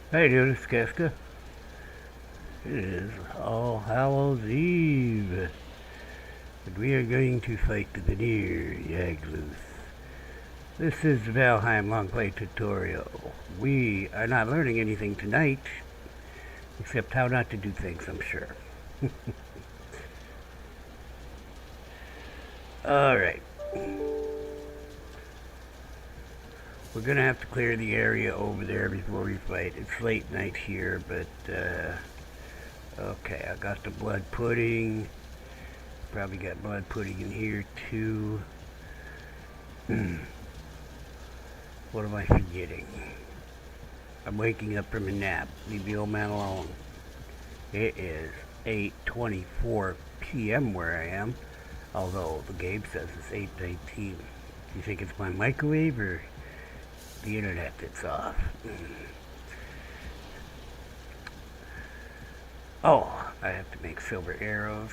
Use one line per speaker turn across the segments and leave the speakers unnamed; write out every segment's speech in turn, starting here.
How you doing, Skaska? It is All Hallows Eve, and we are going to fight the Vanir Yagluth. This is the Valheim Longplay tutorial. We are not learning anything tonight, except how not to do things, I'm sure. Alright. We're going to have to clear the area over there before we fight. It's late night here, but, okay, I got the blood pudding. Probably got blood pudding in here, too. What am I forgetting? I'm waking up from a nap. Leave the old man alone. It is 8:24 p.m. where I am, although the game says it's 8:19. Do you think it's my microwave or the internet that's off? Oh, I have to make silver arrows.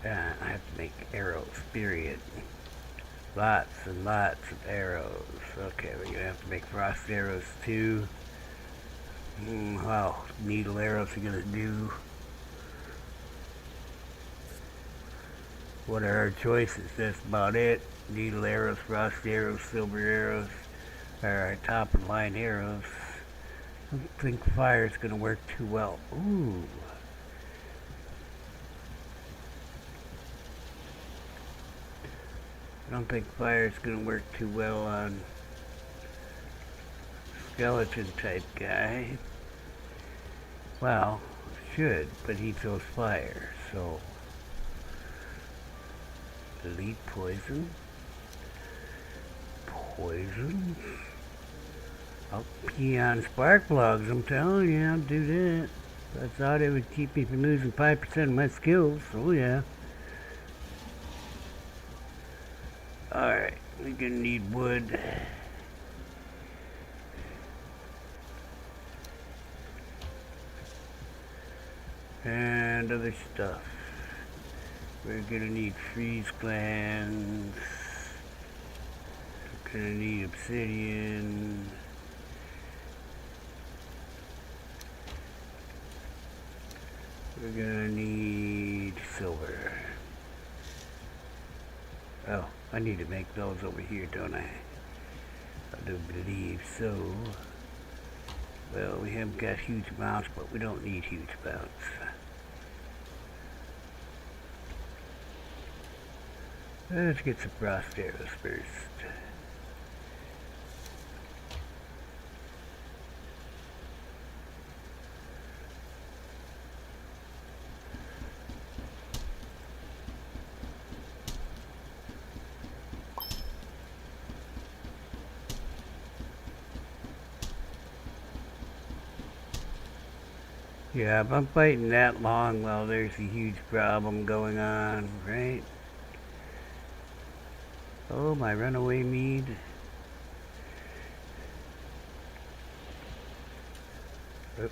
I have to make arrows, period. Lots and lots of arrows. Okay, we're gonna have to make frost arrows too. Wow, needle arrows are gonna do. What are our choices? That's about it. Needle arrows, frost arrows, silver arrows are our top of line arrows. I don't think fire is gonna work too well. Ooh. I don't think fire is going to work too well on skeleton type guy. Well, should, but he throws fire, so elite poison. Poison. I'll pee on spark plugs, I'm telling you, I'll do that. I thought it would keep me from losing 5% of my skills, so yeah. Alright, we're gonna need wood. And other stuff. We're gonna need freeze glands. We're gonna need obsidian. We're gonna need silver. Oh, I need to make those over here, don't I? I do believe so. Well, we haven't got huge amounts, but we don't need huge amounts. Let's get some frost arrows first. Yeah, if I'm fighting that long, well, there's a huge problem going on, right? Oh, my runaway mead. Oop.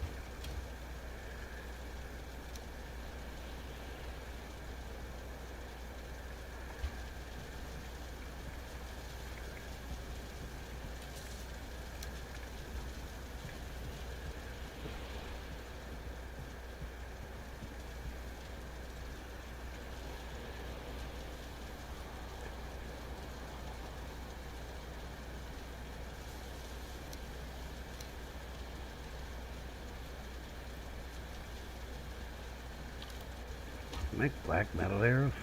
Make black metal arrows.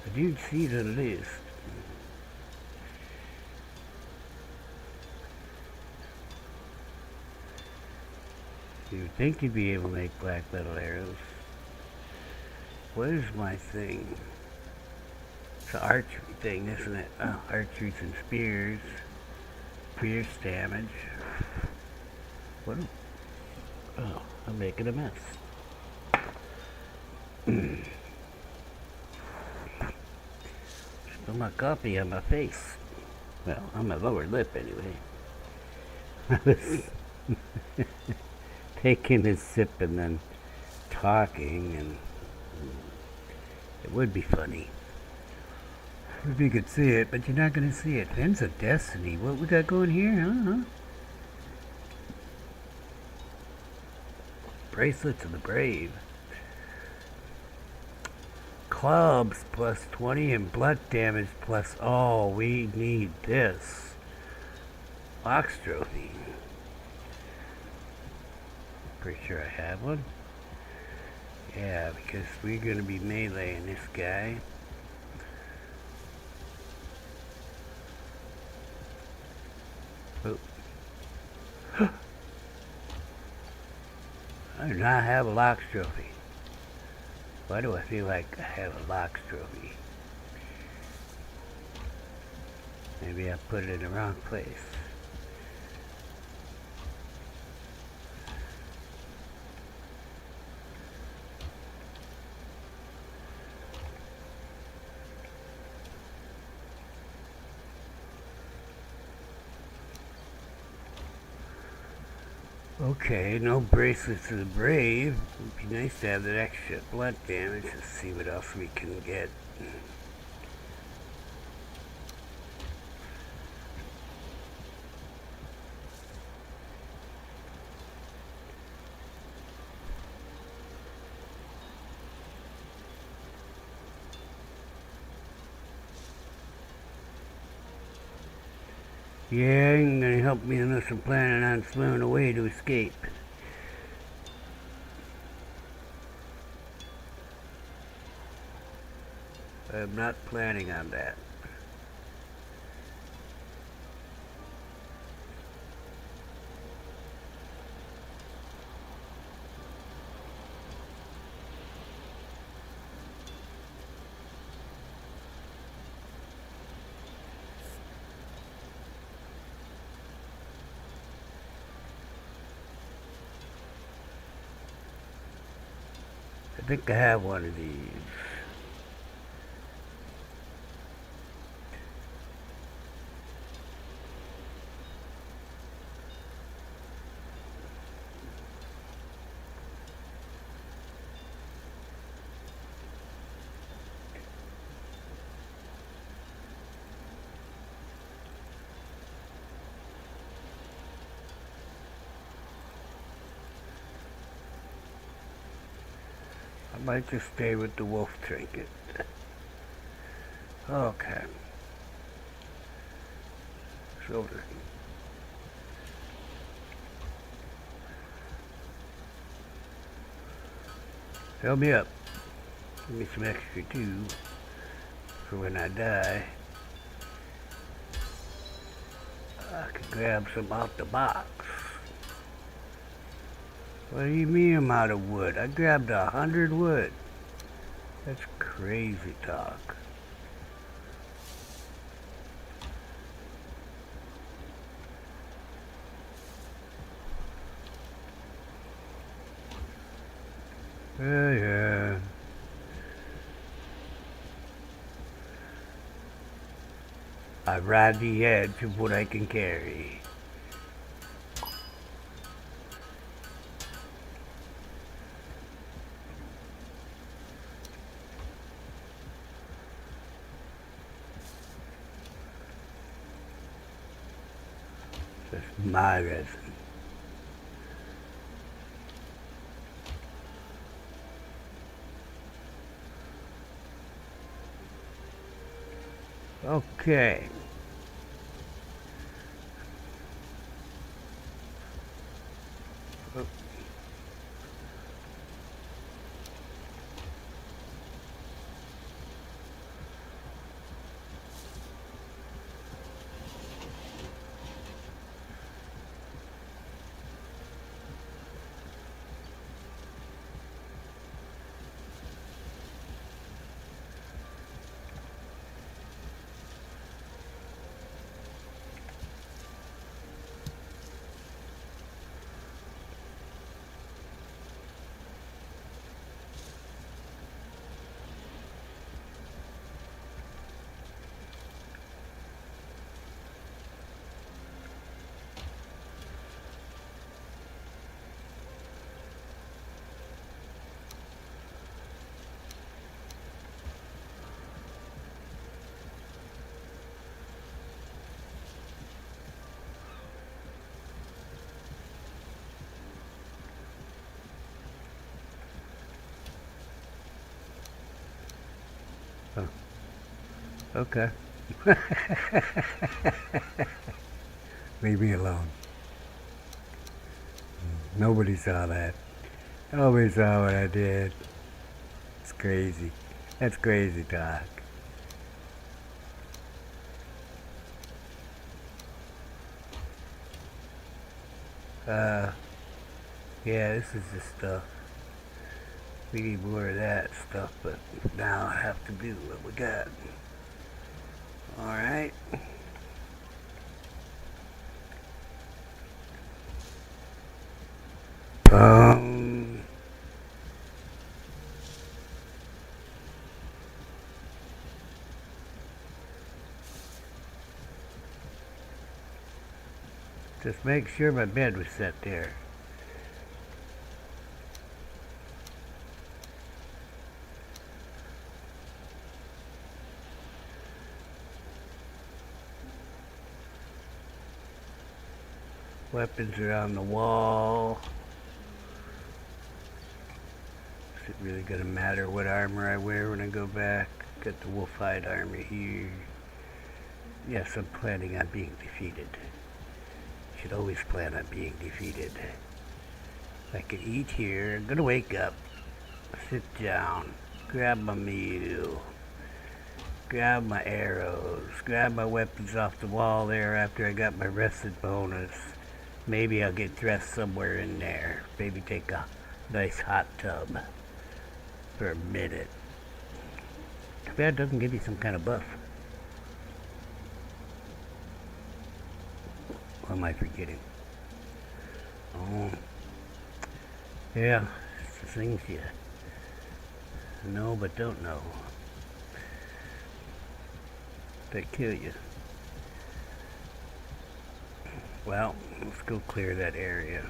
I do see the list. You would think you'd be able to make black metal arrows. What is my thing? It's an archery thing, isn't it? Oh, archeries and spears. Pierce damage. What? Oh, I'm making a mess. Spill my coffee on my face. Well, on my lower lip anyway. I was taking a sip and then talking, and it would be funny. If you could see it, but you're not going to see it. Pens of Destiny. What would that go in here? Huh? Bracelets of the Brave. Clubs plus 20 and blood damage plus... Oh, we need this. Box trophy. Pretty sure I have one. Yeah, because we're going to be meleeing this guy. Oh. I do not have a Locks trophy. Why do I feel like I have a Locks trophy? Maybe I put it in the wrong place. Okay, no bracelets of the brave. It'd be nice to have that extra blood damage. Let's see what else we can get. Yeah, ain't gonna help me unless I'm planning on swimming away to escape. I'm not planning on that. I think I have one of these. I might just stay with the wolf trinket. Okay. Shoulder. Fill me up. Give me some extra too for when I die. I could grab some out the box. What do you mean I'm out of wood? I grabbed 100 wood. That's crazy talk. Yeah. I ride the edge of what I can carry. That's my resin. Okay. Oh. Oh, okay. Leave me alone. Nobody saw that. Nobody saw what I did. It's crazy. That's crazy talk. Yeah, this is the stuff. We need more of that stuff, but now I have to do what we got. Alright. Just make sure my bed was set there. Weapons are on the wall. Is it really gonna matter what armor I wear when I go back? Got the wolf-hide armor here. Yes, I'm planning on being defeated. Should always plan on being defeated. I can eat here. I'm gonna wake up. Sit down. Grab my meal. Grab my arrows. Grab my weapons off the wall there after I got my rested bonus. Maybe I'll get dressed somewhere in there. Maybe take a nice hot tub for a minute. Too bad it doesn't give you some kind of buff. What am I forgetting? Oh, yeah, it's the things you know but don't know that kill you. Well, let's go clear that area.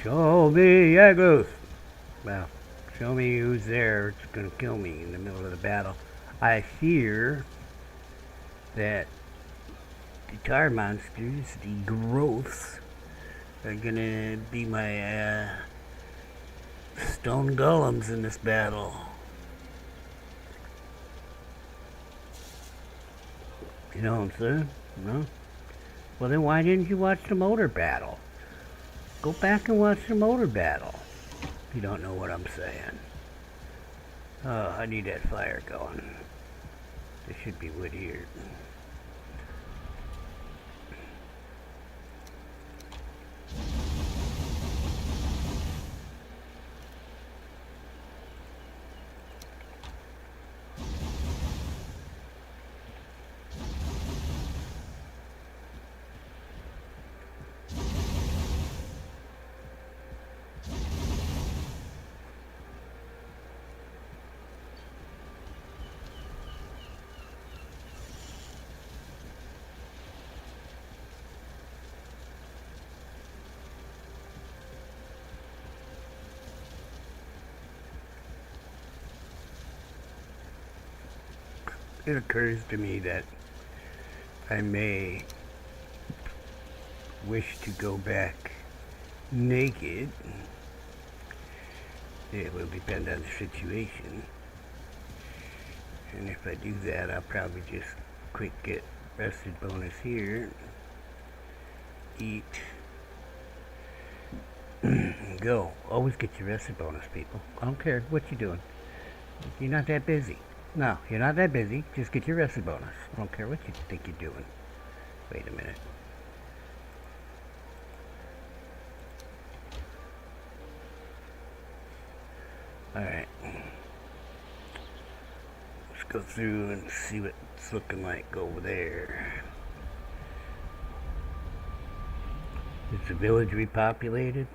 Show me Yagluth. Well, show me who's there. It's gonna kill me in the middle of the battle. I fear that the tar monsters, the growths, are gonna be my stone golems in this battle. You know what I'm saying? No? Well, then why didn't you watch the motor battle? Go back and watch the motor battle. If you don't know what I'm saying. Oh, I need that fire going. There should be wood here. It occurs to me that I may wish to go back naked. It will depend on the situation. And if I do that, I'll probably just quick get rested bonus here. Eat. Go. Always get your rested bonus, people. I don't care what you're doing. You're not that busy. No, you're not that busy. Just get your rested bonus. I don't care what you think you're doing. Wait a minute. Alright. Let's go through and see what it's looking like over there. Is the village repopulated?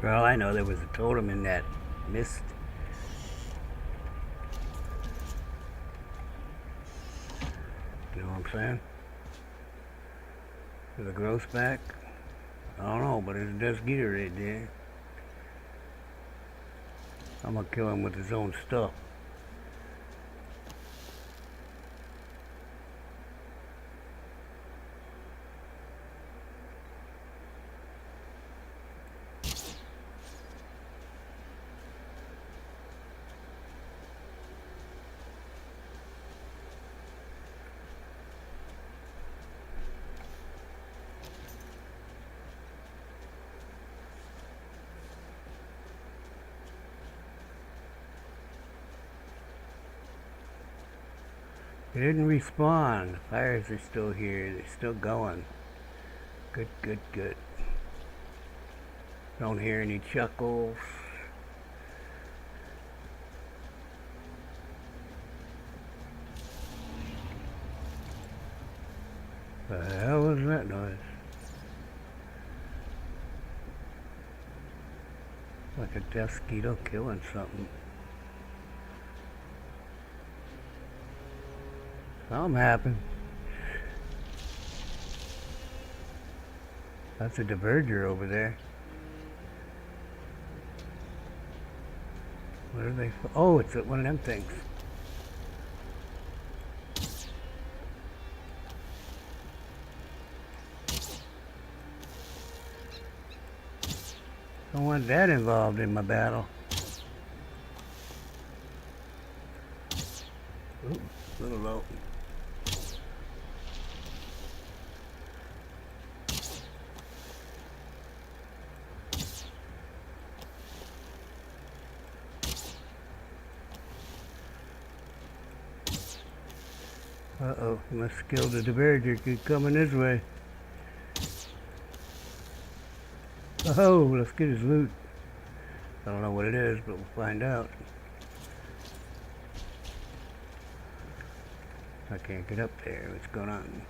For all I know, there was a totem in that mist. You know what I'm saying? Is the growth back? I don't know, but there's a Dusgeeter right there. I'm gonna kill him with his own stuff. They didn't respawn. The fires are still here. They're still going. Good, good, good. Don't hear any chuckles. The hell was that noise? Like a mosquito killing something. Something happened. That's a diverger over there. What are they? Oh, it's one of them things. Don't want that involved in my battle. Ooh, a little low. Uh-oh, must kill the diverger. Keep coming this way. Oh, let's get his loot. I don't know what it is, but we'll find out. I can't get up there. What's going on?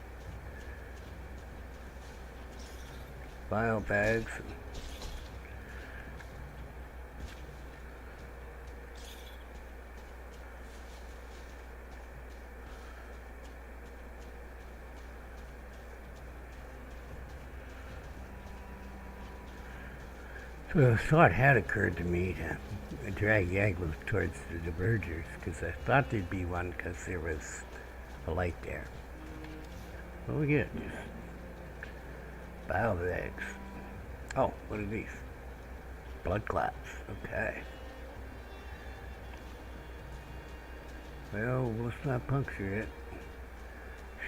Bio bags. So a thought had occurred to me to drag Yagluth towards the divergers, because I thought there'd be one because there was a light there. What do we get? Bio bags. Oh, what are these? Blood clots. Okay. Well, let's not puncture it.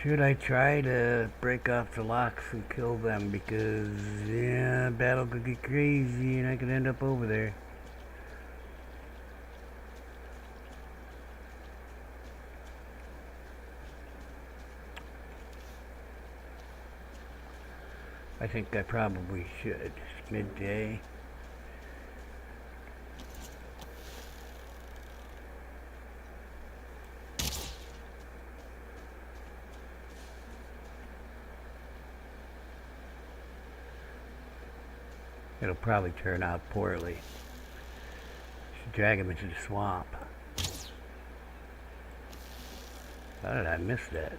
Should I try to break off the locks and kill them? Because, yeah, battle could get crazy and I could end up over there. I think I probably should. It's midday. It'll probably turn out poorly. Should drag him into the swamp. How did I miss that?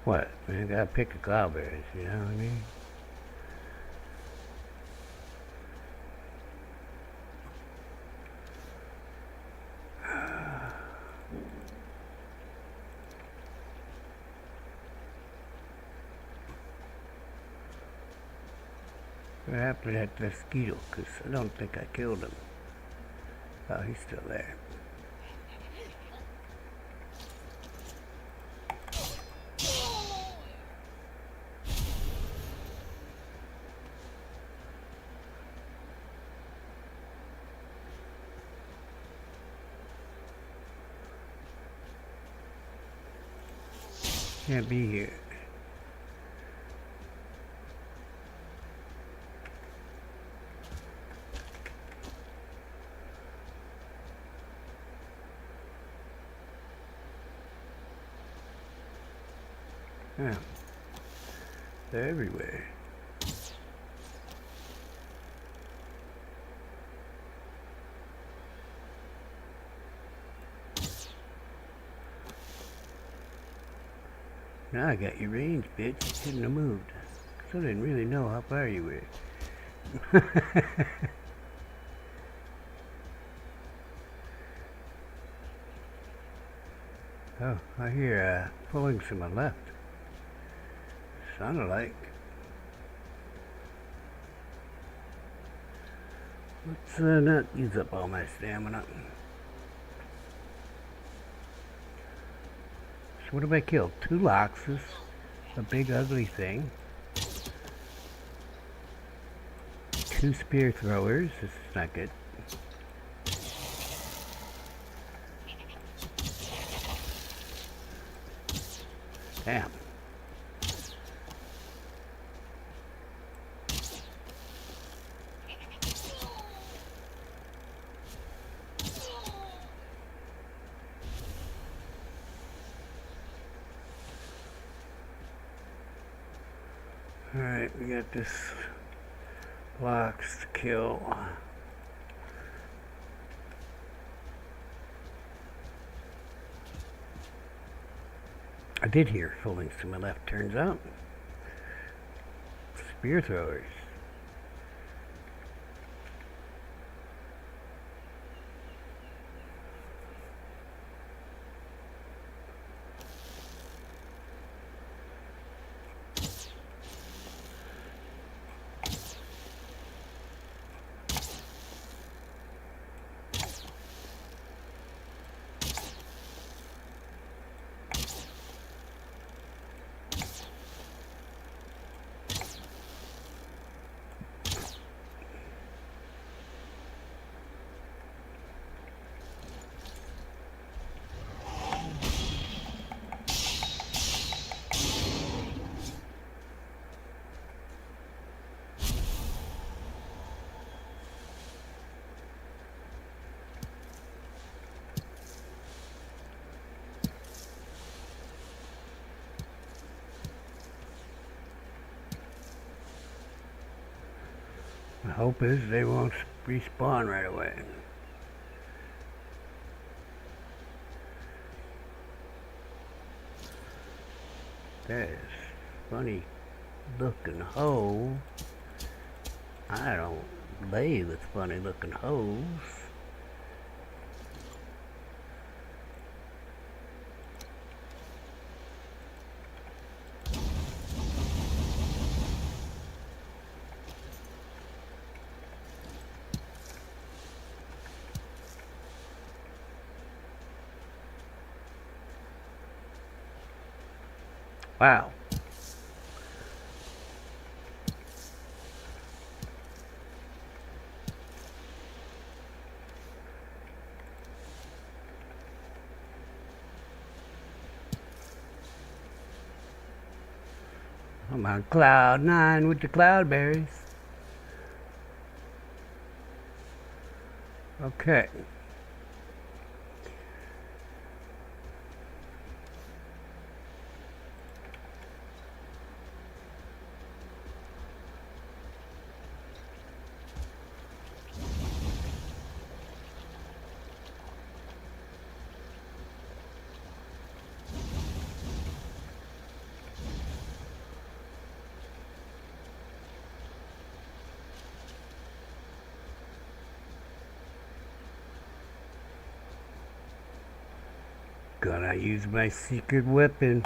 What? Man, gotta pick the cloudberries, you know what I mean? What happened to that mosquito? Because I don't think I killed him. Oh, he's still there. Can't be here. Yeah. They're everywhere. Now I got your range, bitch. You shouldn't have moved. Still didn't really know how far you were. Oh, I hear pulling to my left. Sounded like. Let's not use up all my stamina. So what have I killed? 2 loxes, a big ugly thing, 2 spear throwers. This is not good. Damn. Alright, we got this lox to kill. I did hear foldings to my left, turns out. Spear throwers. The hope is they won't respawn right away. That is funny looking hoe. I don't lay with funny looking hoes. Wow. I'm on cloud 9 with the cloudberries. Okay. gonna use my secret weapon.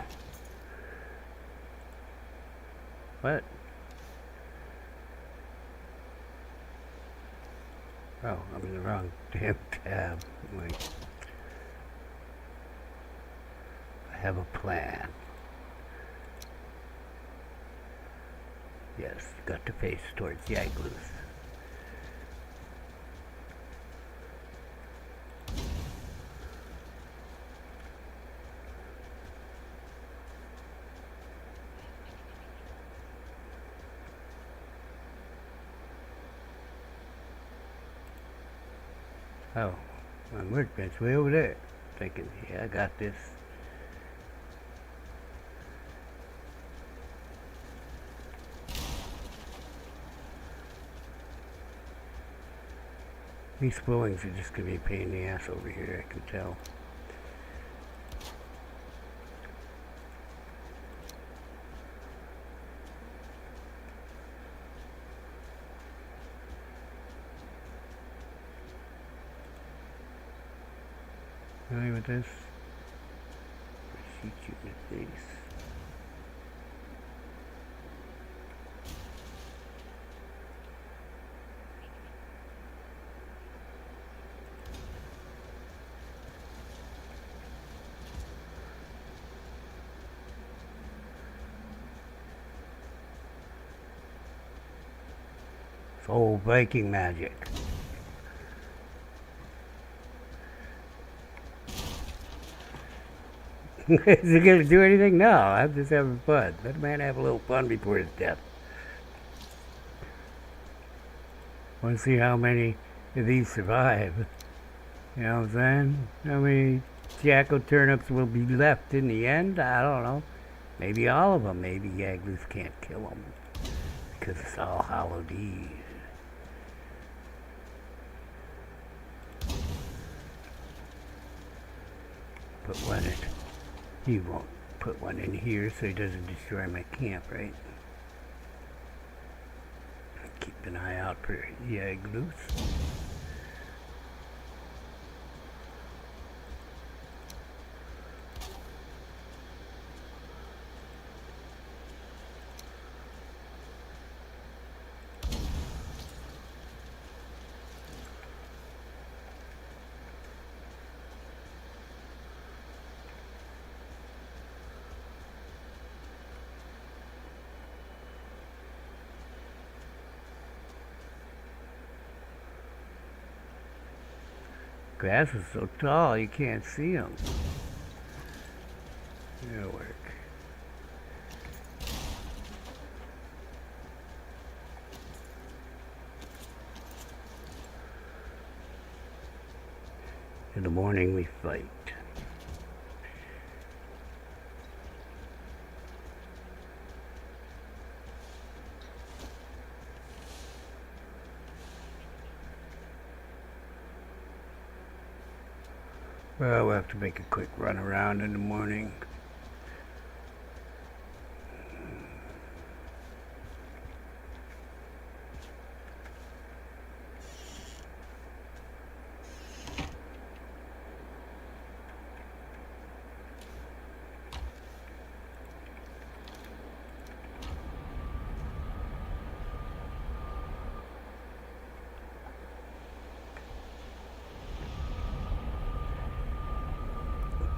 What? Oh, I'm in the wrong damn tab. Wait. I have a plan. Yes, got to face towards Yagluth. Oh, my workbench way over there. Thinking, yeah, I got this. These spoilings are just going to be a pain in the ass over here, I can tell. Really with this? I shoot you in the face. It's old Viking magic. Is he gonna do anything? No, I'm just having fun. Let a man have a little fun before his death. Want to see how many of these survive. You know what I'm saying? How many jackal turnips will be left in the end? I don't know. Maybe all of them. Maybe Yagluth can't kill them. Because it's All Hallowed Eve. Put one in. He won't put one in here so he doesn't destroy my camp, right? Keep an eye out for Yagluth. Grass is so tall you can't see them. It'll work. In the morning we fight. Well, we'll have to make a quick run around in the morning.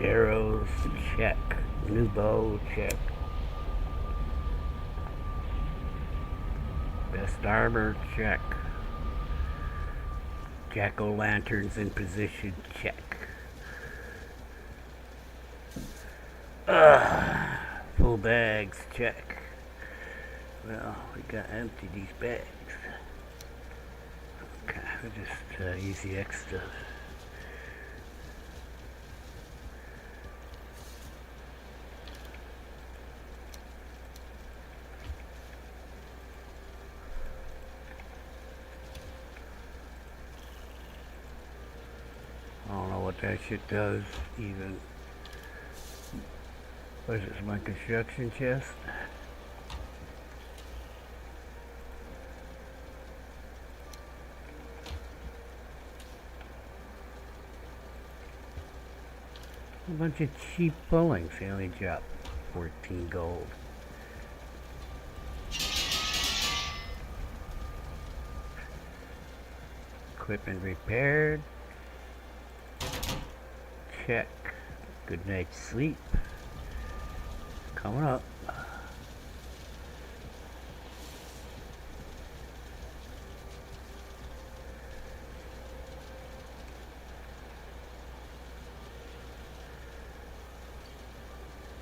Arrows, check. New bow, check. Best armor, check. Jack-o'-lanterns in position, check. Full bags, check. Well, we gotta empty these bags. Okay, we'll just use the extra. I don't know what that shit does, even. What is this, my construction chest? A bunch of cheap pullings. They only dropped 14 gold. Equipment repaired. Check. Good night's sleep. Coming up.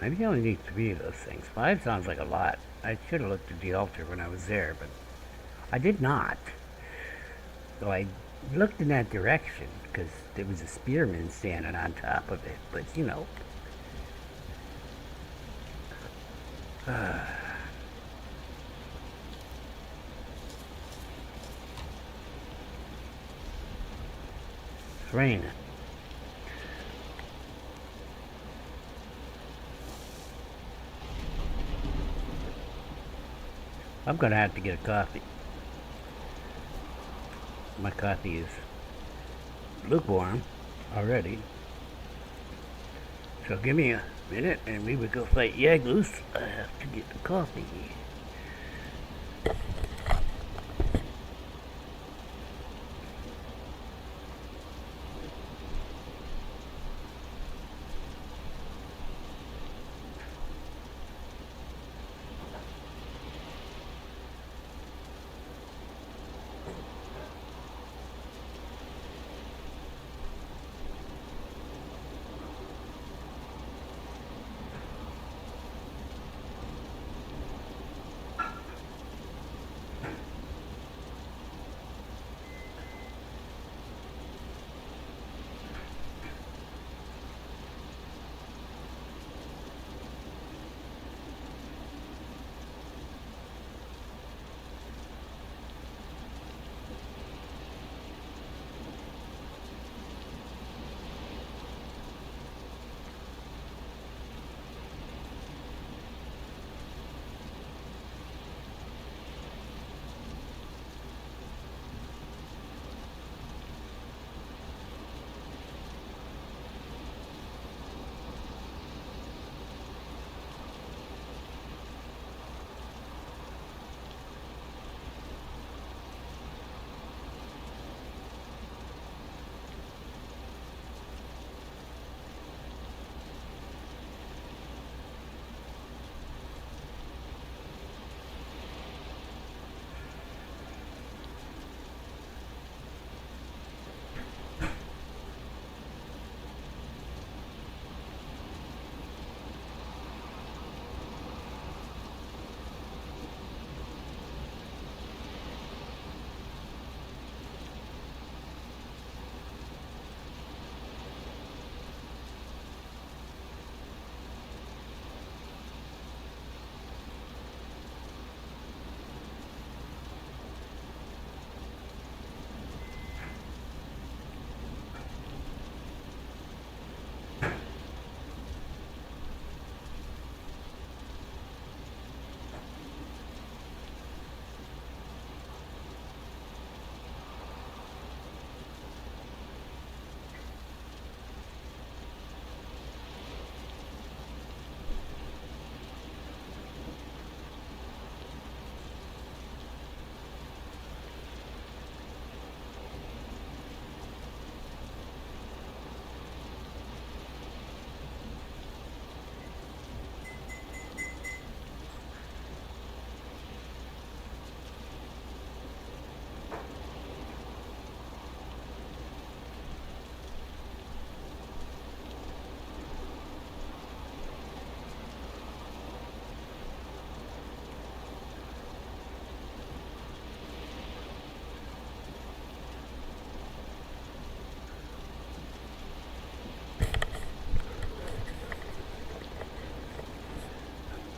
Maybe you only need 3 of those things. 5 sounds like a lot. I should have looked at the altar when I was there, but I did not. So I looked in that direction because there was a spearman standing on top of it, but you know. It's raining. I'm gonna have to get a coffee. My coffee is lukewarm already. So give me a minute and we will go fight Yagluth. I have to get the coffee.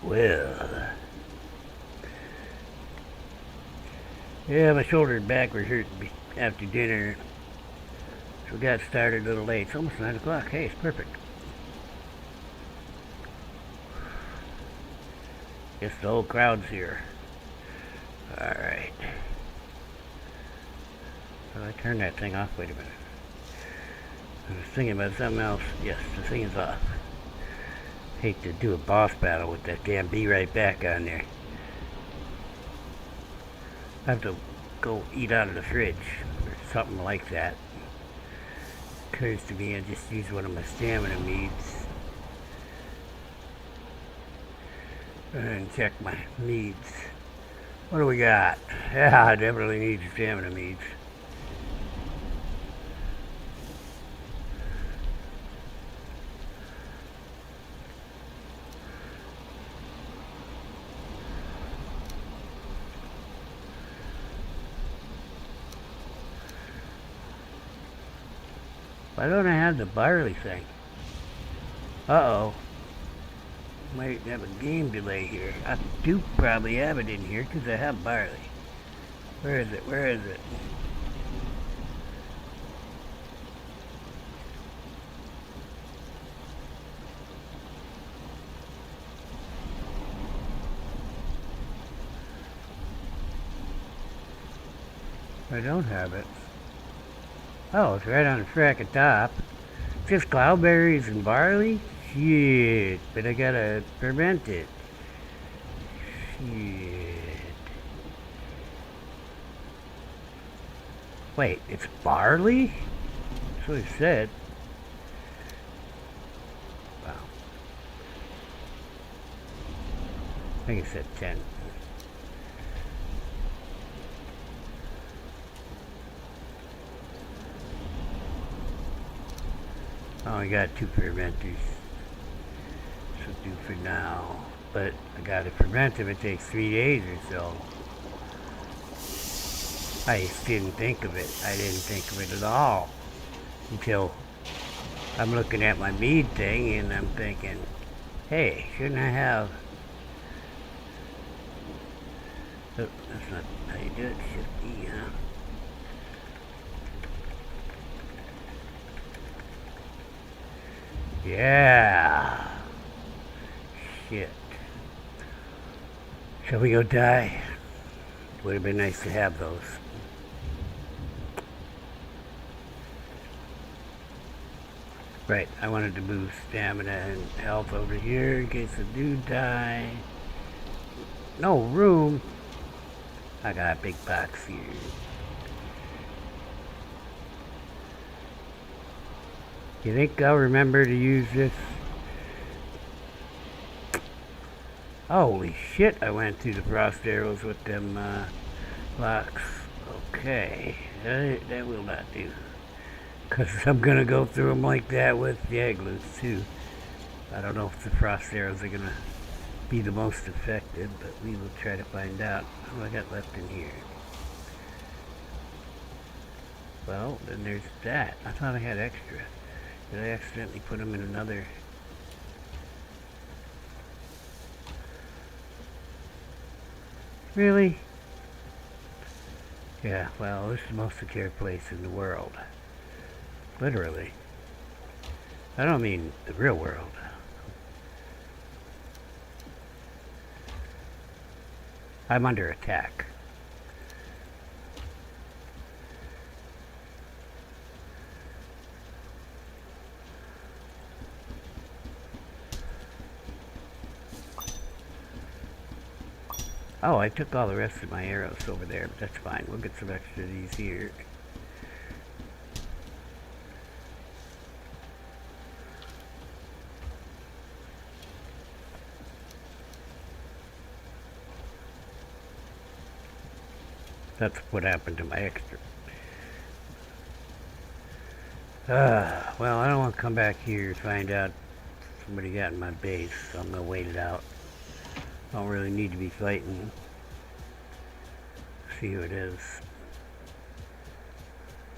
Well, yeah, my shoulder and back were hurting me after dinner, so we got started a little late. It's almost 9 o'clock. Hey, it's perfect. Guess the whole crowd's here. Alright. So I turned that thing off. Wait a minute. thinking about something else. Yes, the thing is off. Hate to do a boss battle with that damn be right back on there. I have to go eat out of the fridge or something like that. Occurs to me I just used one of my stamina meads. And check my meads. What do we got? Yeah, I definitely need stamina meads. Why don't I have the barley thing? Uh-oh. Might have a game delay here. I do probably have it in here because I have barley. Where is it? Where is it? I don't have it. Oh, it's right on the frickin' top. Just cloudberries and barley? Shit, but I gotta ferment it. Shit. Wait, it's barley? That's what it said. Wow. I think it said 10. Oh, I got 2 fermenters. So do for now. But I gotta ferment them. It takes 3 days or so. I just didn't think of it. I didn't think of it at all. Until I'm looking at my mead thing and I'm thinking, hey, shouldn't I have... Oh, that's not how you do it. Shift E, huh? Yeah. Shit. Shall we go die? Would have been nice to have those. Right, I wanted to boost stamina and health over here in case I do die. No room. I got a big box here. You think I'll remember to use this? Holy shit, I went through the frost arrows with them locks. Okay, that will not do. Because I'm going to go through them like that with Yagluth too. I don't know if the frost arrows are going to be the most effective, but we will try to find out. What do I got left in here? Well, then there's that. I thought I had extra. Did I accidentally put them in another? Really? Yeah, well, this is the most secure place in the world. Literally. I don't mean the real world. I'm under attack. Oh, I took all the rest of my arrows over there, but that's fine. We'll get some extra of these here. That's what happened to my extra. Well, I don't want to come back here and find out somebody got in my base, so I'm going to wait it out. Don't really need to be fighting. See who it is.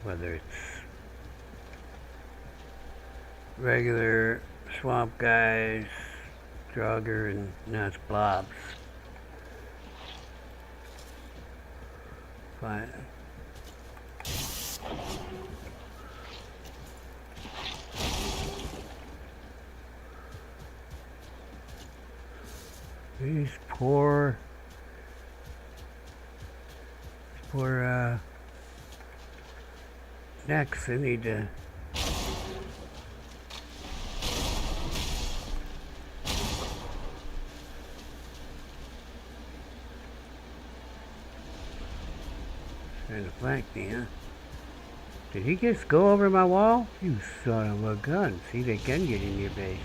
Whether it's regular swamp guys, Draugr, and now it's blobs. Fine. These poor necks, they need to Trying to flank me, huh? Did he just go over my wall? You son of a gun. See, they can get in your base.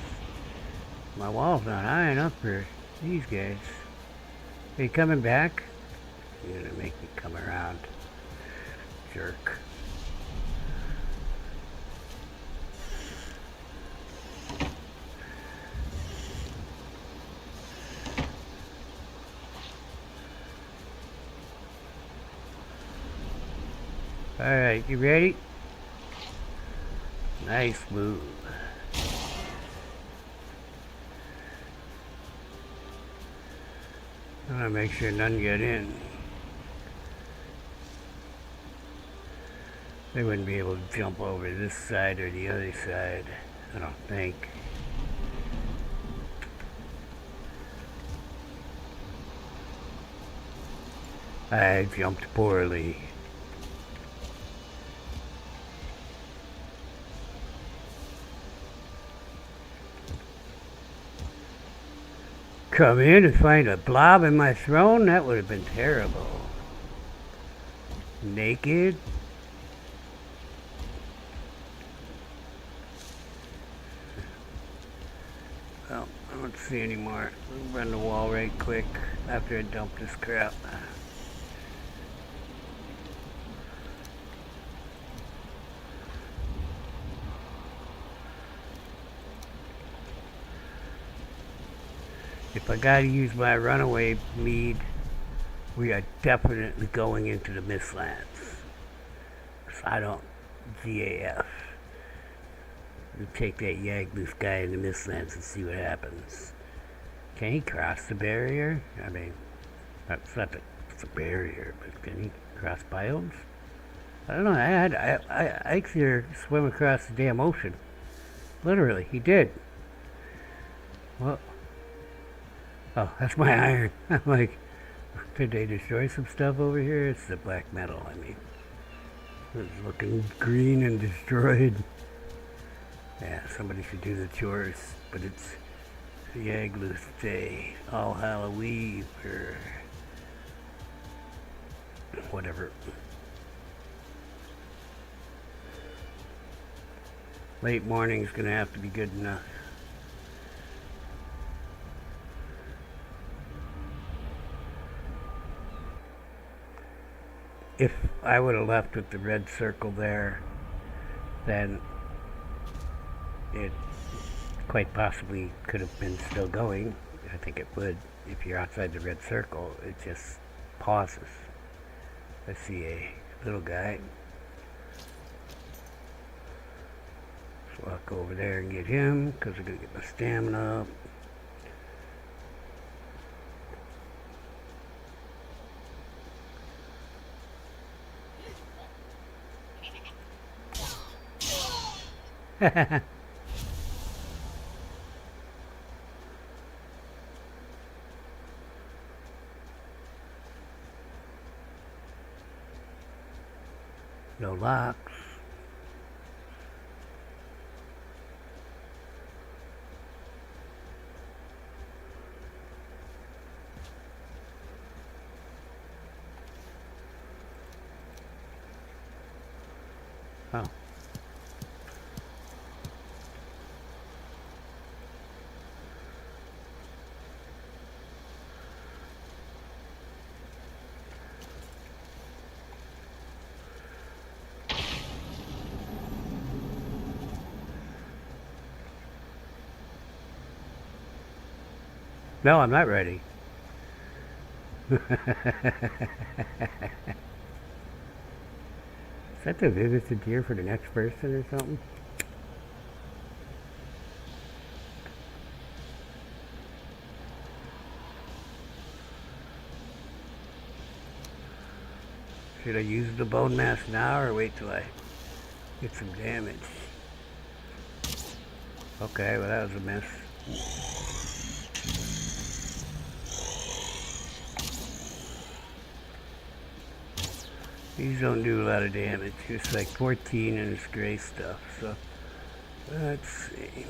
My wall's not high enough for these guys. Are you coming back? You're gonna make me come around. Jerk. Alright, you ready? Nice move. I want to make sure none get in. They wouldn't be able to jump over this side or the other side, I don't think. I jumped poorly. Come in and find a blob in my throne? That would have been terrible. Naked? Well, I don't see any more. We'll run the wall right quick after I dump this crap. If I gotta use my runaway mead, we are definitely going into the Mistlands. 'Cause I don't GAF. We take that Yagluth guy in the Mistlands and see what happens. Can he cross the barrier? I mean, that's not the barrier, but can he cross biomes? I don't know. I could swim across the damn ocean. Literally, he did. Well. Oh, that's my iron. I'm like, did they destroy some stuff over here? It's the black metal, I mean. It's looking green and destroyed. Yeah, somebody should do the chores, but it's Yagluth Day, All Halloween, or whatever. Late morning's gonna have to be good enough. If I would have left with the red circle there, then it quite possibly could have been still going. I think it would. If you're outside the red circle, it just pauses. I see a little guy. So I'll go over there and get him, because I'm going to get my stamina up. No locks. Oh. No, I'm not ready. Is that the vivid deer for the next person or something? Should I use the bone mass now or wait till I get some damage? Okay, well that was a miss. These don't do a lot of damage. It's like 14 and it's gray stuff, so let's see.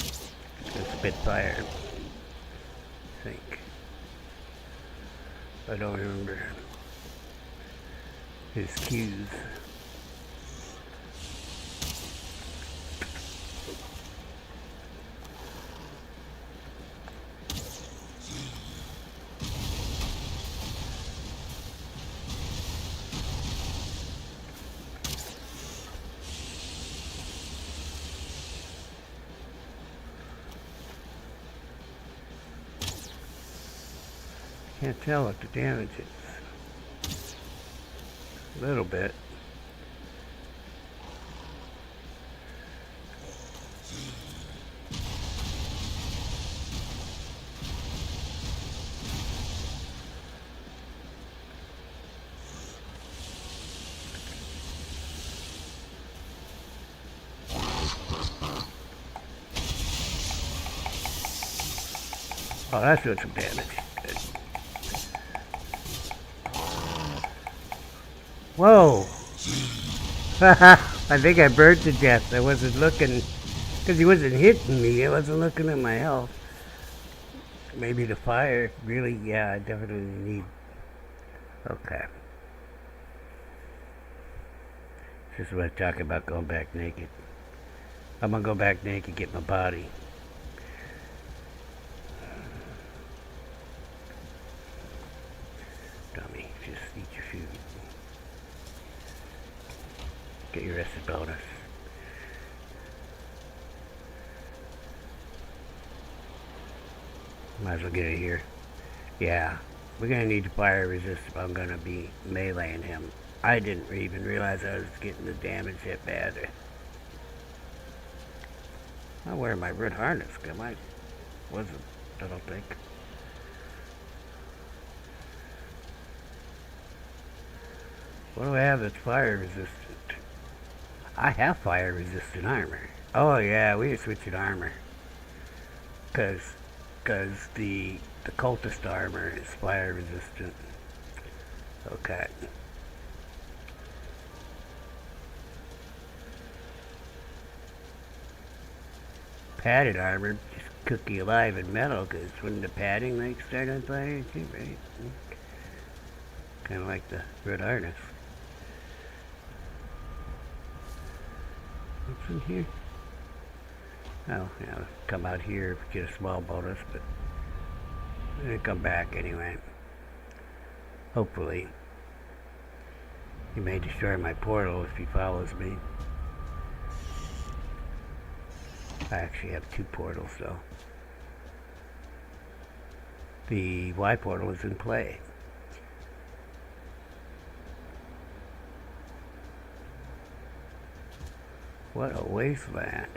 It's gonna spit fire, I think. I don't remember his cues. Can't tell what the damage is. A little bit. Oh, that's doing some damage. Good. Whoa! I think I burned to death. I wasn't looking, because he wasn't hitting me. I wasn't looking at my health. Maybe the fire. Really? Yeah, I definitely need. Okay. This is what I'm talking about, going back naked. I'm gonna go back naked, get my body. Dummy, just eat your food. Get your rested bonus. Might as well get it here. Yeah, we're gonna need to fire resist if I'm gonna be meleeing him. I didn't even realize I was getting the damage that bad. I'm wearing my red harness. I wasn't, I don't think. What do I have that's fire resistant? I have fire resistant armor. Oh yeah, we are switching armor. Cause the cultist armor is fire resistant. Okay. Padded armor just cook you alive in metal, because when the padding like start on fire too, right? Kind of like the red harness. What's in here? Oh, yeah, come out here, get a small bonus, but I'm gonna come back anyway. Hopefully. He may destroy my portal if he follows me. I actually have 2 portals though. The Y portal is in play. What a wasteland.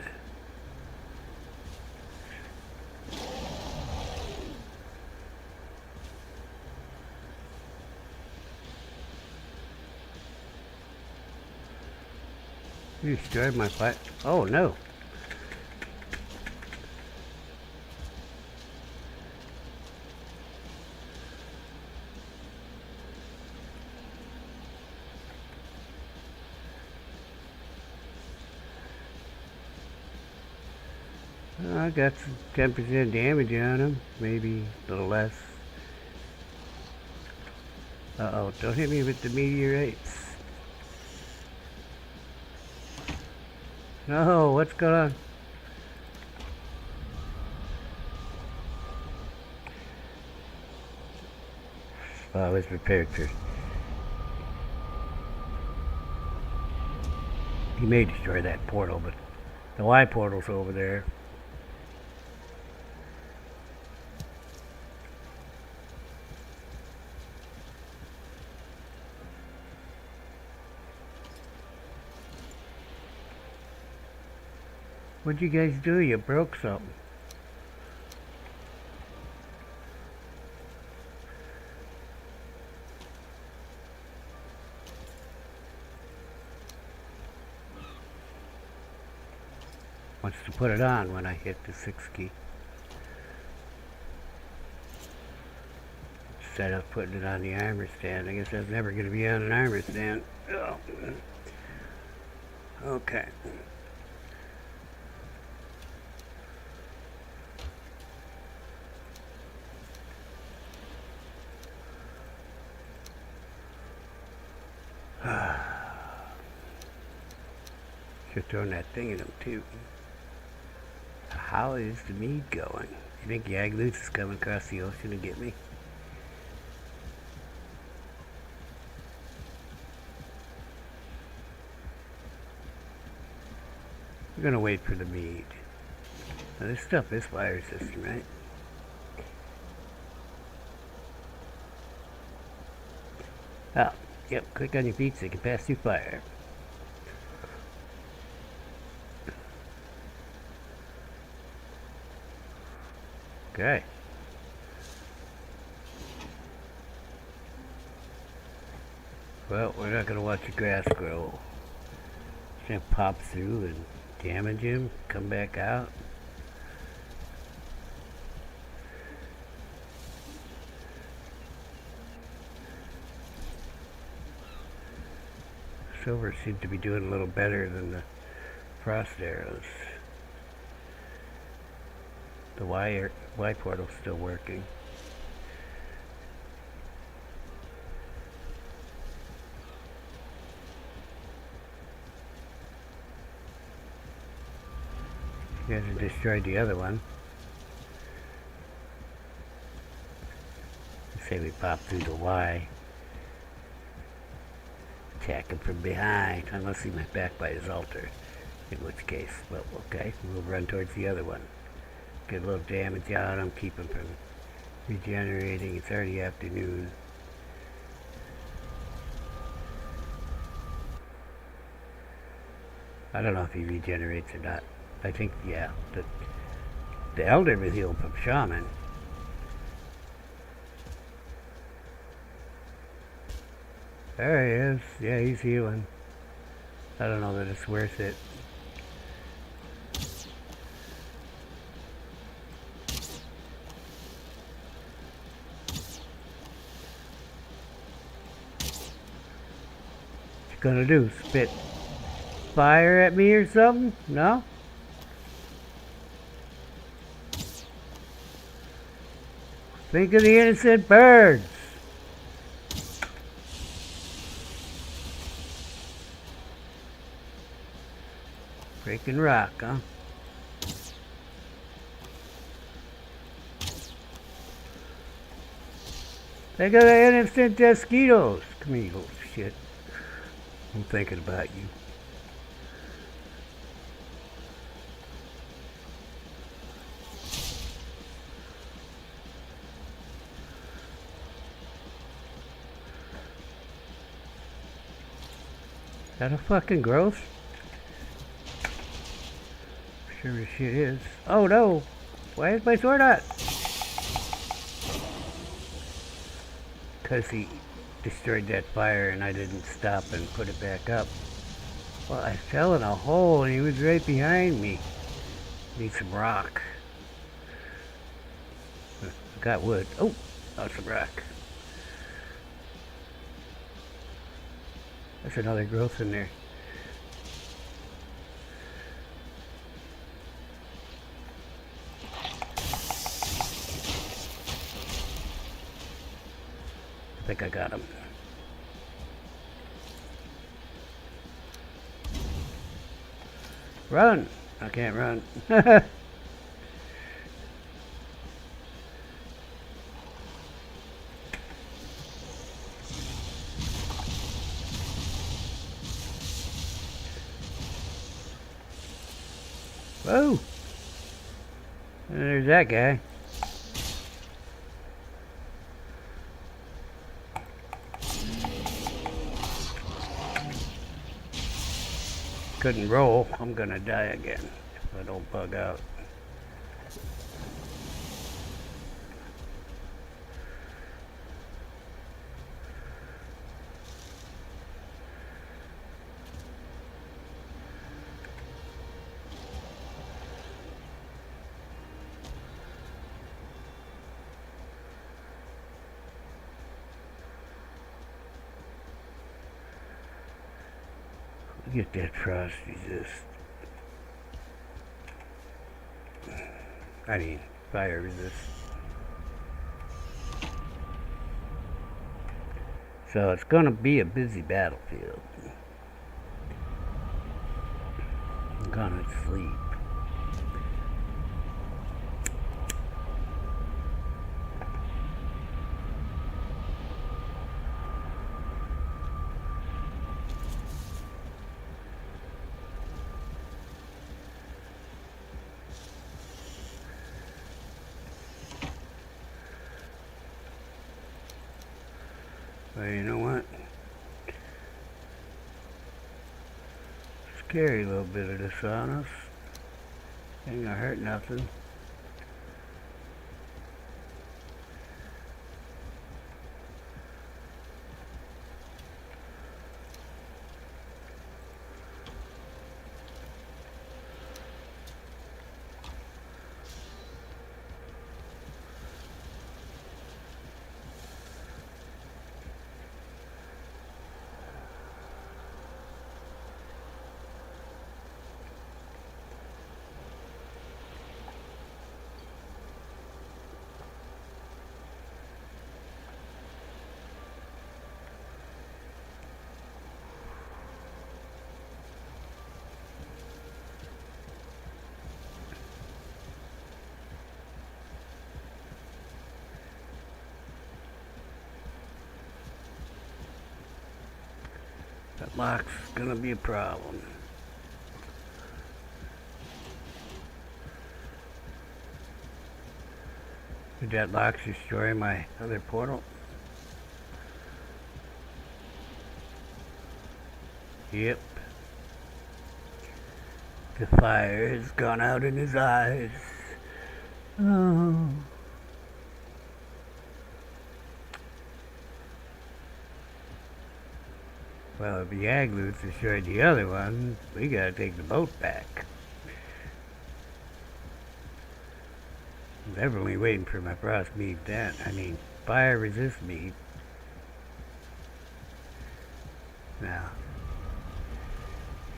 You destroyed my fight. Oh no. I got some 10% damage on him, maybe a little less. Uh-oh, don't hit me with the meteorites. No, what's going on? I was prepared for... He may destroy that portal, but the Y portal's over there. What'd you guys do? You broke something. Wants to put it on when I hit the 6 key. Instead of putting it on the armor stand. I guess that's never going to be on an armor stand. Oh. Okay. Should have thrown that thing in him too. How is the mead going? You think Yagluth is coming across the ocean to get me? We're gonna wait for the mead. Now this stuff is fire resistant, right? Oh, yep, click on your feet so you can pass through fire. Okay. Well, we're not gonna watch the grass grow. It's gonna pop through and damage him, come back out. Silver seems to be doing a little better than the frost arrows. The Y portal's still working. You guys have destroyed the other one. Let's say we pop through the Y. Attack him from behind, unless he went back by his altar. In which case, well, okay, we'll run towards the other one. Get a little damage on him, keep him from regenerating. It's already afternoon. I don't know if he regenerates or not. I think, yeah, the elder was healed from shaman. There he is. Yeah, he's healing. I don't know that it's worth it. What's he gonna do? Spit fire at me or something? No? Think of the innocent birds. Breaking rock, huh? Think of the innocent mosquitoes. Come here, you little shit. I'm thinking about you. Is that a fucking growth? Sure as shit is. Oh no! Why is my sword out? Because he destroyed that fire and I didn't stop and put it back up. Well, I fell in a hole and he was right behind me. Need some rock. Got wood. Oh! Got some rock. There's another growth in there. I think I got him. Run! I can't run. Whoa! And there's that guy. Couldn't roll. I'm gonna die again if I don't bug out. Get that frost resist. I mean, fire resist. So it's gonna be a busy battlefield. gonna sleep. But you know what? Carry a little bit of this on us. Ain't gonna hurt nothing. That lock's gonna be a problem. Did that lock destroy my other portal? Yep. The fire has gone out in his eyes. Oh. Well, if Me Yagluth destroyed the other one, we gotta take the boat back. I'm definitely waiting for my frost meat then. I mean, fire resist meat. Now,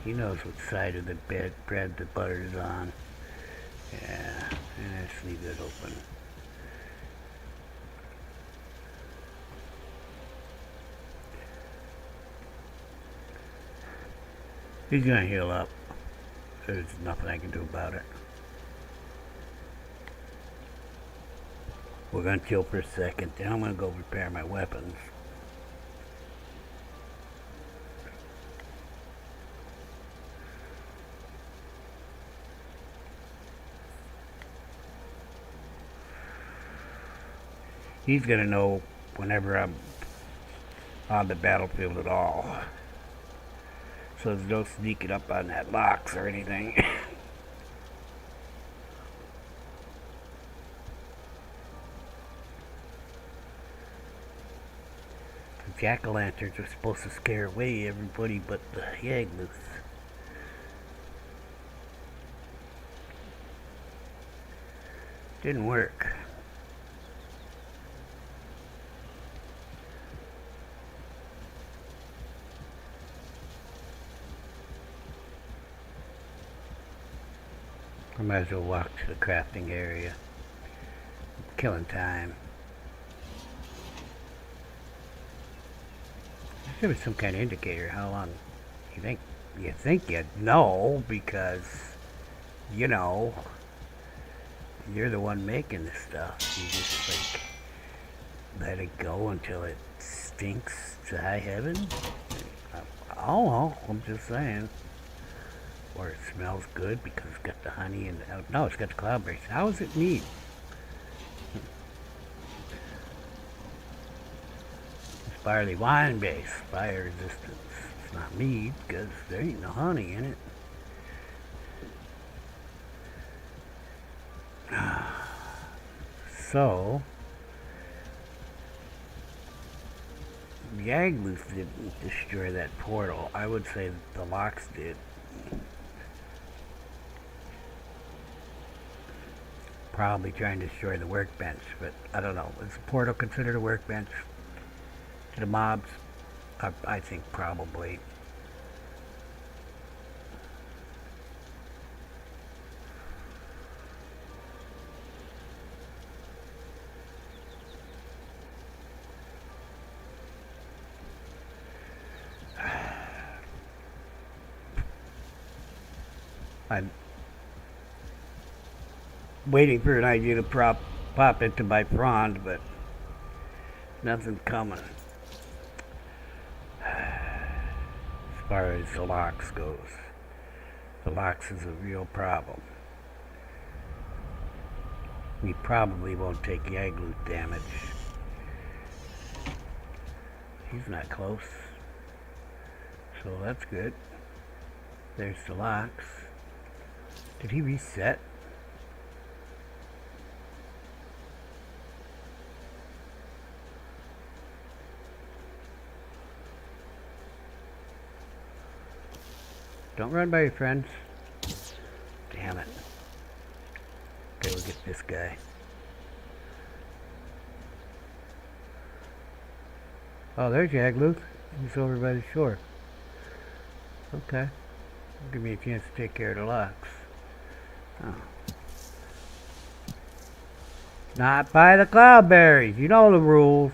he knows what side of the bread the butter's on. Yeah, let's leave it open. He's gonna heal up. There's nothing I can do about it. We're gonna chill for a second, then I'm gonna go prepare my weapons. He's gonna know whenever I'm on the battlefield at all. So there's no sneaking up on that locks or anything. The jack-o'-lanterns are supposed to scare away everybody but the Yagluth. Didn't work. I might as well walk to the crafting area. Killing time. There was some kind of indicator how long you think you'd know, because you know you're the one making this stuff. You just like let it go until it stinks to high heaven. I don't know, I'm just saying. Or it smells good because it's got the honey and no, it's got the cloudberries. How is it meat? It's barley wine base, fire resistance. It's not meat because there ain't no honey in it. So, Yagluth didn't destroy that portal. I would say that the locks did. Probably trying to destroy the workbench, but I don't know. Is the portal considered a workbench to the mobs? I think probably. I'm waiting for an idea to pop into my frond, but nothing's coming. As far as the locks goes, the locks is a real problem. We probably won't take Yagluth damage. He's not close, so that's good. There's the locks. Did he reset? Don't run by your friends. Damn it. Okay, we'll get this guy. Oh, there's Yagluth. He's over by the shore. Okay. Give me a chance to take care of the locks. Oh. Not by the cloudberries. You know the rules.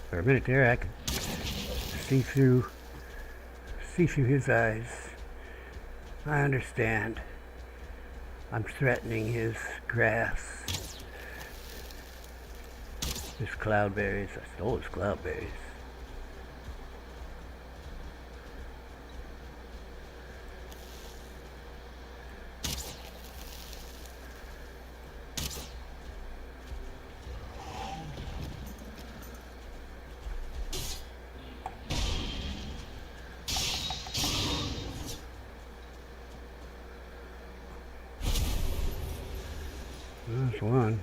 For a minute there, I could see through his eyes. I understand. I'm threatening his grass. His cloudberries. I stole his cloudberries. There's one.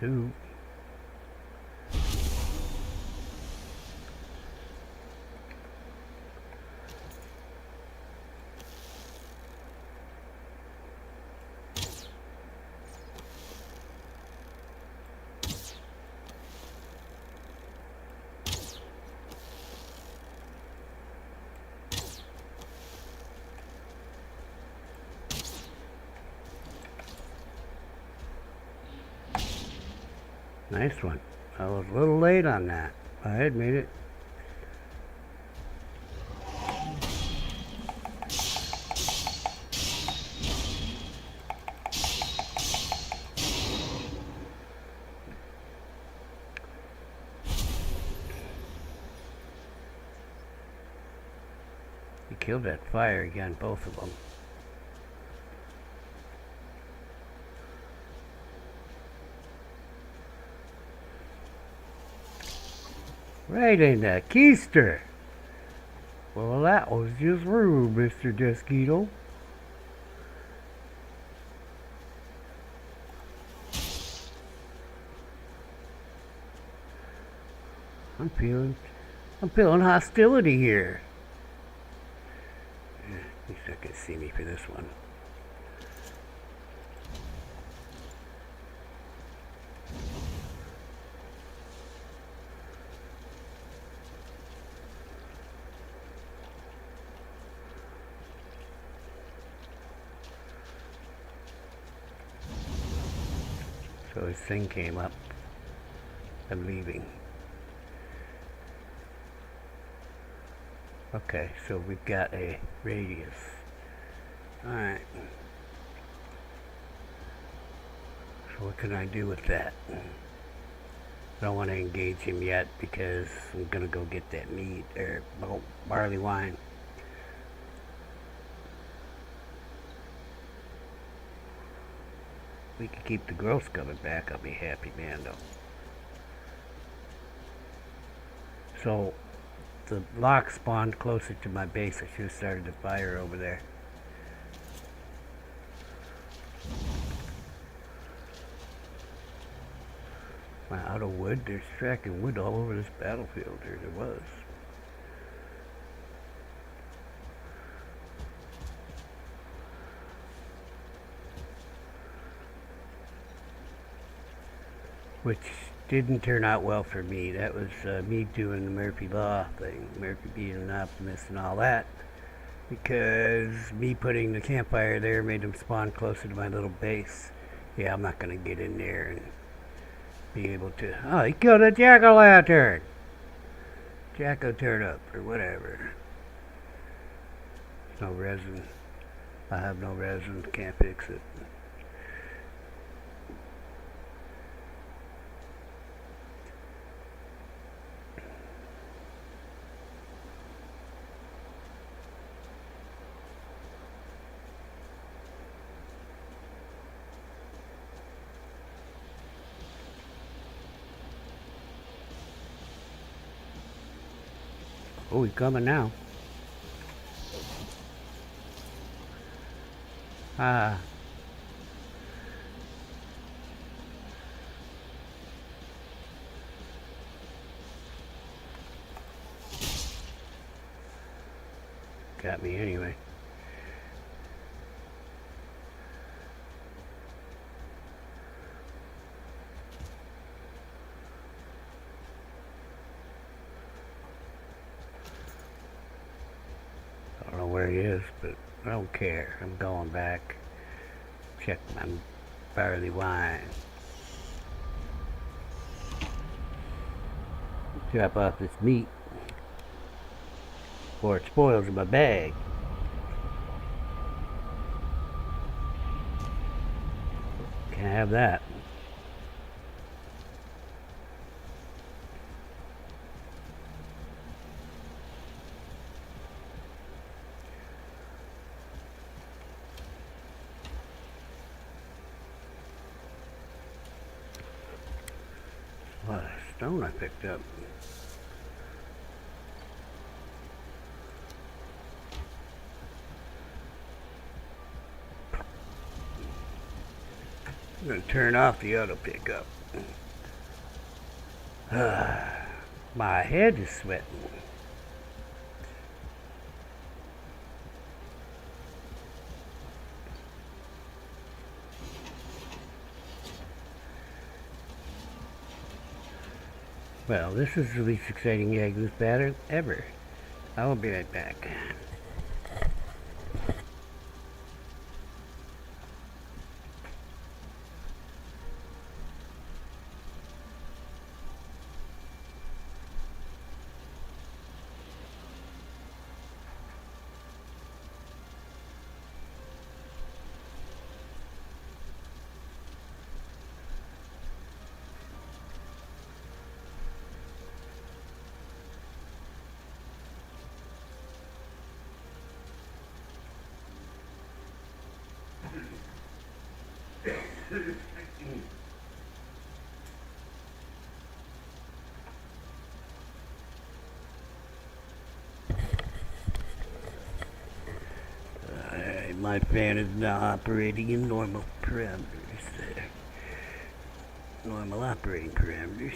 Two. Nice one. I was a little late on that. I admit it. You killed that fire again, both of them. Right in the keister. Well, that was just rude, Mr. Desquito. I'm feeling hostility here. He's not gonna see me for this one. So his thing came up. I'm leaving. Okay, so we've got a radius. Alright. So what can I do with that? I don't want to engage him yet because I'm going to go get that mead, or barley wine. We can keep the growth coming back, I'll be happy, man, though. So, the lock spawned closer to my base. I should have started the fire over there. out of wood? There's fracking wood all over this battlefield. There was. Which didn't turn out well for me. That was me doing the Murphy Law thing. Murphy being an optimist and all that. Because me putting the campfire there made them spawn closer to my little base. Yeah, I'm not going to get in there and be able to... Oh, he killed a jack-o'-lantern! Jack-o'-turnip, or whatever. No resin. I have no resin. Can't fix it. Oh, he's coming now. Ah. Got me anyway. I don't know where he is, but I don't care. I'm going back. Check my barley wine. Drop off this meat before it spoils in my bag. Can't have that. A lot of stone I picked up. I'm going to turn off the auto pickup. My head is sweating. Well, this is the least exciting Yagluth battle ever. I will be right back. My fan is now operating in normal parameters there. Normal operating parameters.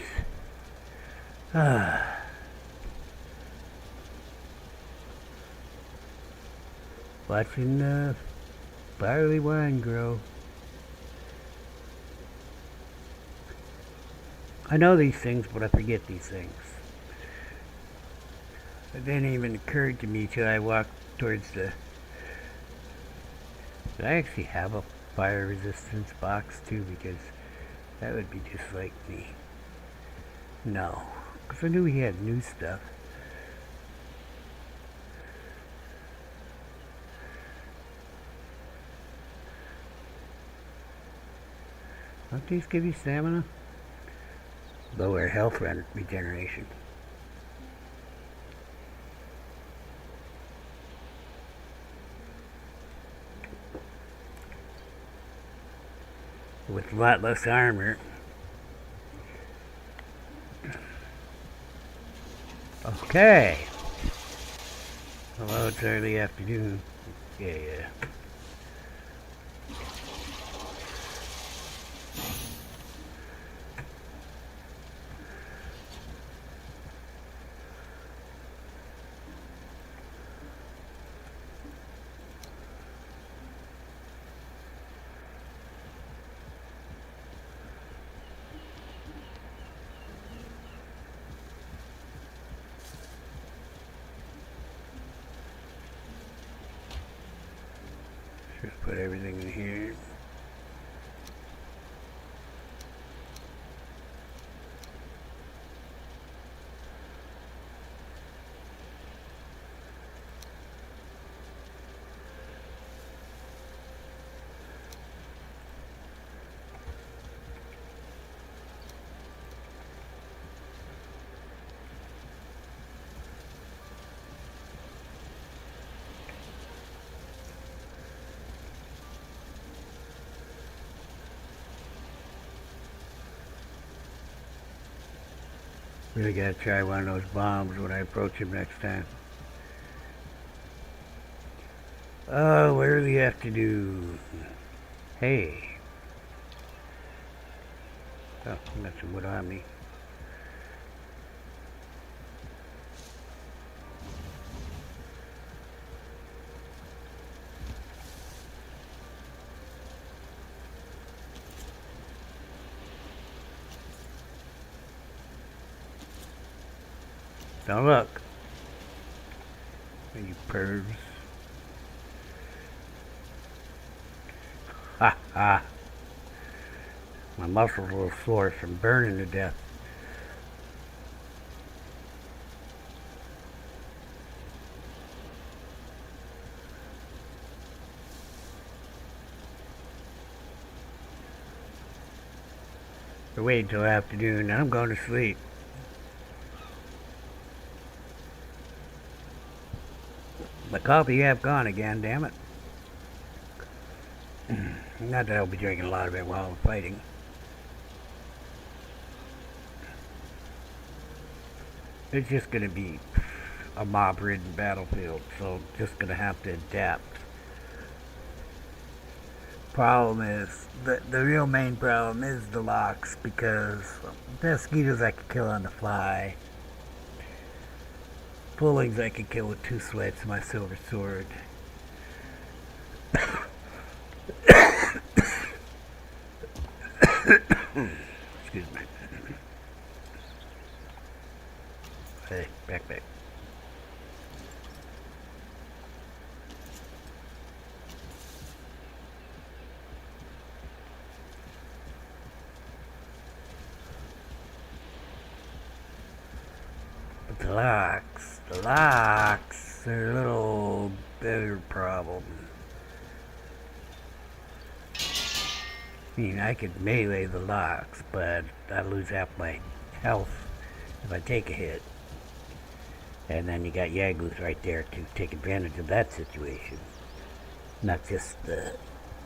Watching barley wine grow. I know these things, but I forget these things. It didn't even occur to me till I walked towards the... Did I actually have a fire resistance box too? Because that would be just like me. No, because I knew he had new stuff. Don't these give you stamina? Lower health regeneration. With a lot less armor. Okay. Hello, it's early afternoon. Yeah. put everything in here. Really gotta try one of those bombs when I approach him next time. Oh, what do we have to do? Hey. Oh, I got some wood on me. Don't look. You pervs. Ha ha. My muscles are a little sore from burning to death. So wait until afternoon, then I'm going to sleep. My coffee have gone again, damn it. Not that I'll be drinking a lot of it while I'm fighting. It's just gonna be a mob-ridden battlefield, so I'm just gonna have to adapt. Problem is, the real main problem is the locks, because mosquitoes I can kill on the fly. Bullings I can kill with 2 swipes of my silver sword. Excuse me. Hey, back. But the locks are a little bigger problem. I mean, I could melee the locks, but I lose half my health if I take a hit. And then you got Yagluth right there to take advantage of that situation. Not just the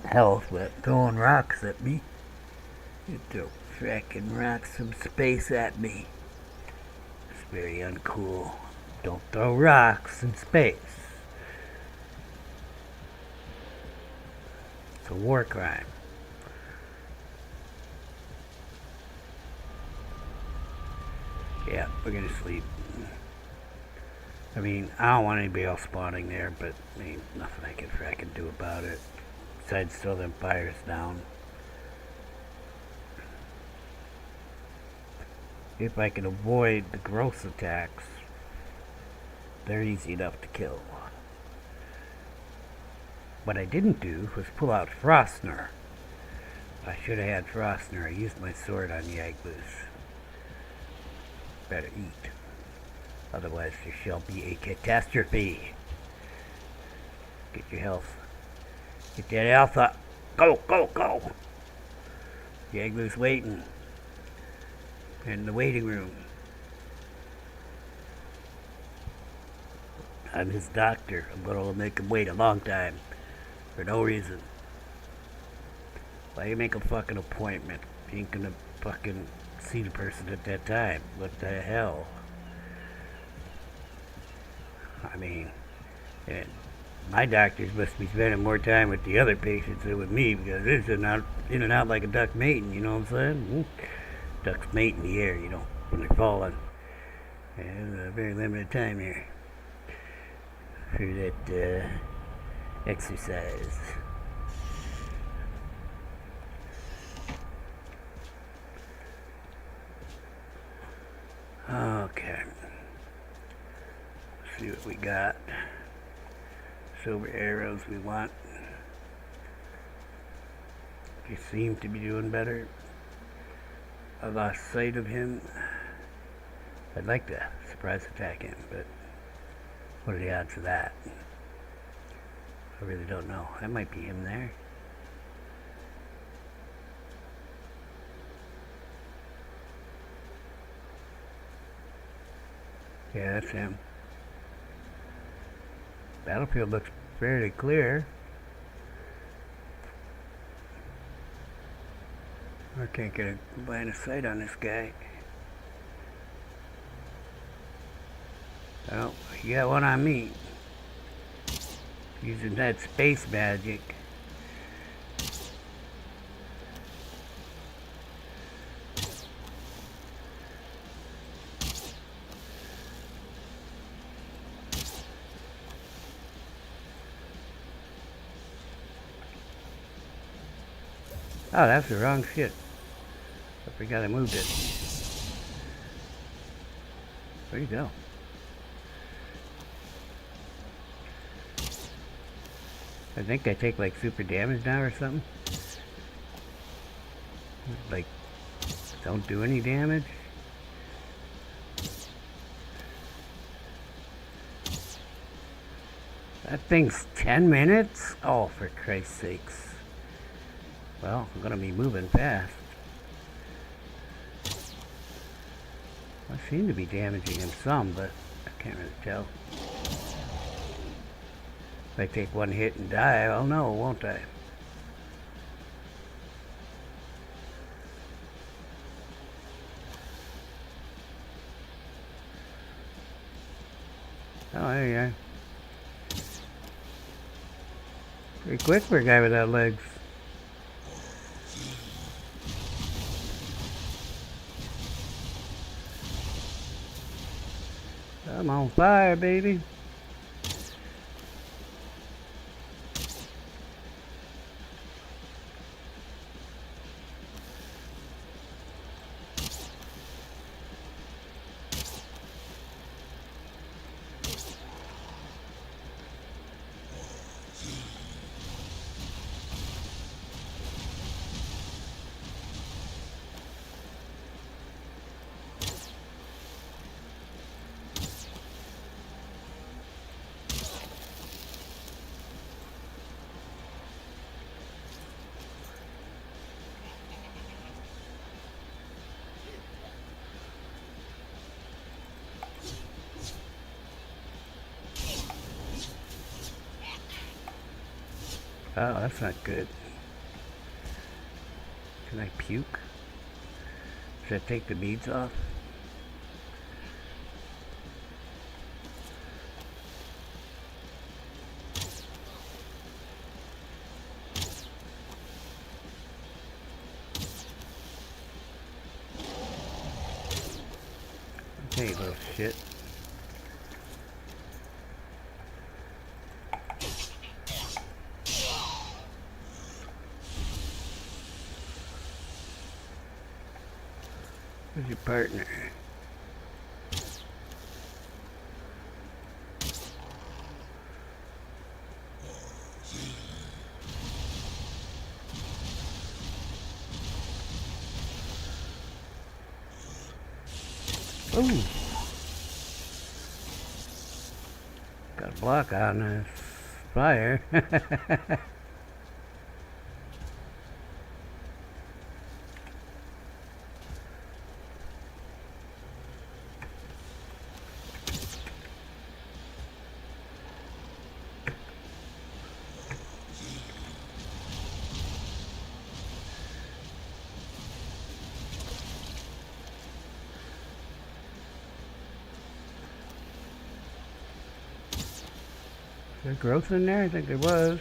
health, but throwing rocks at me. You throw fracking rocks from space at me. It's very uncool. Don't throw rocks in space. It's a war crime. Yeah, we're gonna sleep. I mean, I don't want anybody else spawning there, but I mean, nothing I can fracking do about it. Besides throw them fires down. If I can avoid the gross attacks, they're easy enough to kill. What I didn't do was pull out Frostner. I should have had Frostner. I used my sword on Yagluth. Better eat. Otherwise there shall be a catastrophe. Get your health. Get that health up. Go! Yagluth's waiting. In the waiting room. I'm his doctor. I'm gonna make him wait a long time. For no reason. Why you make a fucking appointment? You ain't gonna fucking see the person at that time. What the hell? I mean, my doctors must be spending more time with the other patients than with me, because this is not in and out like a duck mating, you know what I'm saying? Ducks mate in the air, you know, when they're falling. And there's a very limited time here for that exercise. Okay. Let's see what we got. Silver arrows we want. He seemed to be doing better. I lost sight of him. I'd like to surprise attack him, but what are the odds of that? I really don't know. That might be him there. Yeah, that's him. Battlefield looks fairly clear. I can't get a line of sight on this guy. Oh, you got one on me. Using that space magic. Oh, that's the wrong shit. I forgot I moved it. Where'd you go? I think I take like super damage now or something. Like, don't do any damage. That thing's 10 minutes? Oh, for Christ's sakes. Well, I'm gonna be moving fast. I seem to be damaging him some, but I can't really tell. If I take one hit and die, I'll know, won't I? Oh, there you are. Pretty quick for a guy without legs. I'm on fire, baby. Oh, that's not good. Can I puke? Should I take the beads off? Okay, little shit. Who's your partner? Ooh. Got a block on this fire. Is there growth in there? I think there was.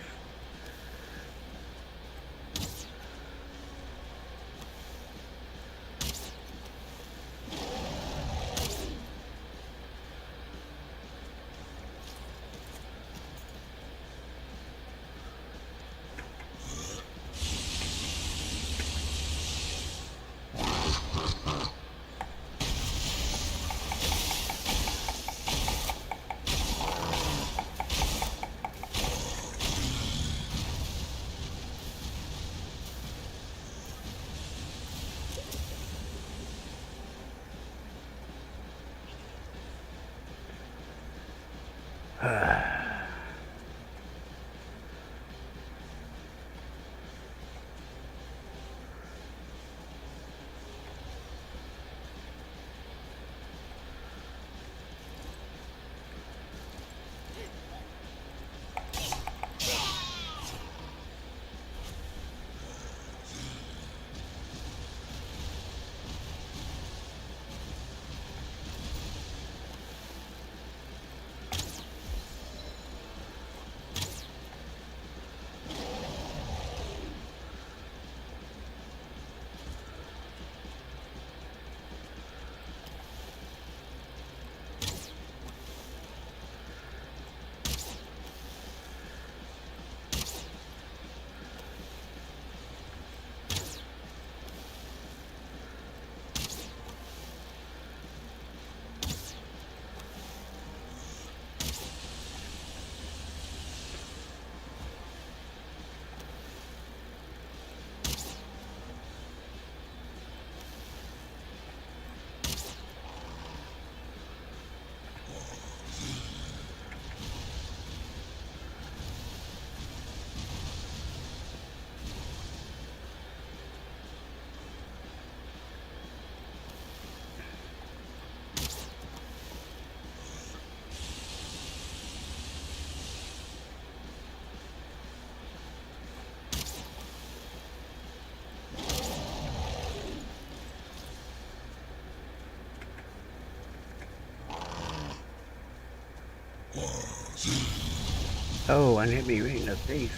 Oh, and hit me right in the face.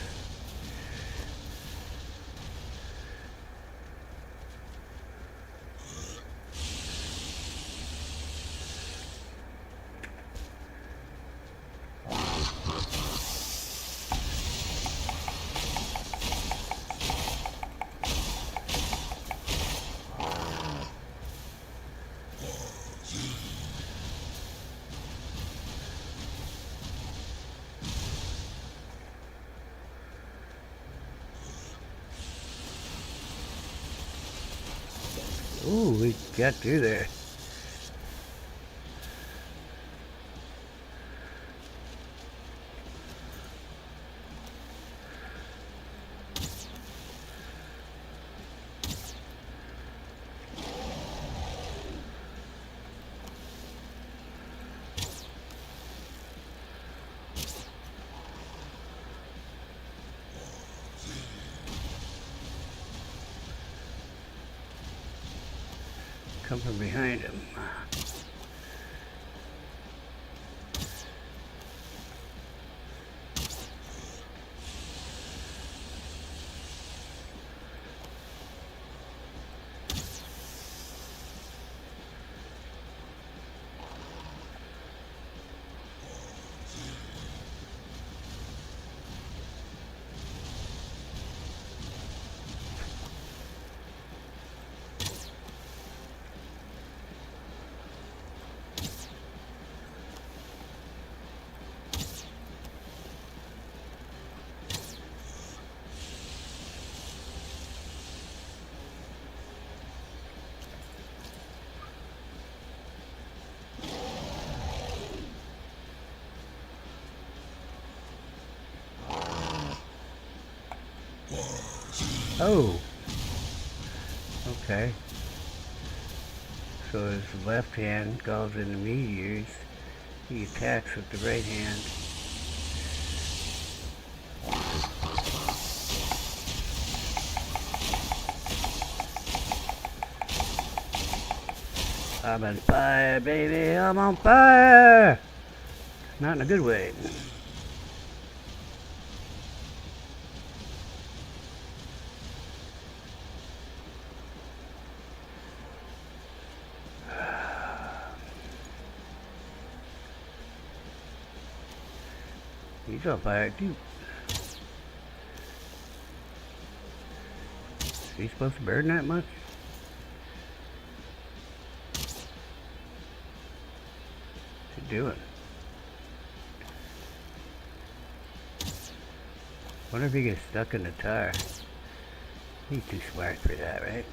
Ooh, we got through there. Come from behind him. Oh, okay. So his left hand goes into meteors. He attacks with the right hand. I'm on fire, baby. I'm on fire. Not in a good way. He's on fire too. Is he supposed to burn that much? What's he doing? Wonder if he gets stuck in the tire. He's too smart for that, right?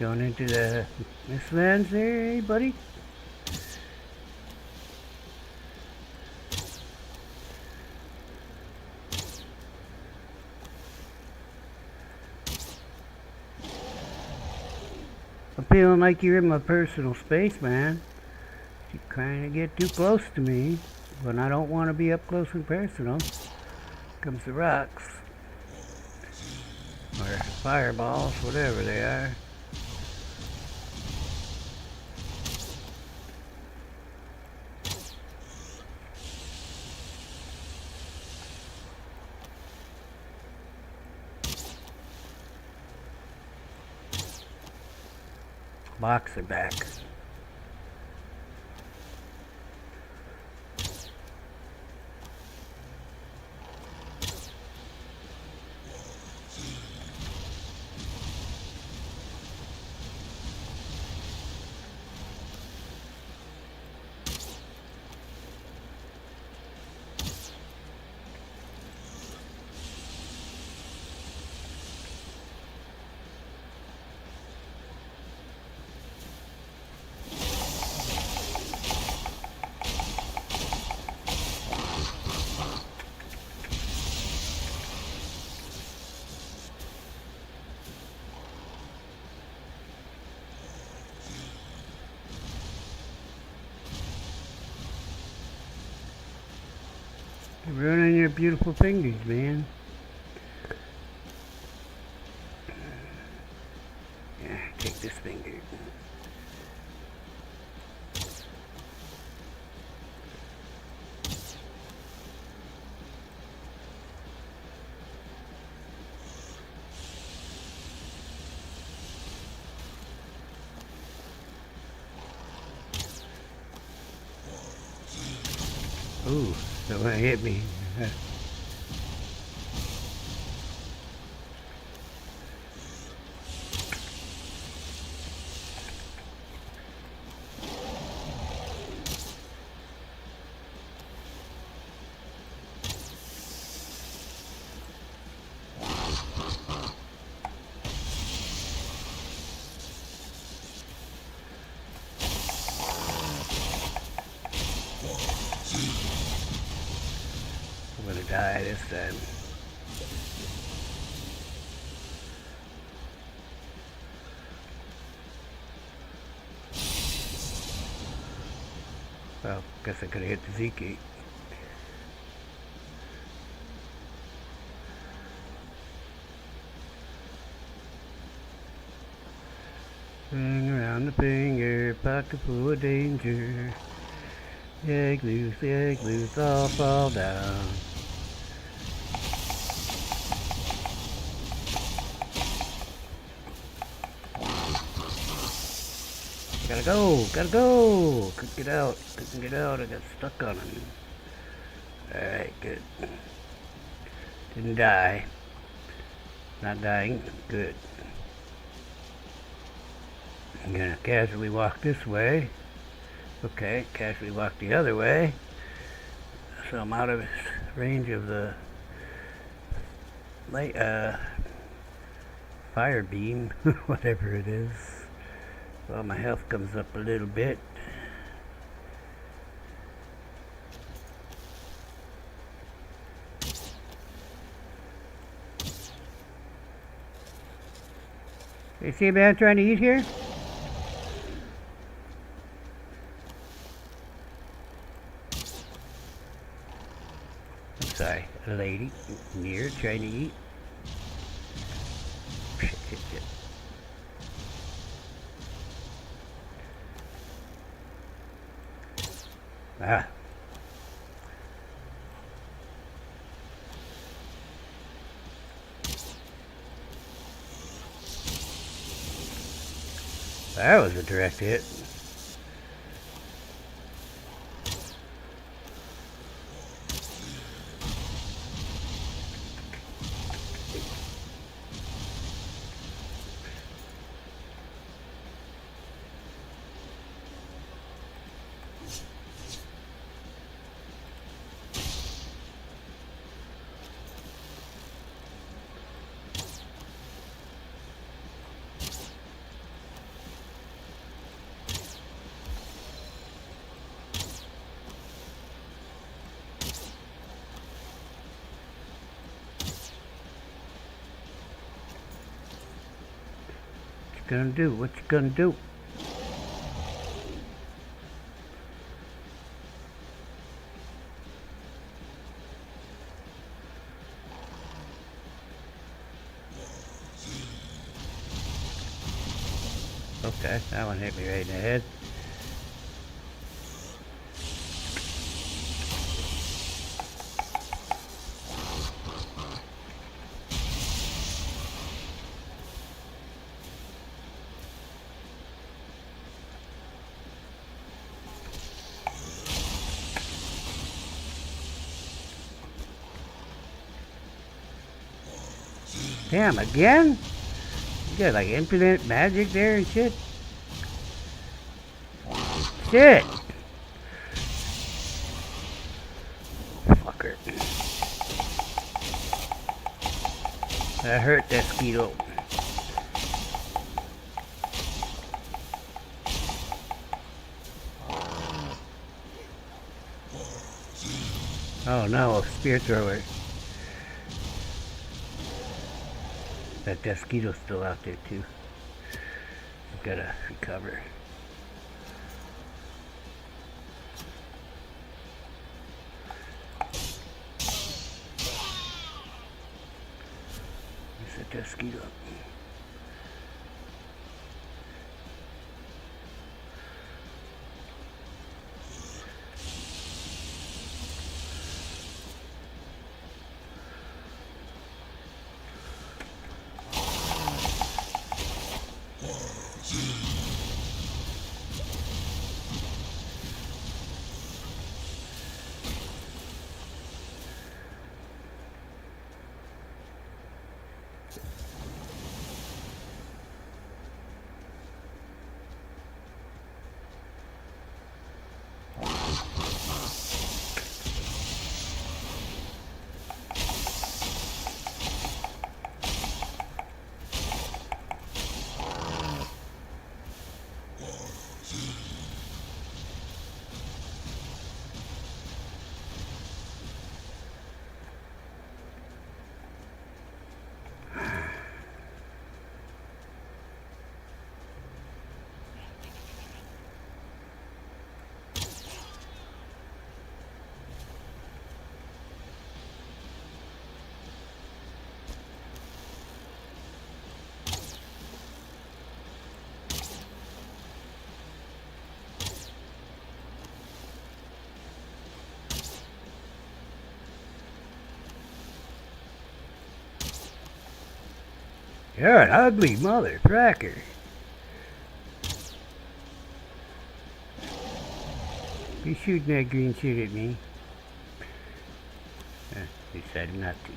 Going into the Mistlands there, eh, buddy? I'm feeling like you're in my personal space, man. You kind of get too close to me when I don't want to be up close and personal. Comes the rocks. Or fireballs, whatever they are. Boxer back. You're ruining your beautiful fingers, man. finger. Ooh, that one hit me. I'm gonna die this time. Well, guess I could have hit the Z key. Hang around the finger, pocket full of danger. Yagluth, all fall down. Gotta go! Couldn't get out, I got stuck on him. Alright, good. Didn't die. Not dying, good. I'm gonna casually walk this way. Okay, casually walk the other way. So I'm out of range of the light, fire beam, whatever it is. Well, my health comes up a little bit. You see a man trying to eat here? I'm sorry, a lady near trying to eat. Shit. Ah. That was a direct hit. What you gonna do? Okay, that one hit me right in the head. Damn, again? You got like infinite magic there and shit? Shit! Fucker. That hurt that Skeeto. Oh no, a spear thrower. That Desquito's still out there too. I've gotta recover. There's a Desquito. You're an ugly mother fracker. You shooting that green shit at me? Decided not to.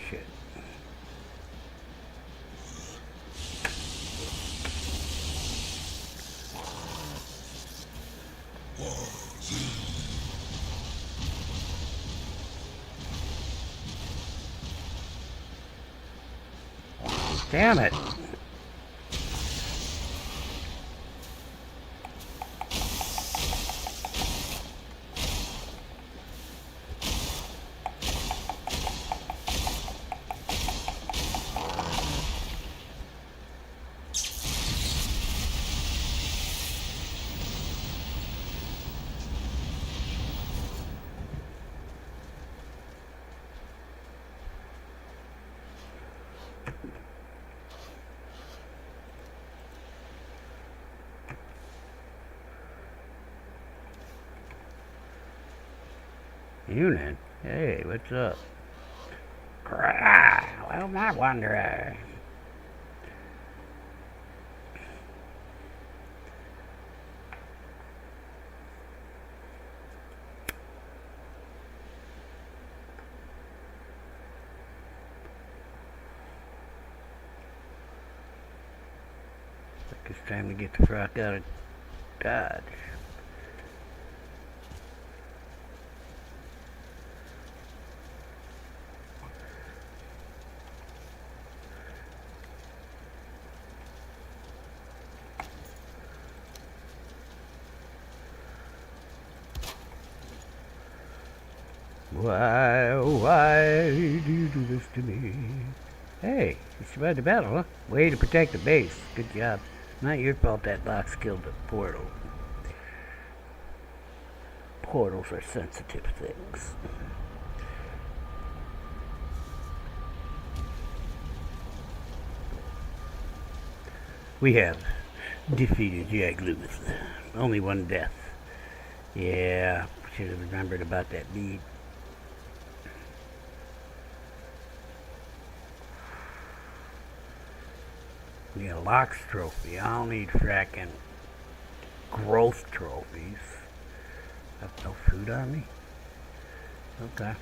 Shit. Damn it. Unan? Hey, what's up? Well, my wanderer. It's time to get the fuck out of Dodge. Why do you do this to me? Hey, you survived the battle, huh? Way to protect the base. Good job. Not your fault that box killed the portal. Portals are sensitive things. We have defeated Yagluth. Only one death. Yeah, should have remembered about that bead. Yeah, Locks trophy. I don't need fracking growth trophies. I have no food on me? Okay.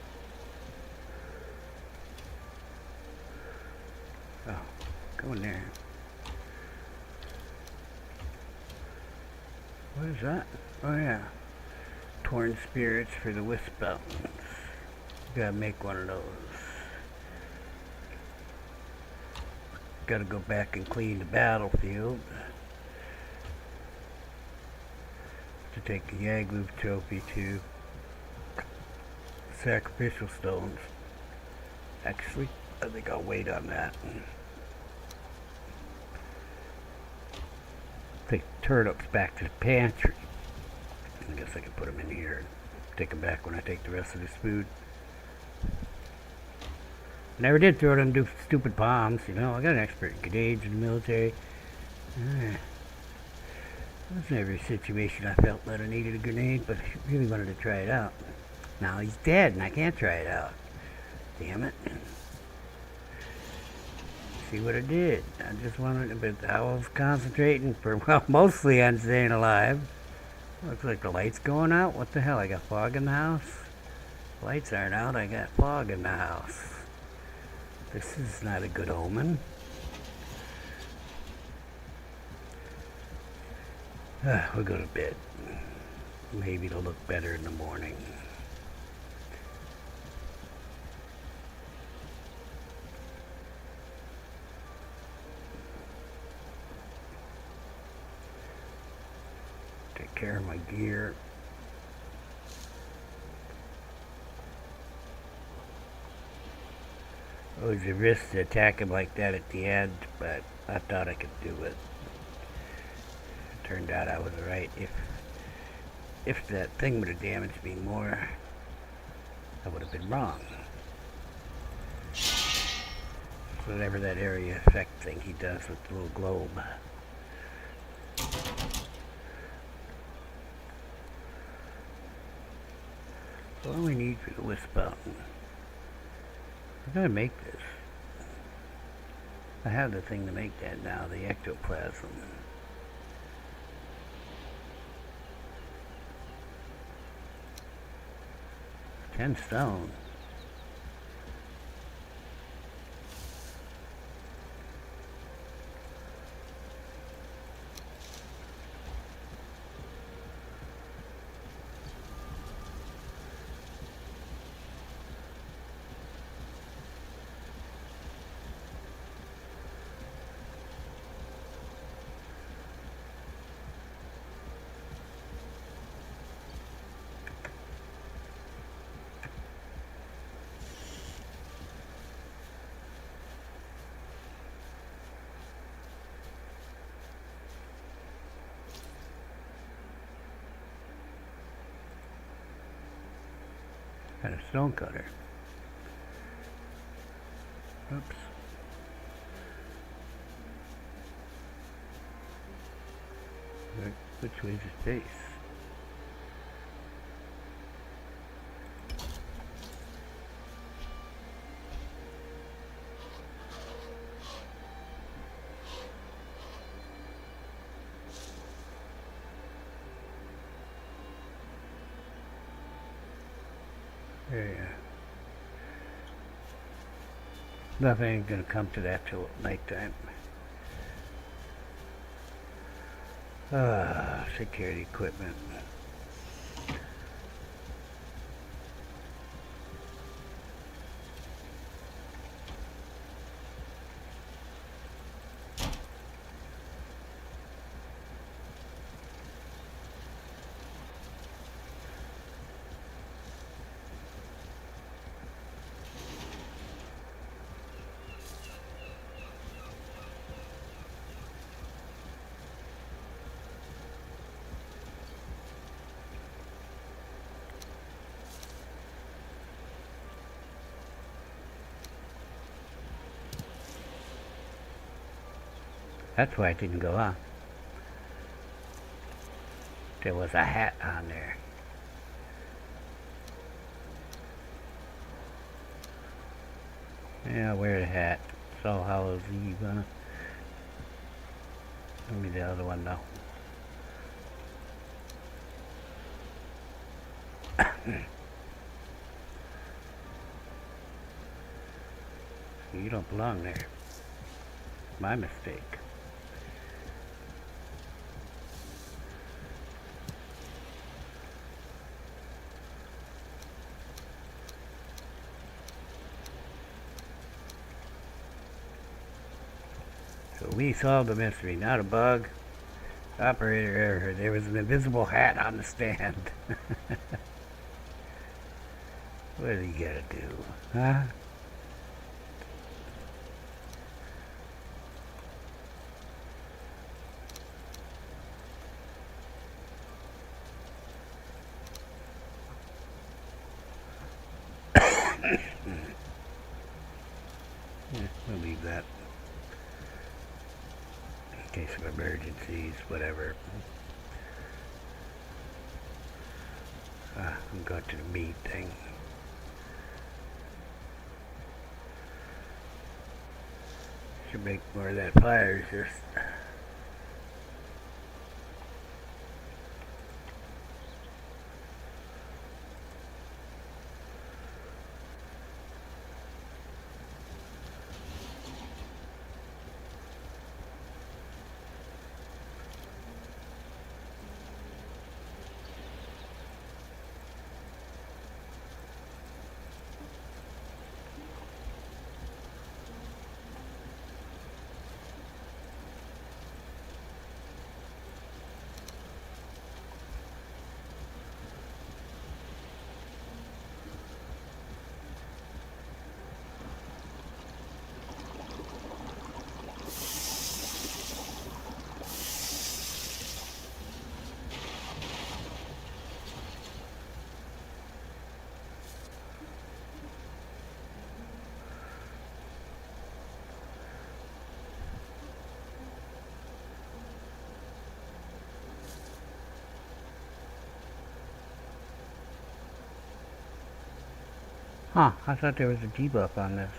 Oh, go in there. What is that? Oh yeah. Torn spirits for the Wisp Mountains. Gotta make one of those. Gotta go back and clean the battlefield to take the Yagluth trophy to sacrificial stones. Actually, I think I'll wait on that. Take turnips back to the pantry. I guess I can put them in here and take them back when I take the rest of this food. I never did throw them stupid bombs, you know. I got an expert in grenades in the military. It was never a situation I felt that I needed a grenade, but I really wanted to try it out. Now he's dead and I can't try it out. Damn it. See what I did. I just wanted to, but I was concentrating for, well, mostly on staying alive. Looks like the light's going out. What the hell? I got fog in the house? Lights aren't out. I got fog in the house. This is not a good omen. We'll go to bed. Maybe it'll look better in the morning. Take care of my gear. It was a risk to attack him like that at the end, but I thought I could do it. turned out I was right. If that thing would have damaged me more, I would have been wrong. Whatever that area effect thing he does with the little globe. What do we need for the wisp fountain? I'm gonna make this. I have the thing to make that now, the ectoplasm. 10 stone. Got a stone cutter. Oops. Which way's his face? Yeah. Nothing ain't gonna come to that till nighttime. Security equipment. That's why it didn't go on. There was a hat on there. Yeah, wear the hat. It's All Hallows Eve, huh? Give me the other one though. You don't belong there. My mistake. So we solved the mystery, not a bug. Operator error. There was an invisible hat on the stand. What do you gotta do, huh? Yeah, we'll leave that. In case of emergencies, whatever. I'm going to the meat thing. Should make more of that fire just. Huh, I thought there was a debuff on this.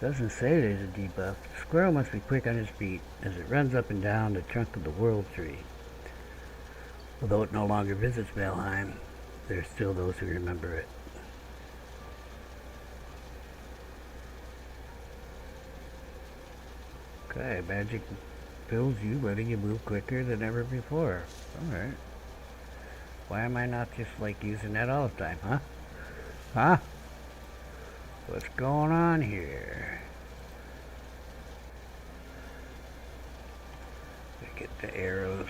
Doesn't say there's a debuff. The squirrel must be quick on his feet as it runs up and down the trunk of the world tree. Although it no longer visits Valheim, there are still those who remember it. Okay, magic fills you, letting you move quicker than ever before. Alright. Why am I not just like using that all the time, huh? Huh? What's going on here? Get the arrows.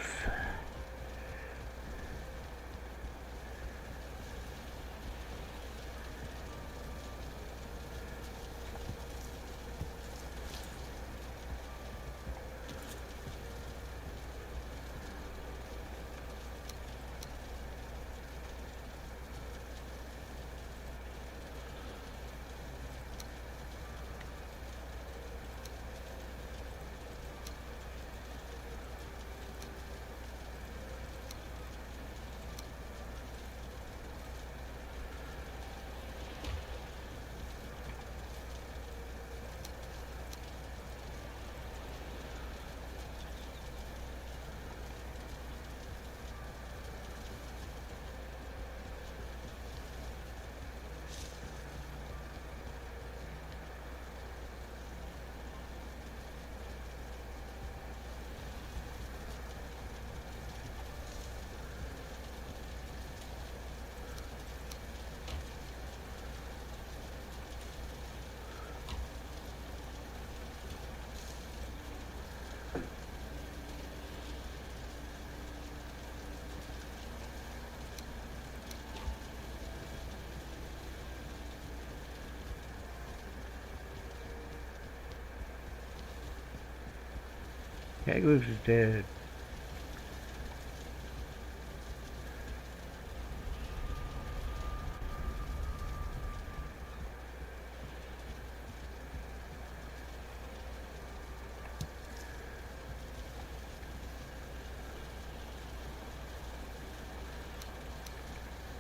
Yagluth is dead.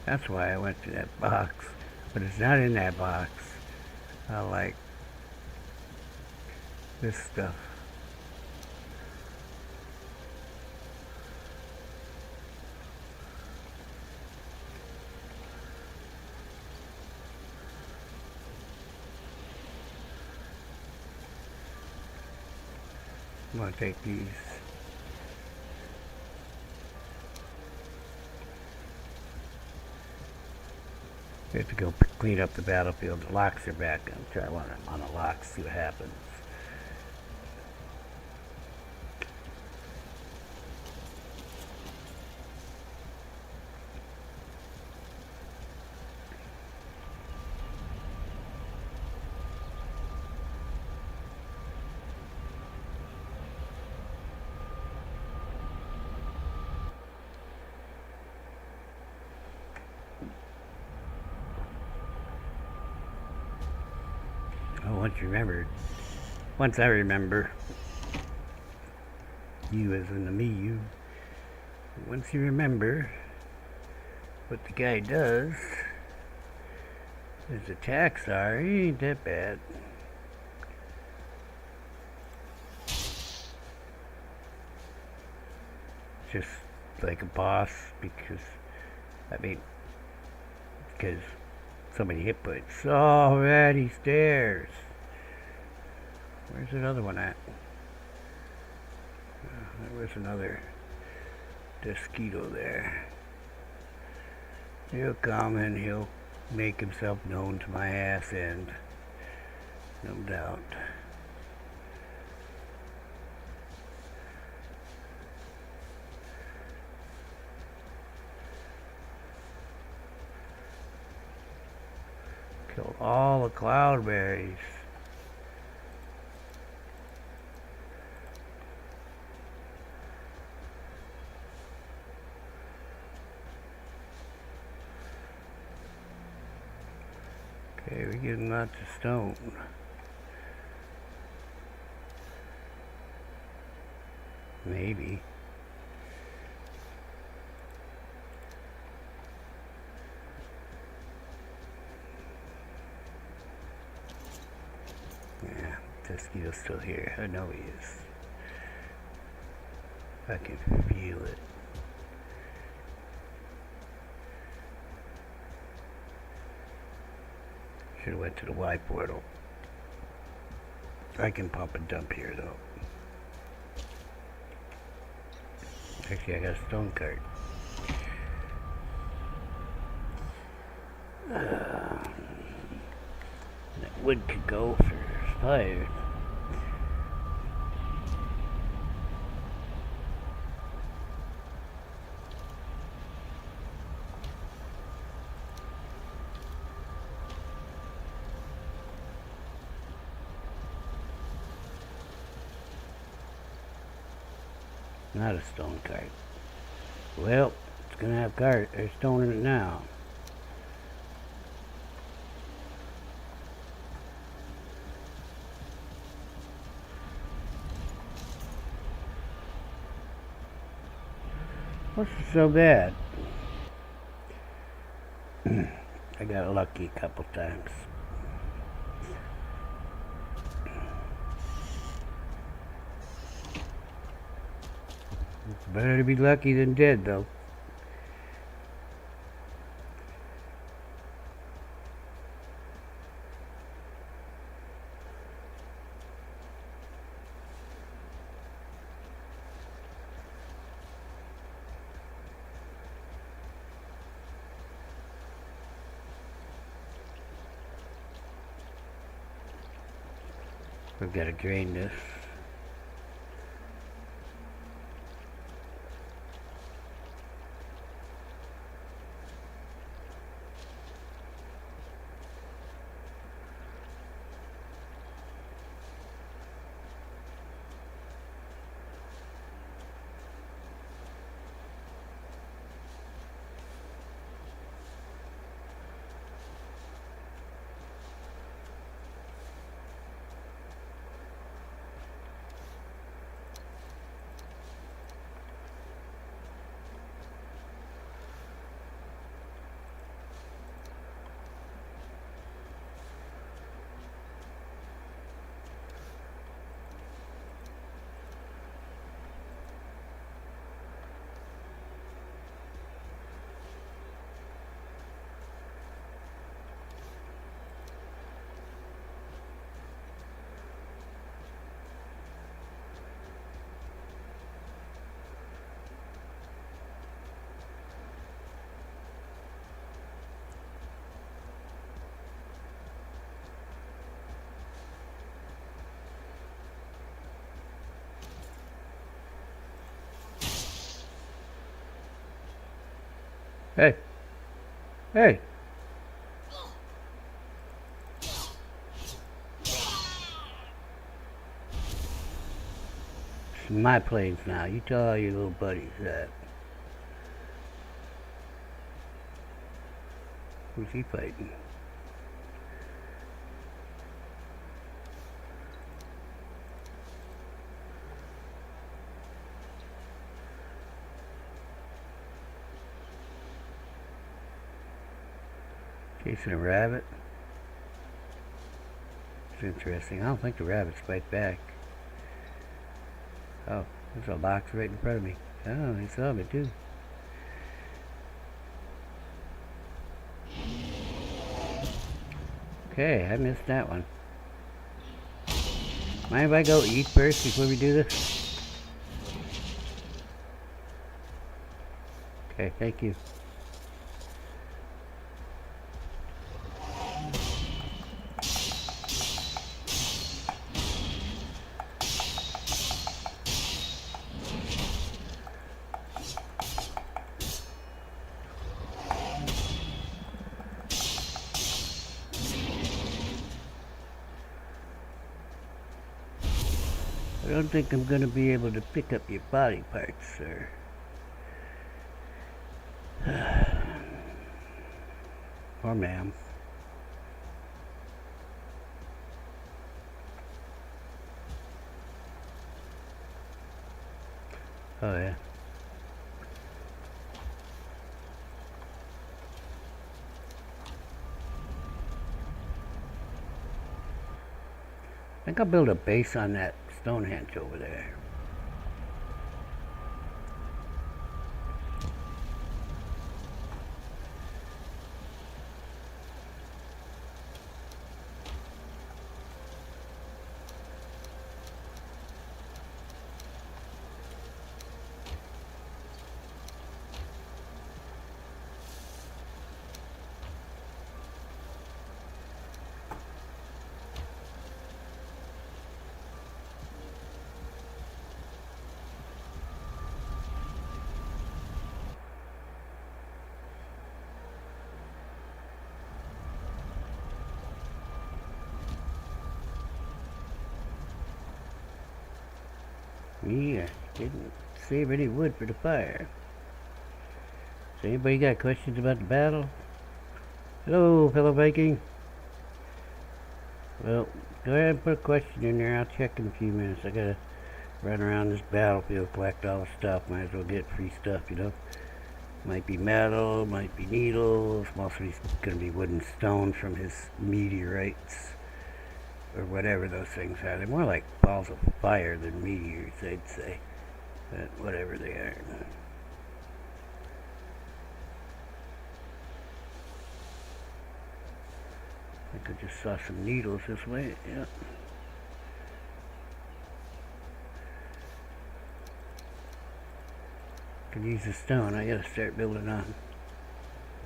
That's why I went to that box. But it's not in that box. I like this stuff. I'm gonna take these. We have to go clean up the battlefield. The locks are back. I'm try one on the locks, see what happens. Once I remember, you as in the me, once you remember what the guy does, his attacks are, he ain't that bad. Just like a boss, because so many hit points. Already stairs. Where's that other one at? There was another Desquito there. He'll come and he'll make himself known to my ass end. No doubt. Killed all the cloudberries. Okay, we're getting lots of stone. Maybe. Tuskegee still here. I know he is. I can feel it. Should have went to the Y portal. I can pump and dump here though. Actually, I got a stone cart. That wood could go for fire. Not a stone cart. Well, it's gonna have stone in it now. What's so bad? I got lucky a couple times. It's better to be lucky than dead, though. We've got to drain this. Hey. Hey. It's my planes now. You tell all your little buddies that. Who's he fighting? Chasing a rabbit. It's interesting. I don't think the rabbits fight back. Oh, there's a box right in front of me. Oh, he saw me too. Okay, I missed that one. Mind if I go eat first before we do this? Okay, thank you. I don't think I'm going to be able to pick up your body parts, sir. Or ma'am. Oh yeah. I think I'll build a base on that Stonehenge over there. Yeah, didn't save any wood for the fire. So anybody got questions about the battle? Hello, fellow Viking. Well, go ahead and put a question in there. I'll check in a few minutes. I gotta run around this battlefield, collect all the stuff. Might as well get free stuff, you know. Might be metal, might be needles. Mostly it's gonna be wood and stone from his meteorites. Or whatever those things are. They're more like balls of fire than meteors, I'd say. But whatever they are. I think I just saw some needles this way. Yeah. Could use the stone. I gotta start building on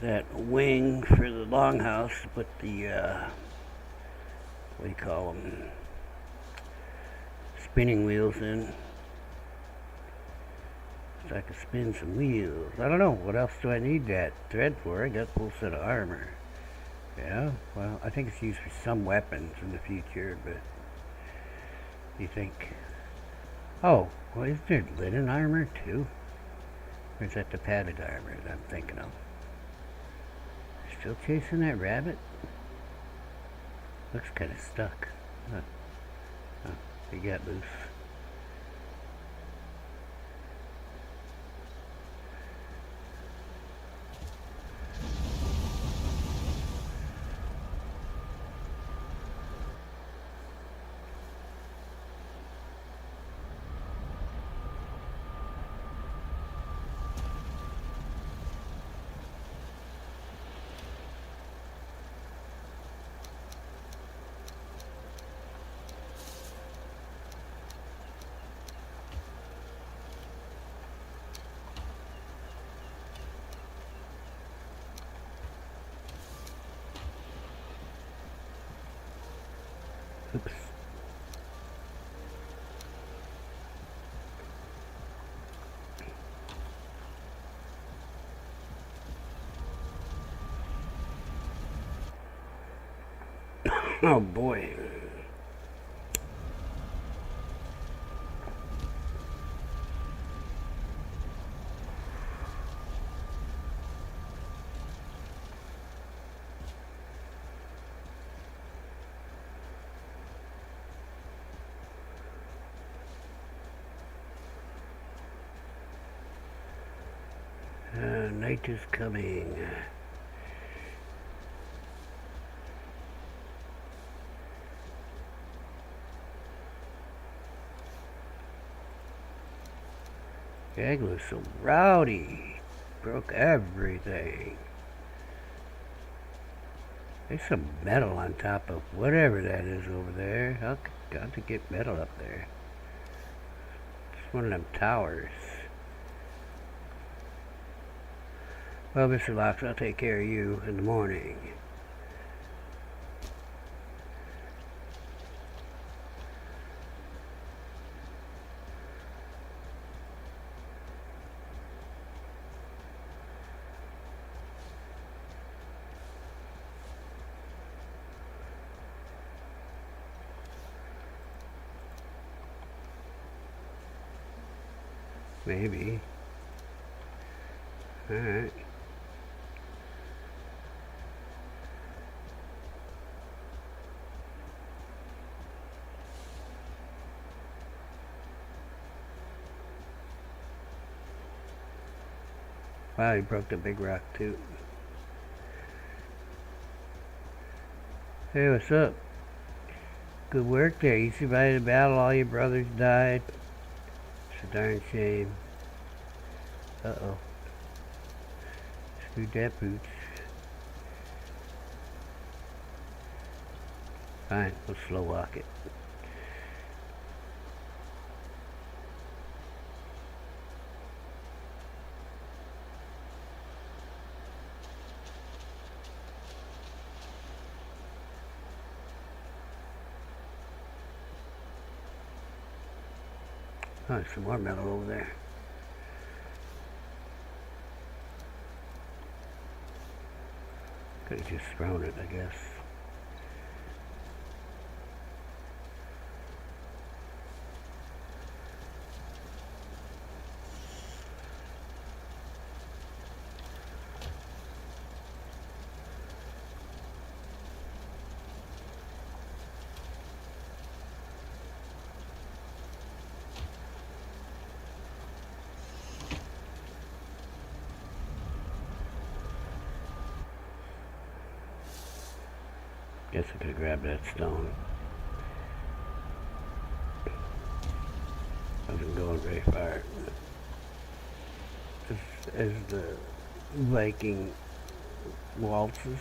that wing for the longhouse to put the what do you call them? Spinning wheels in. So I can spin some wheels. I don't know. What else do I need that thread for? I got a full set of armor. Yeah, well, I think it's used for some weapons in the future, but you think... Oh, well, is there linen armor too? Or is that the padded armor that I'm thinking of? Still chasing that rabbit? Looks kind of stuck. Huh. Oh, he got loose. Oops. Oh boy. Night is coming. Yagluth's so rowdy. Broke everything. There's some metal on top of whatever that is over there. How got to get metal up there? It's one of them towers. Well, Mr. Locks, I'll take care of you in the morning. Maybe. Alright. Wow, he broke the big rock too. Hey, what's up? Good work there. You survived the battle. All your brothers died. It's a darn shame. Uh-oh. Screwed that boots. Fine, we'll slow walk it. Oh, there's some more metal over there. Could have just thrown it, I guess. Guess I could have grabbed that stone. Wasn't going very far. As the Viking waltzes,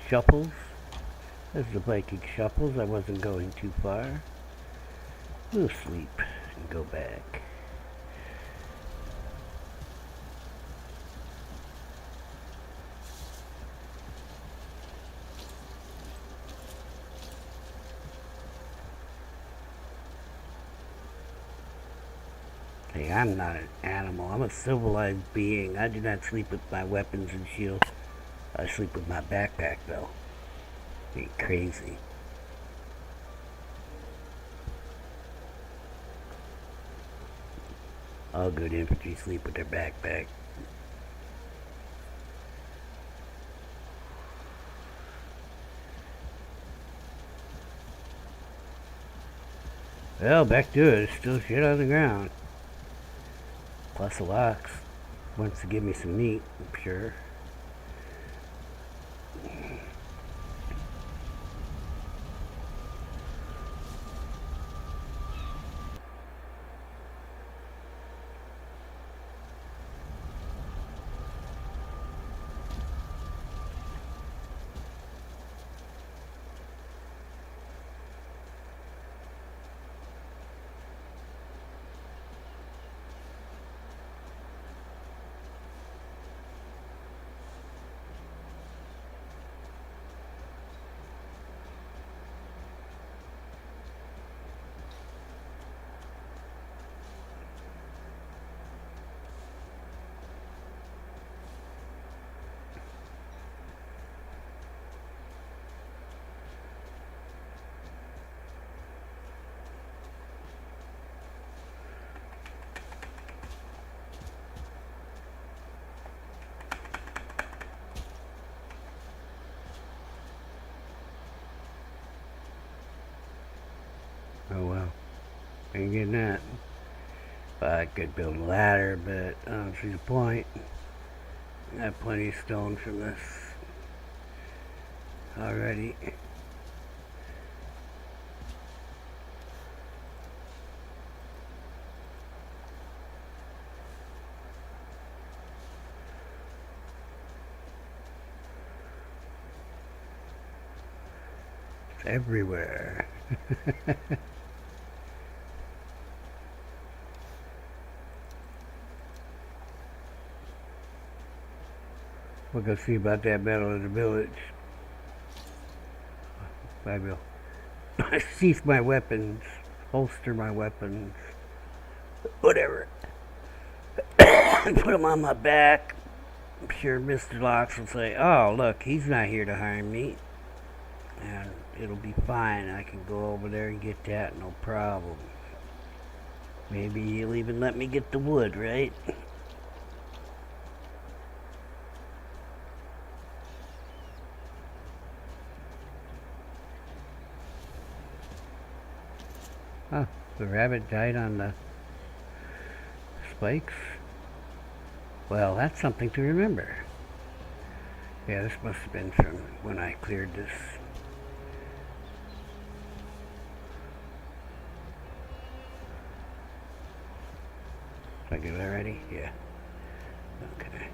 shuffles, as the Viking shuffles, I wasn't going too far. We'll sleep and go back. Hey, I'm not an animal. I'm a civilized being. I do not sleep with my weapons and shields. I sleep with my backpack, though. Ain't crazy. All good infantry sleep with their backpack. Well, back to it. There's still shit on the ground. Plus a lox. Wants to give me some meat, I'm sure. Oh well, ain't getting that. I could build a ladder, but I don't see the point. I have plenty of stone from this already. It's everywhere. We'll go see about that battle in the village. I will cease my weapons, holster my weapons, whatever. Put them on my back. I'm sure Mr. Locks will say, oh, look, he's not here to harm me. And it'll be fine. I can go over there and get that, no problem. Maybe he'll even let me get the wood, right? Oh, the rabbit died on the spikes? Well, that's something to remember. Yeah, this must have been from when I cleared this Did I get that ready? Yeah. Okay.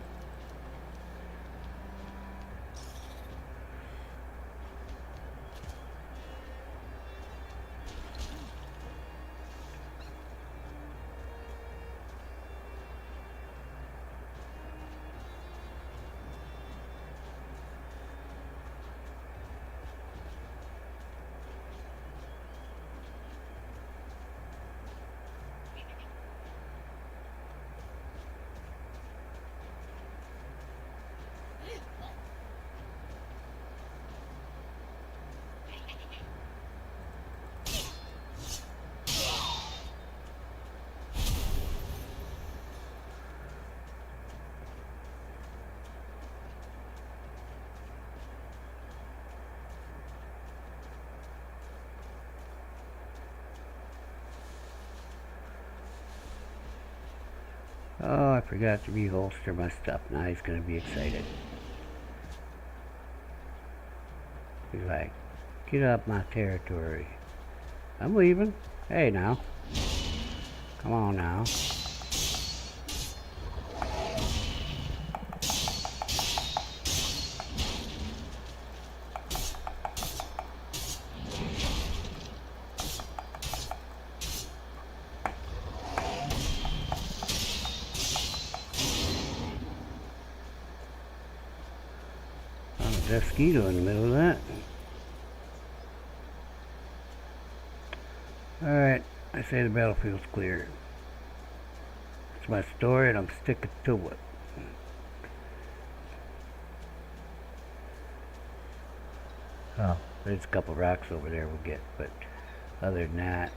Oh, I forgot to reholster my stuff. Now he's going to be excited. He's like, get up my territory. I'm leaving. Hey, now. Come on now. Mosquito in the middle of that. Alright, I say the battlefield's clear. It's my story and I'm sticking to it. Oh, there's a couple rocks over there we'll get, but other than that,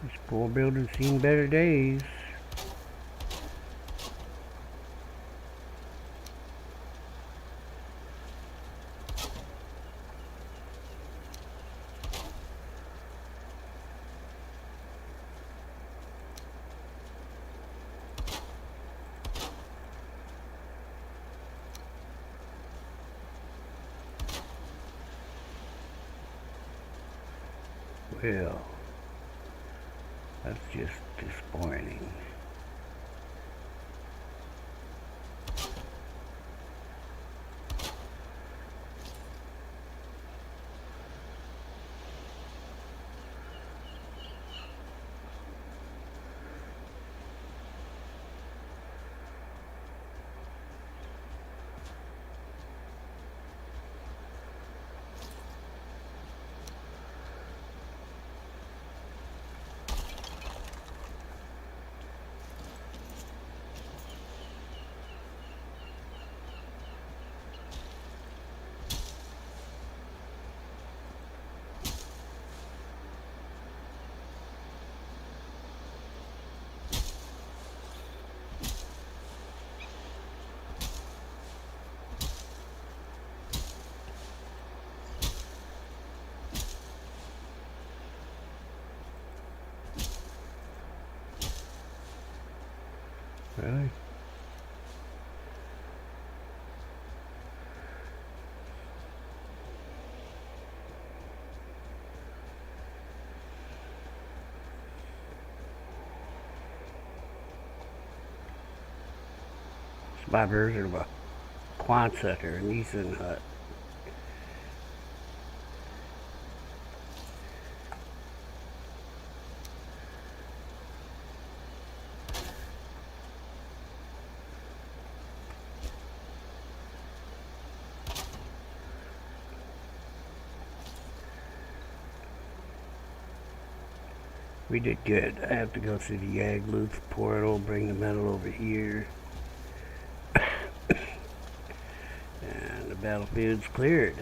this poor building's seen better days. Well, that's just disappointing. Really? It's my version of a Quonset or a Nissan hut. We did good. I have to go through the Yagluth portal, bring the metal over here. And the battlefield's cleared.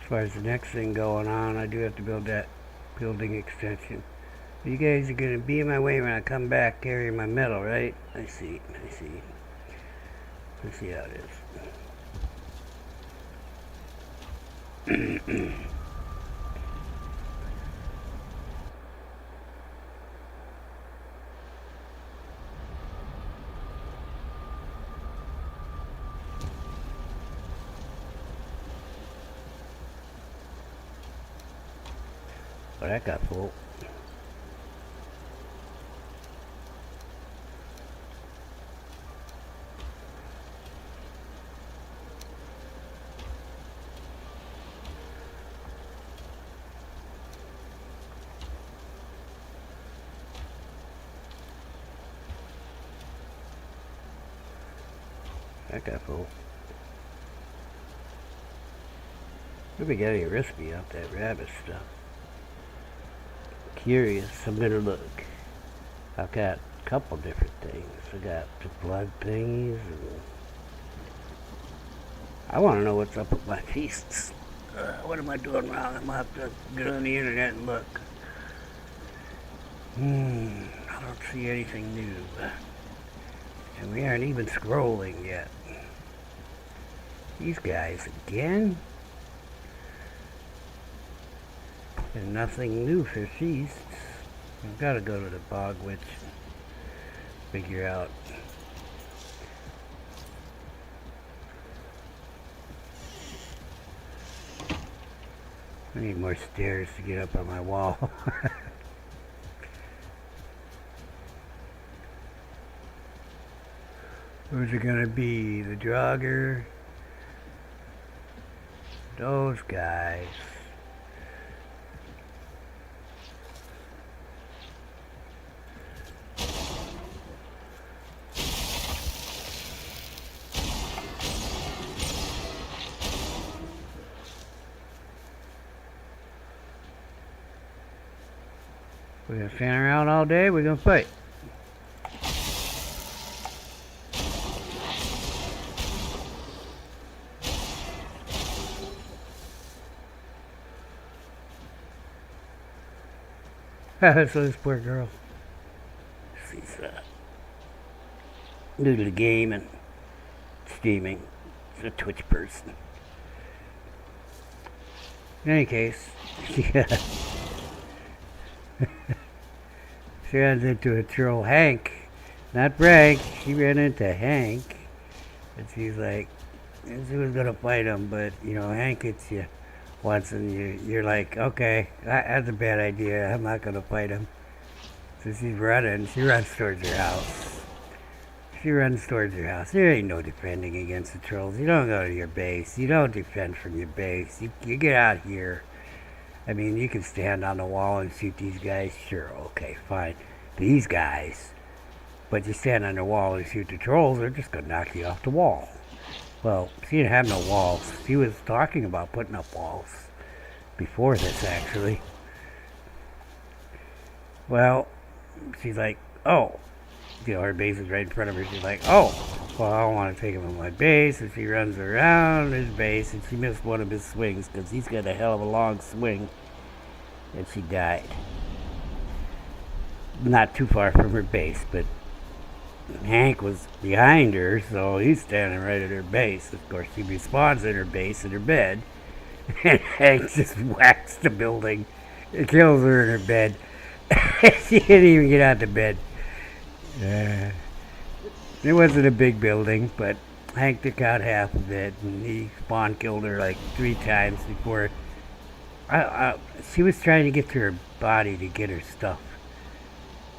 As far as the next thing going on, I do have to build that building extension. You guys are going to be in my way when I come back carrying my metal, right? I see. I see how it is. Well, that got full. That got full. Hope we got any recipe off that rabbit stuff. Curious, I'm gonna look. I've got a couple different things. I got the blood thingies, and I want to know what's up with my feasts. What am I doing wrong? I'm gonna have to get on the internet and look. I don't see anything new. And we aren't even scrolling yet. These guys again? And nothing new for feasts. I've got to go to the bog witch and figure out. I need more stairs to get up on my wall. Who's it gonna be? The Draugr? Those guys. We're gonna stand around all day, we're gonna fight. So this poor girl. She's new to the game and streaming. She's a Twitch person. In any case, she runs into a troll, Hank. Not Frank. She ran into Hank. And she's like, she was going to fight him, but, you know, Hank hits you once and you're like, okay, that's a bad idea. I'm not going to fight him. So she's running. She runs towards her house. There ain't no defending against the trolls. You don't go to your base. You don't defend from your base. You get out here. I mean, you can stand on the wall and shoot these guys. Sure, okay, fine. These guys. But you stand on the wall and shoot the trolls, they're just going to knock you off the wall. Well, she didn't have no walls. She was talking about putting up walls. Before this, actually. Well, she's like, oh. You know, her base is right in front of her. She's like, oh, well, I don't want to take him on my base. And she runs around his base, and she missed one of his swings because he's got a hell of a long swing. And she died. Not too far from her base, but Hank was behind her, so he's standing right at her base. Of course, she respawns at her base in her bed, and Hank just whacks the building. It kills her in her bed. She didn't even get out of bed. It wasn't a big building, but Hank took out half of it, and he spawn killed her like 3 times before. She was trying to get to her body to get her stuff,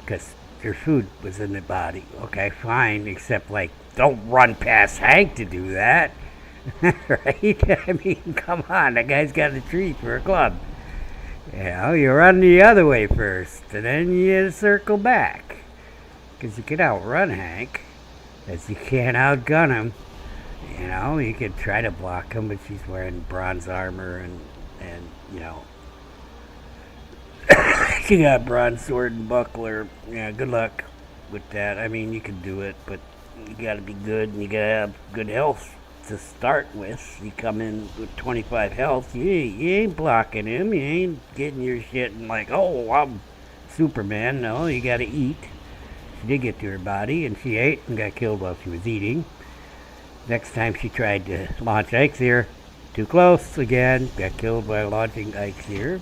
because her food was in the body. Okay, fine, except like, don't run past Hank to do that. Right? I mean, come on, that guy's got a tree for a club. You know, you run the other way first, and then you circle back. Because you can outrun Hank, as you can't outgun him. You know, you could try to block him, but she's wearing bronze armor and you know, she got bronze sword and buckler. Yeah, good luck with that. I mean, you can do it, but you gotta be good, and you gotta have good health to start with. You come in with 25 health, you ain't blocking him, you ain't getting your shit and like, oh, I'm Superman. No, you gotta eat. She did get to her body, and she ate and got killed while she was eating. Next time she tried to launch, I see her too close again. Got killed by launching Eixier.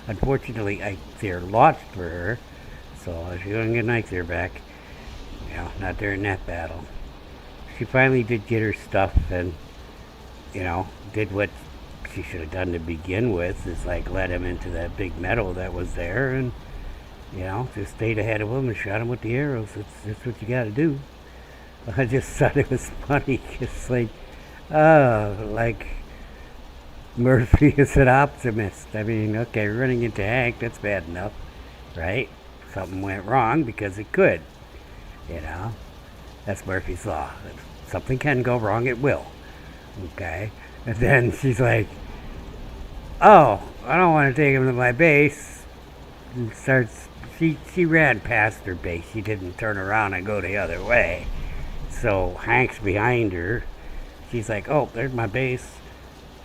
Unfortunately, Eixier launched for her, so she couldn't get Eixier back. Not during that battle. She finally did get her stuff and, did what she should have done to begin with, is like let him into that big meadow that was there and, just stayed ahead of him and shot him with the arrows. That's what you gotta do. I just thought it was funny. It's like Murphy is an optimist. I mean, okay, running into Hank, that's bad enough, right? Something went wrong because it could. That's Murphy's Law. If something can go wrong, it will. Okay? And then she's like, oh, I don't want to take him to my base. And she ran past her base. She didn't turn around and go the other way. So Hank's behind her. She's like, oh, there's my base.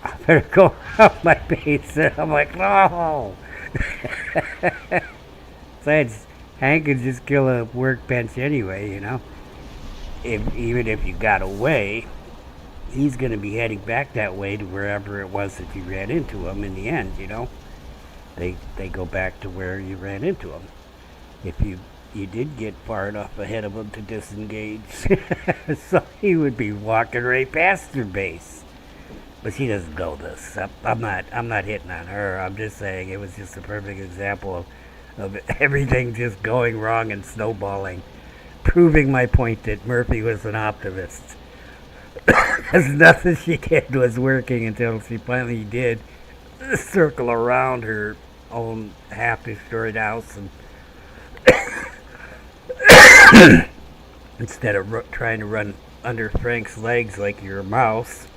I better go around my base. And I'm like, no. Besides, Hank could just kill a workbench anyway, Even if you got away, he's going to be heading back that way to wherever it was that you ran into him in the end, They go back to where you ran into him. If you did get far enough ahead of him to disengage, so he would be walking right past your base. But she doesn't know this. I'm not hitting on her. I'm just saying it was just a perfect example of everything just going wrong and snowballing, proving my point that Murphy was an optimist. Because nothing she did was working until she finally did circle around her own half-destroyed house and instead of trying to run under Frank's legs like you're a mouse.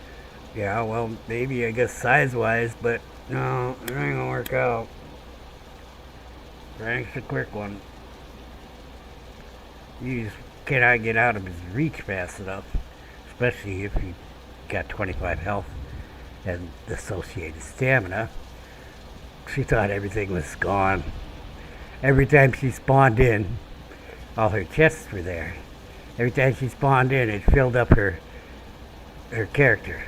Yeah, well, maybe I guess size-wise, but no, it ain't gonna work out. Frank's a quick one. You just cannot get out of his reach fast enough, especially if you got 25 health and associated stamina. She thought everything was gone. Every time she spawned in, all her chests were there. Every time she spawned in, it filled up her character.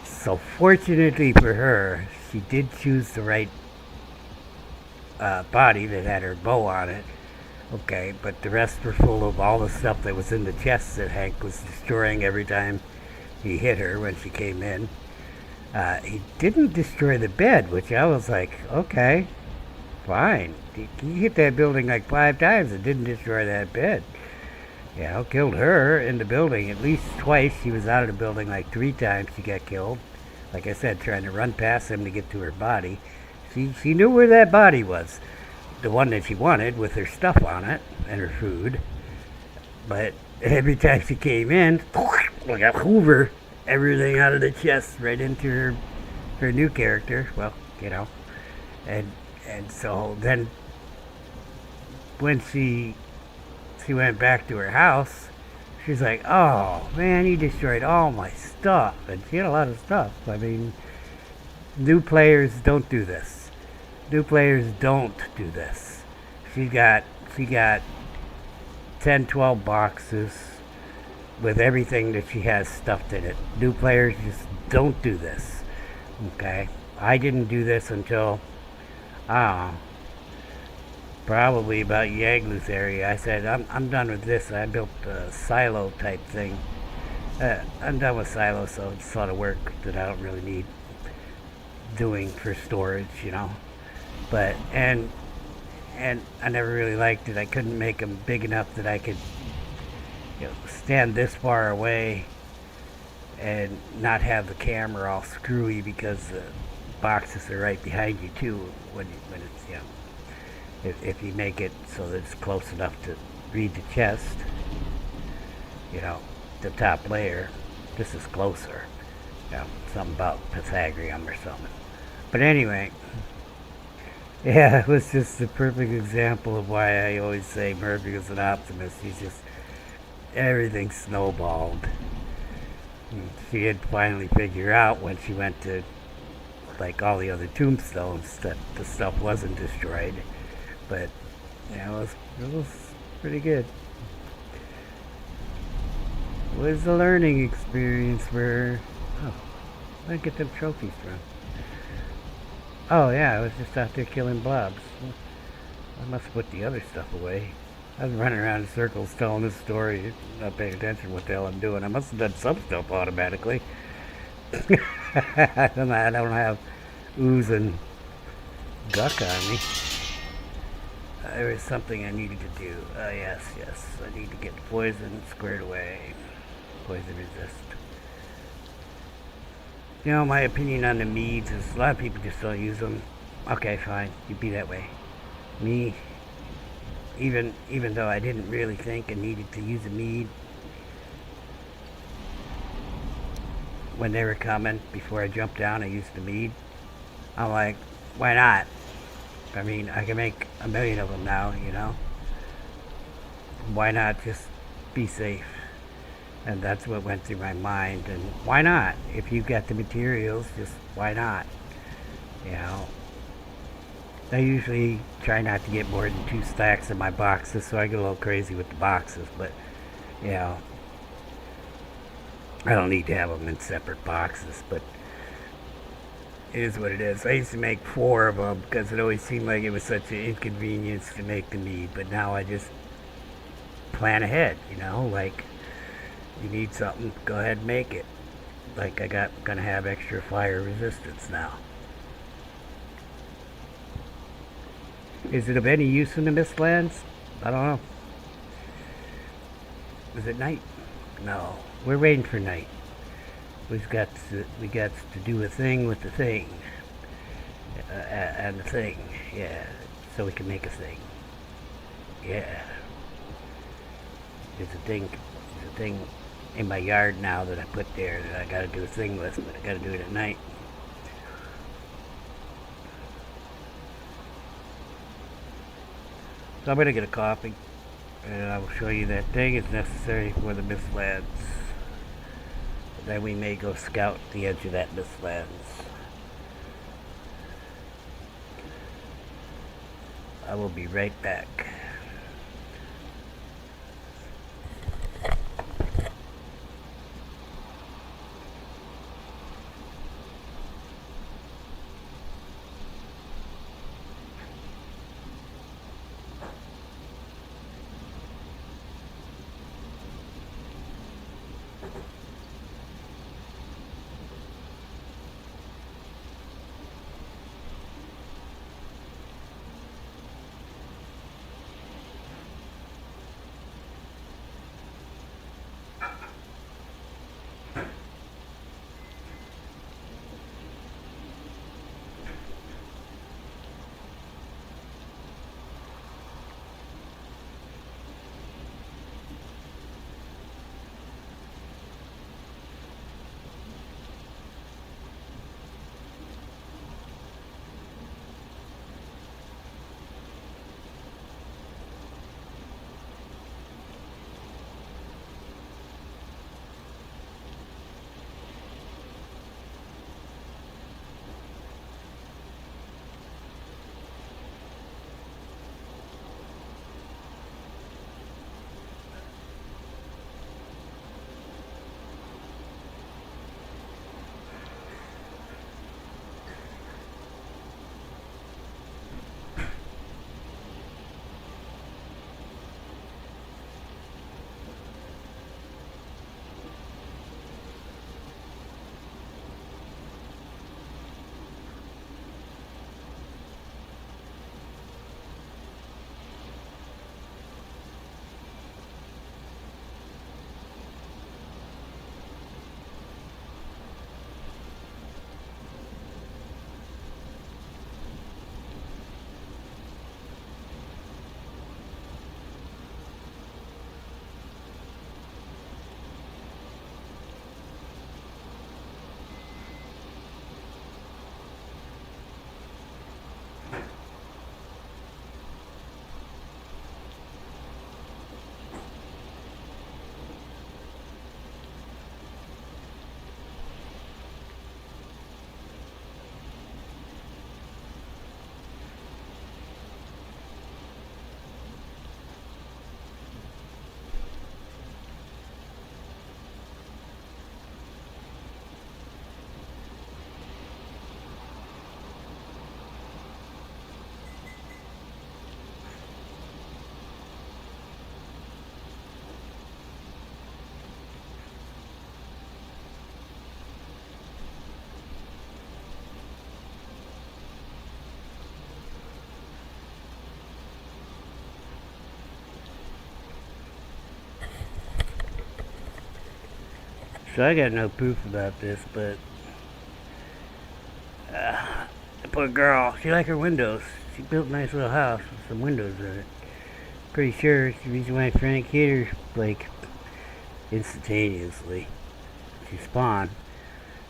So fortunately for her, she did choose the right body that had her bow on it. Okay, but the rest were full of all the stuff that was in the chests that Hank was destroying every time he hit her when she came in. He didn't destroy the bed, which I was like, okay, fine. He hit that building like 5 times and didn't destroy that bed. Killed her in the building at least twice. She was out of the building like 3 times. She got killed. Like I said, trying to run past him to get to her body. She knew where that body was. The one that she wanted with her stuff on it and her food. But every time she came in, like a Hoover, everything out of the chest right into her new character. Well, and so then when she went back to her house, she's like, oh man, you destroyed all my stuff. And she had a lot of stuff. I mean, new players don't do this. New players don't do this. She got 10, 12 boxes with everything that she has stuffed in it. New players just don't do this. Okay? I didn't do this until, probably about Yagluth area. I said, I'm done with this. I built a silo type thing. I'm done with silos, so it's a lot of work that I don't really need doing for storage, But, and I never really liked it. I couldn't make them big enough that I could stand this far away and not have the camera all screwy because the boxes are right behind you too when it's if you make it so that it's close enough to read the chest, the top layer. This is closer. Something about Pythagorean or something. But anyway, yeah, it was just the perfect example of why I always say Murphy was an optimist. He's just, everything snowballed. And she did finally figure out when she went to, like all the other tombstones, that the stuff wasn't destroyed. But, it was pretty good. It was a learning experience for her. Where'd I get them trophies from? Oh yeah, I was just out there killing blobs. I must have put the other stuff away. I was running around in circles telling this story, not paying attention to what the hell I'm doing. I must have done some stuff automatically. I don't have ooze and guck on me. There was something I needed to do. Yes. I need to get the poison squared away. Poison resist. You know, my opinion on the meads is a lot of people just don't use them. Okay, fine. You be that way. Me, even though I didn't really think I needed to use a mead when they were coming, before I jumped down, I used the mead. I'm like, why not? I mean, I can make a million of them now, you know? Why not just be safe? And that's what went through my mind. And why not? If you've got the materials, just why not? You know? I usually try not to get more than 2 stacks in my boxes, so I get a little crazy with the boxes. But, you know, I don't need to have them in separate boxes, but it is what it is. I used to make 4 of them because it always seemed like it was such an inconvenience to make the mead. But now I just plan ahead, you know, like you need something, go ahead and make it. Like gonna have extra fire resistance now. Is it of any use in the Mistlands? I don't know. Is it night? No, we're waiting for night. We got to do a thing with the thing, and the thing, yeah, so we can make a thing. Yeah, there's a thing in my yard now that I put there that I got to do a thing with, but I got to do it at night. So I'm gonna get a coffee, and I will show you that thing is necessary for the Mistlands. Then we may go scout the edge of that Mistlands. I will be right back. So I got no proof about this, but the poor girl, she liked her windows. She built a nice little house with some windows in it. Pretty sure it's the reason why Frank hit her, like, instantaneously. She spawned.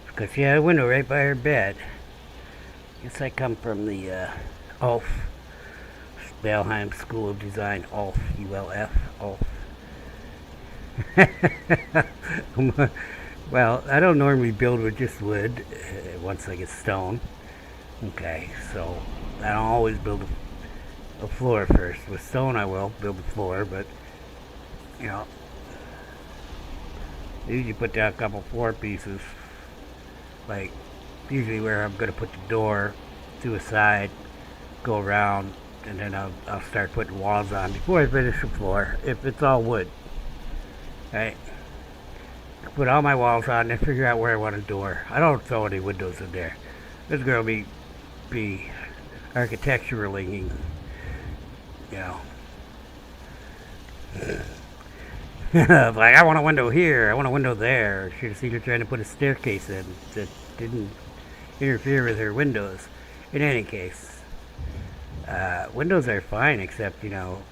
Because she had a window right by her bed. Guess I come from the, ULF. Valheim School of Design, ULF. ULF. ULF. Well, I don't normally build with just wood once I get stone. Okay, so I don't always build a floor first. With stone I will build a floor, but you know, usually put down a couple floor pieces, like usually where I'm going to put the door to a side, go around, and then I'll start putting walls on before I finish the floor, if it's all wood. Right? Put all my walls on and figure out where I want a door. I don't throw any windows in there. This girl be architecturally, you know. Like, I want a window here, I want a window there. Should have seen her trying to put a staircase in that didn't interfere with her windows. In any case, windows are fine, except, you know,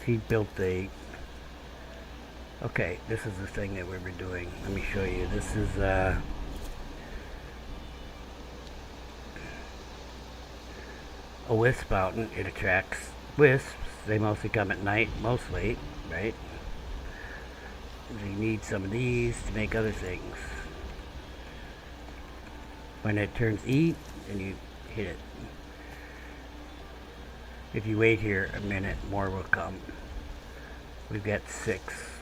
she built a... Okay, this is the thing that we were doing. Let me show you. This is, a wisp fountain. It attracts wisps. They mostly come at night, mostly, right? You need some of these to make other things. When it turns E, then you hit it. If you wait here a minute, more will come. We've got 6.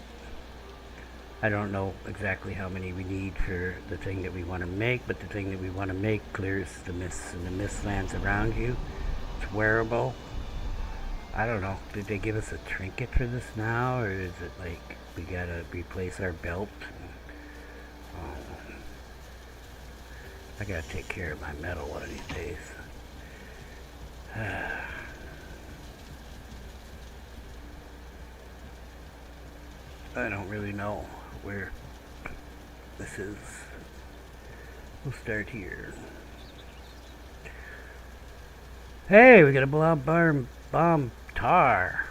I don't know exactly how many we need for the thing that we want to make, but the thing that we want to make clears the mist, and the mist lands around you. It's wearable. I don't know. Did they give us a trinket for this now, or is it like we gotta replace our belt? I gotta take care of my metal one of these days. I don't really know where this is. We'll start here. Hey, we got a bomb tar.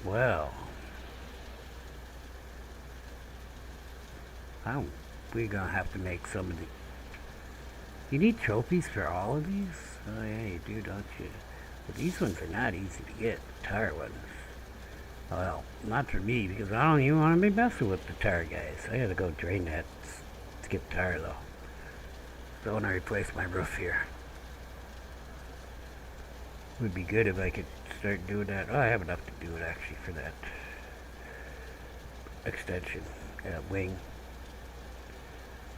Well, we're gonna have to make some of the... You need trophies for all of these? Oh yeah, you do, don't you? But these ones are not easy to get, the tar ones. Well, not for me, because I don't even want to be messing with the tar guys. I gotta go drain that to get tar, though. So I want to replace my roof here. Would be good if I could start doing that. Oh, I have enough to do it, actually, for that extension. Wing.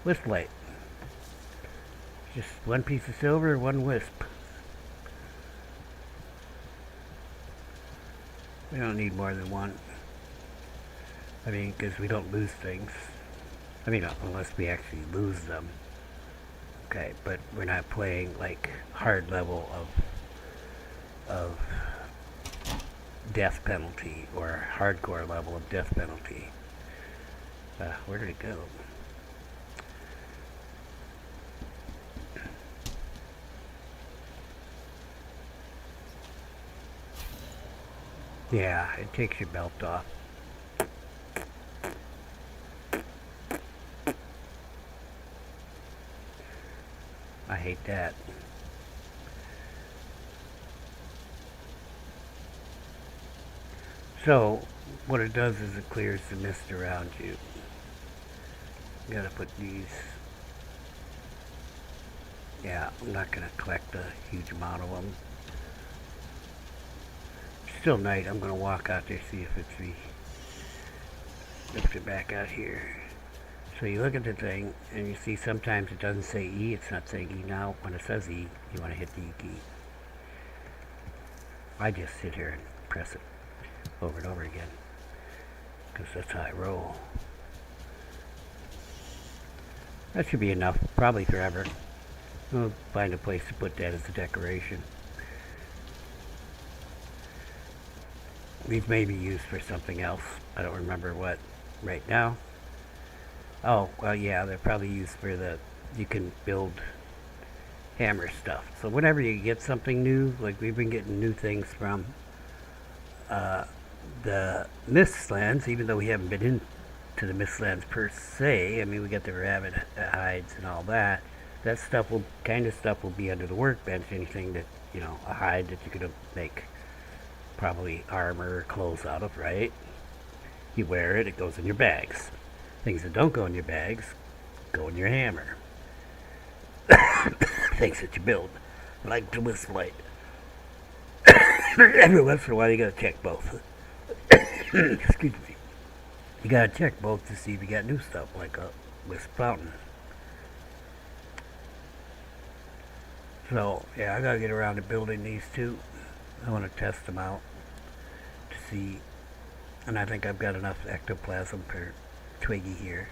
Wisp light. Just one piece of silver, one wisp. We don't need more than one. I mean, because we don't lose things. I mean, unless we actually lose them. Okay, but we're not playing, like, hard level of death penalty, or hardcore level of death penalty. Where did it go? Yeah, it takes your belt off. I hate that. So, what it does is it clears the mist around you. You gotta put these... Yeah, I'm not gonna collect a huge amount of them. Still night. I'm gonna walk out there, see if it's the... Lift it back out here. So you look at the thing, and you see sometimes it doesn't say E, it's not saying E now. When it says E, you want to hit the E key. I just sit here and press it over and over again, because that's how I roll. That should be enough, probably forever. We'll find a place to put that as a decoration. These may be used for something else. I don't remember what right now. Oh, well, yeah, they're probably used for you can build hammer stuff. So whenever you get something new, like we've been getting new things from uh, the Mistlands, even though we haven't been into the Mistlands per se. I mean, we got the rabbit hides and all that. That stuff will be under the workbench. Anything that, a hide that you're gonna make probably armor or clothes out of, right? You wear it, it goes in your bags. Things that don't go in your bags go in your hammer. Things that you build, like the Whistlight. Every once in a while, you gotta check both. Excuse me. You gotta check both to see if you got new stuff, like a Wisp Fountain. So, yeah, I gotta get around to building these two. I want to test them out to see, and I think I've got enough ectoplasm per Twiggy here.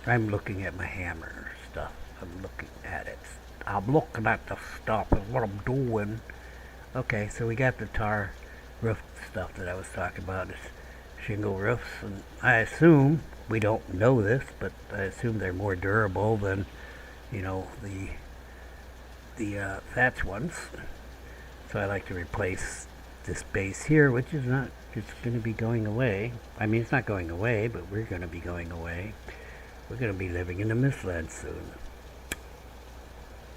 I'm looking at my hammer stuff. I'm looking at it. I'm looking at the stuff and what I'm doing. Okay, so we got the tar roof stuff that I was talking about. It's shingle roofs, and I assume, we don't know this, but I assume they're more durable than, the thatch ones. So I like to replace this base here, which is not, it's going to be going away. I mean, it's not going away, but we're going to be going away. We're going to be living in the Mistlands soon.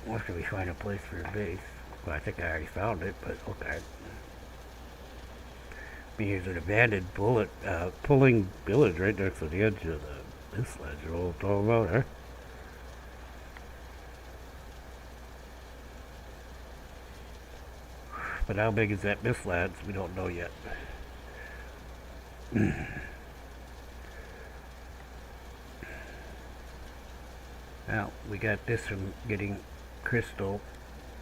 After we find a place for a base. Well, I think I already found it, but okay. I mean, here's an abandoned pulling village right next to the edge of the Mistlands. You're all talking about, huh? But how big is that Mistlands? We don't know yet. Now, we got this from getting crystal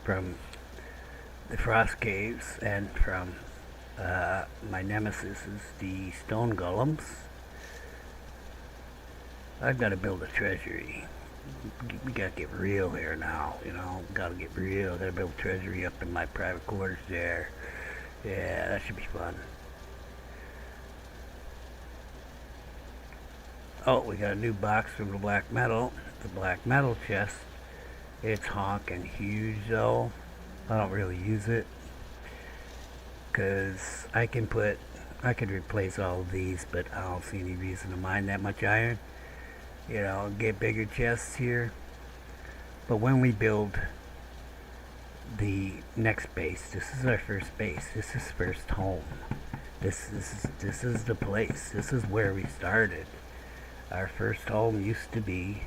from the frost caves and from my nemesis is the stone golems. I've got to build a treasury. We gotta get real here now, gotta get real. Gotta build a treasury up in my private quarters there. Yeah, that should be fun. Oh, we got a new box from the black metal. The black metal chest. It's honking huge though. I don't really use it because I could replace all of these, but I don't see any reason to mine that much iron. Get bigger chests here. But when we build the next base, this is our first base. This is first home. This is the place. This is where we started. Our first home used to be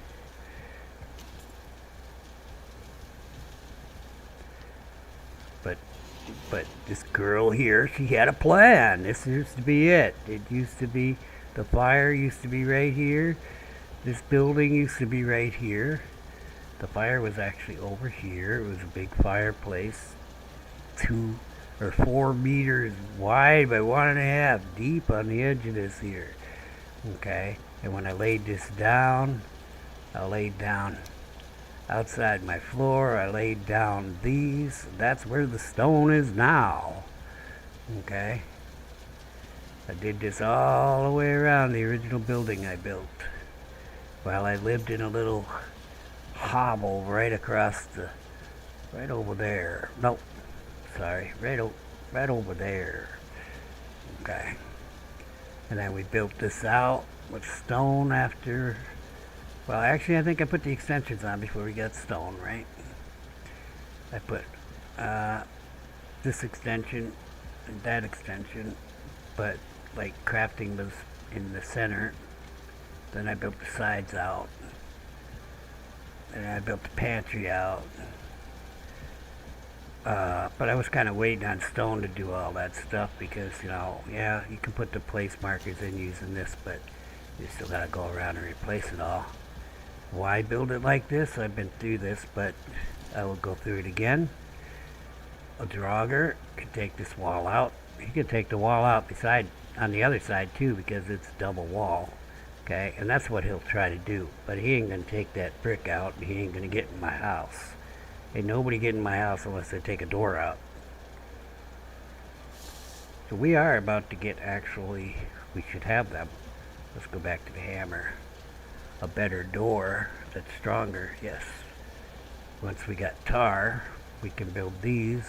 but this girl here, she had a plan. This used to be it. It used to be, the fire used to be right here. This building used to be right here. The fire was actually over here. It was a big fireplace, 2 or 4 meters wide by 1.5 deep on the edge of this here. Okay, and when I laid this down, I laid down outside my floor. I laid down these. That's where the stone is now. Okay, I did this all the way around the original building I built while I lived in a little hovel right over there. Nope, sorry, right over there. Okay, and then we built this out with stone after. Well, actually, I think I put the extensions on before we got stone, right? I put this extension and that extension, but like crafting was in the center. Then I built the sides out. And I built the pantry out. But I was kind of waiting on stone to do all that stuff because, yeah, you can put the place markers in using this, but you still got to go around and replace it all. Why build it like this? I've been through this, but I will go through it again. A drogger can take this wall out. He can take the wall out on the other side too, because it's double wall. Okay, and that's what he'll try to do. But he ain't gonna take that brick out. He ain't gonna get in my house. Ain't nobody get in my house unless they take a door out. So we are about to get, actually, we should have them. Let's go back to the hammer. A better door that's stronger, yes. Once we got tar, we can build these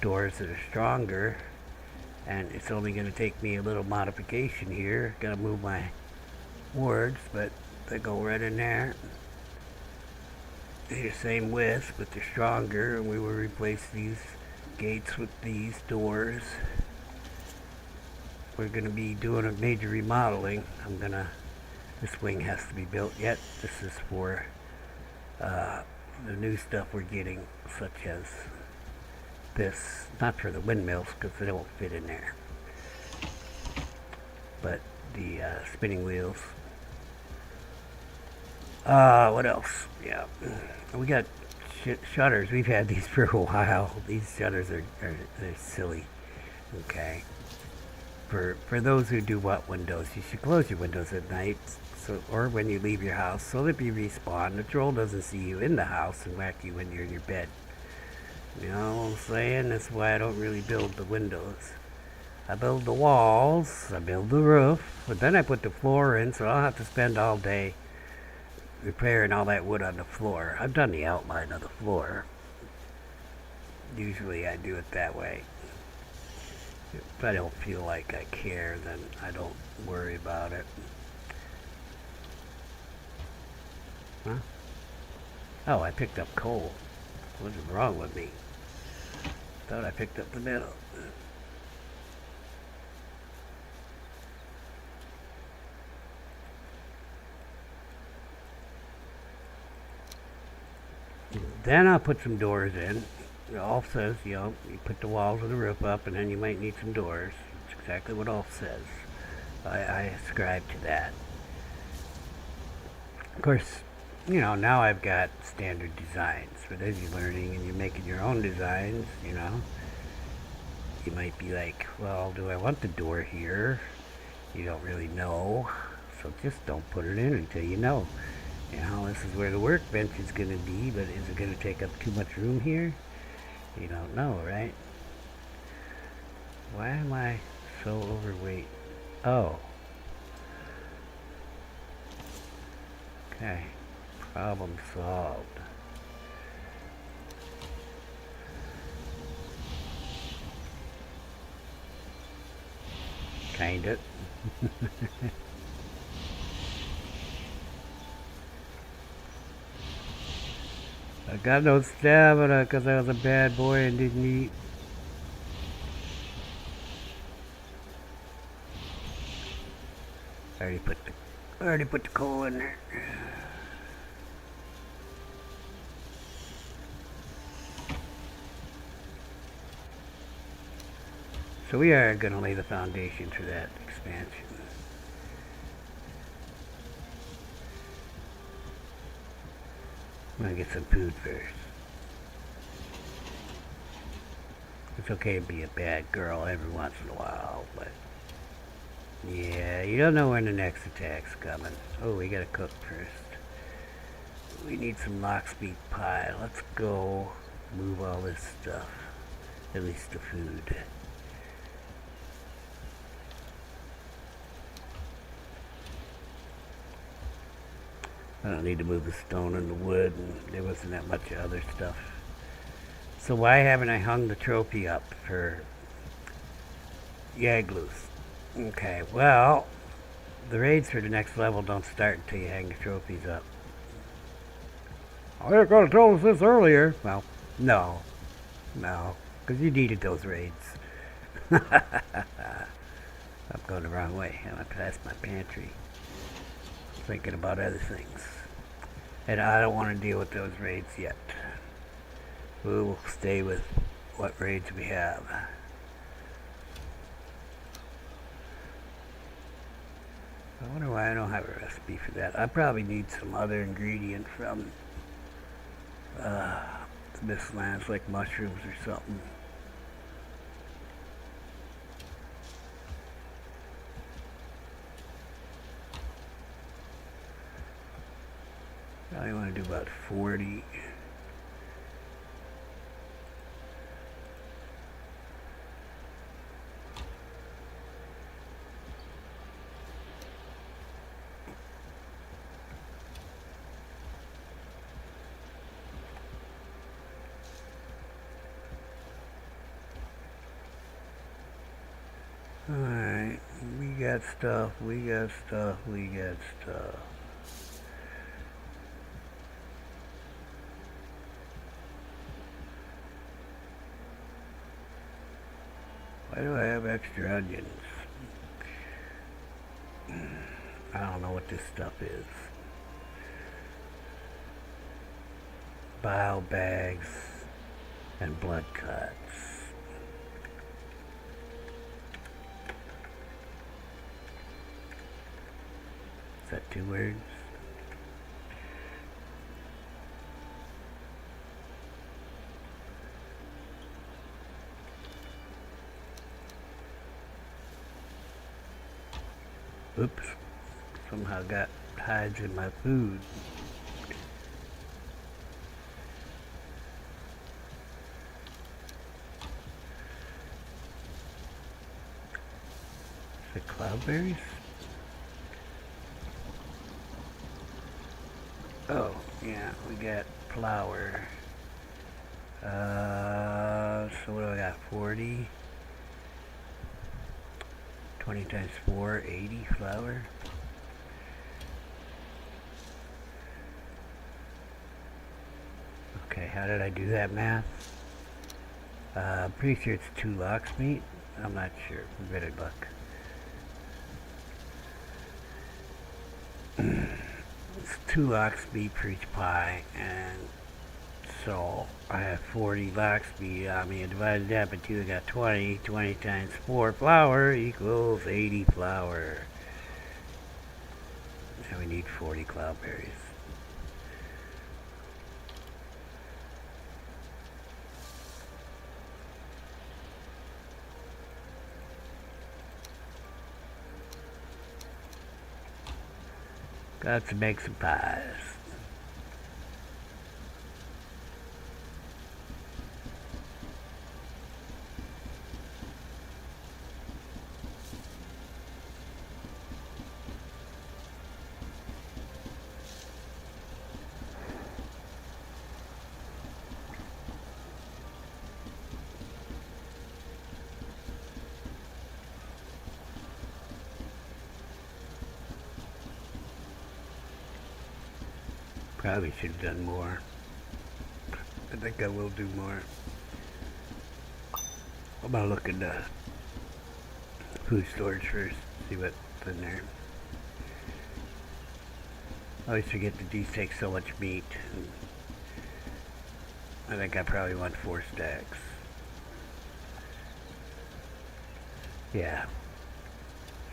doors that are stronger, and it's only going to take me a little modification here. Gotta move my boards, but they go right in there. They're the same width, but they're stronger, and we will replace these gates with these doors. We're going to be doing a major remodeling. This wing has to be built yet. This is for the new stuff we're getting, such as this. Not for the windmills, because they don't fit in there. But the spinning wheels. What else? Yeah. We got shutters. We've had these for a while. These shutters they're silly. Okay. For those who do want windows, you should close your windows at night, or when you leave your house, so that if you respawn, the troll doesn't see you in the house and whack you when you're in your bed. You know what I'm saying? That's why I don't really build the windows. I build the walls, I build the roof, but then I put the floor in, so I don't have to spend all day repairing all that wood on the floor. I've done the outline of the floor. Usually I do it that way. If I don't feel like I care, then I don't worry about it. Huh? Oh, I picked up coal. What's wrong with me? Thought I picked up the metal. Then I'll put some doors in. Alf says, you put the walls of the roof up, and then you might need some doors. That's exactly what Alf says. I ascribe to that. Of course, now I've got standard designs. But as you're learning and you're making your own designs, you might be like, well, do I want the door here? You don't really know, so just don't put it in until you know. This is where the workbench is going to be, but is it going to take up too much room here? You don't know, right? Why am I so overweight? Oh. Okay. Problem solved. Kinda. I got no stamina because I was a bad boy and didn't eat. I already put the coal in there. So we are going to lay the foundation for that expansion. I'm going to get some food first. It's okay to be a bad girl every once in a while, but yeah, you don't know when the next attack's coming. Oh, we gotta cook first. We need some lockspeed pie. Let's go move all this stuff. At least the food. I don't need to move the stone and the wood, and there wasn't that much other stuff. So why haven't I hung the trophy up for Yagluth? Okay, well, the raids for the next level don't start until you hang the trophies up. Oh, you could have told us this earlier. Well, no, because you needed those raids. I'm going the wrong way. I'm past my pantry. Thinking about other things. And I don't want to deal with those raids yet. We'll stay with what raids we have. I wonder why I don't have a recipe for that. I probably need some other ingredient from the Mistlands, like mushrooms or something. I want to do about 40. got stuff, we got stuff, we got stuff. Why do I have extra onions? I don't know what this stuff is. Bile bags and blood cuts. Is that 2 words? Oops. Somehow got hides in my food. Is it cloudberries? Oh, yeah, we got flour. So what do I got? 40? 20 times 4, 80 flour. Okay, how did I do that math? I'm pretty sure it's 2 lox meat. I'm not sure. We better look. It's 2 lox meat for each pie, and so I have 40 lox meat on me. I divided that by 2. I got 20. 20 times 4 flour equals 80 flour. And we need 40 cloudberries. Got to make some pies. Probably should have done more. I think I will do more. I'm gonna look in the food storage first, see what's in there. I always forget that these take so much meat. I think I probably want 4 stacks. Yeah.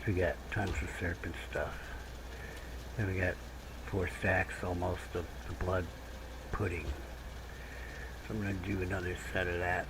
So we got tons of syrup and stuff. Then we got 4 stacks almost of the blood pudding. So I'm going to do another set of that.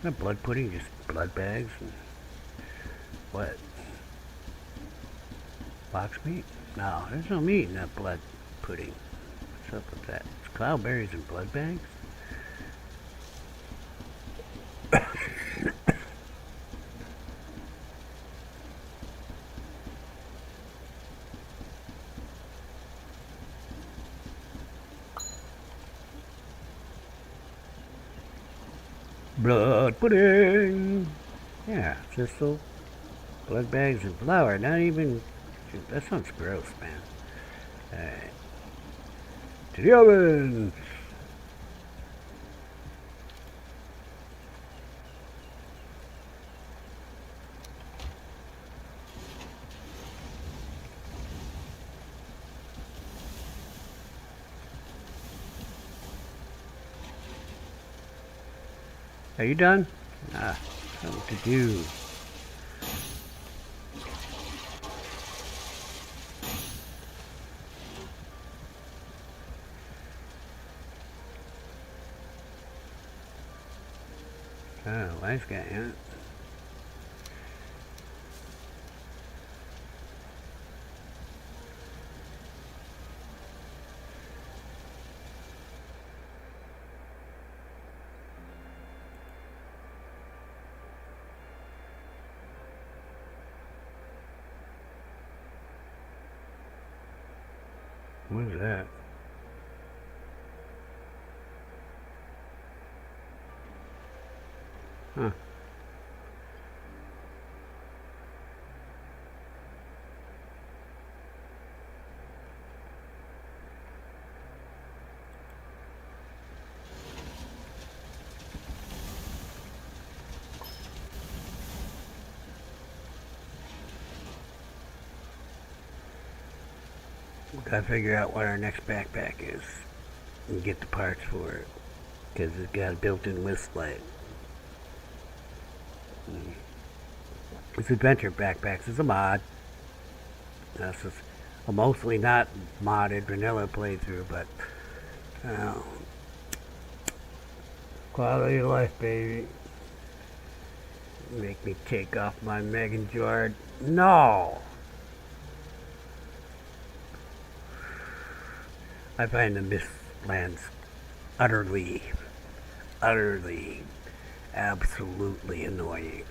Not blood pudding, just blood bags and what? Box meat? No, there's no meat in that blood pudding. What's up with that? It's cloudberries and blood bags? Blood pudding! Yeah, thistle, blood bags, and flour. Not even... That sounds gross, man. Alright. To the oven! Are you done? Ah, something to do. Oh, nice guy, huh? What is that? Huh. We gotta figure out what our next backpack is and get the parts for it, because it's got a built-in whisk light. It's adventure backpacks. It's a mod. This is a mostly not modded vanilla playthrough, but quality of life, baby. Make me take off my Megan Jard. No! I find the Mistlands utterly, absolutely annoying.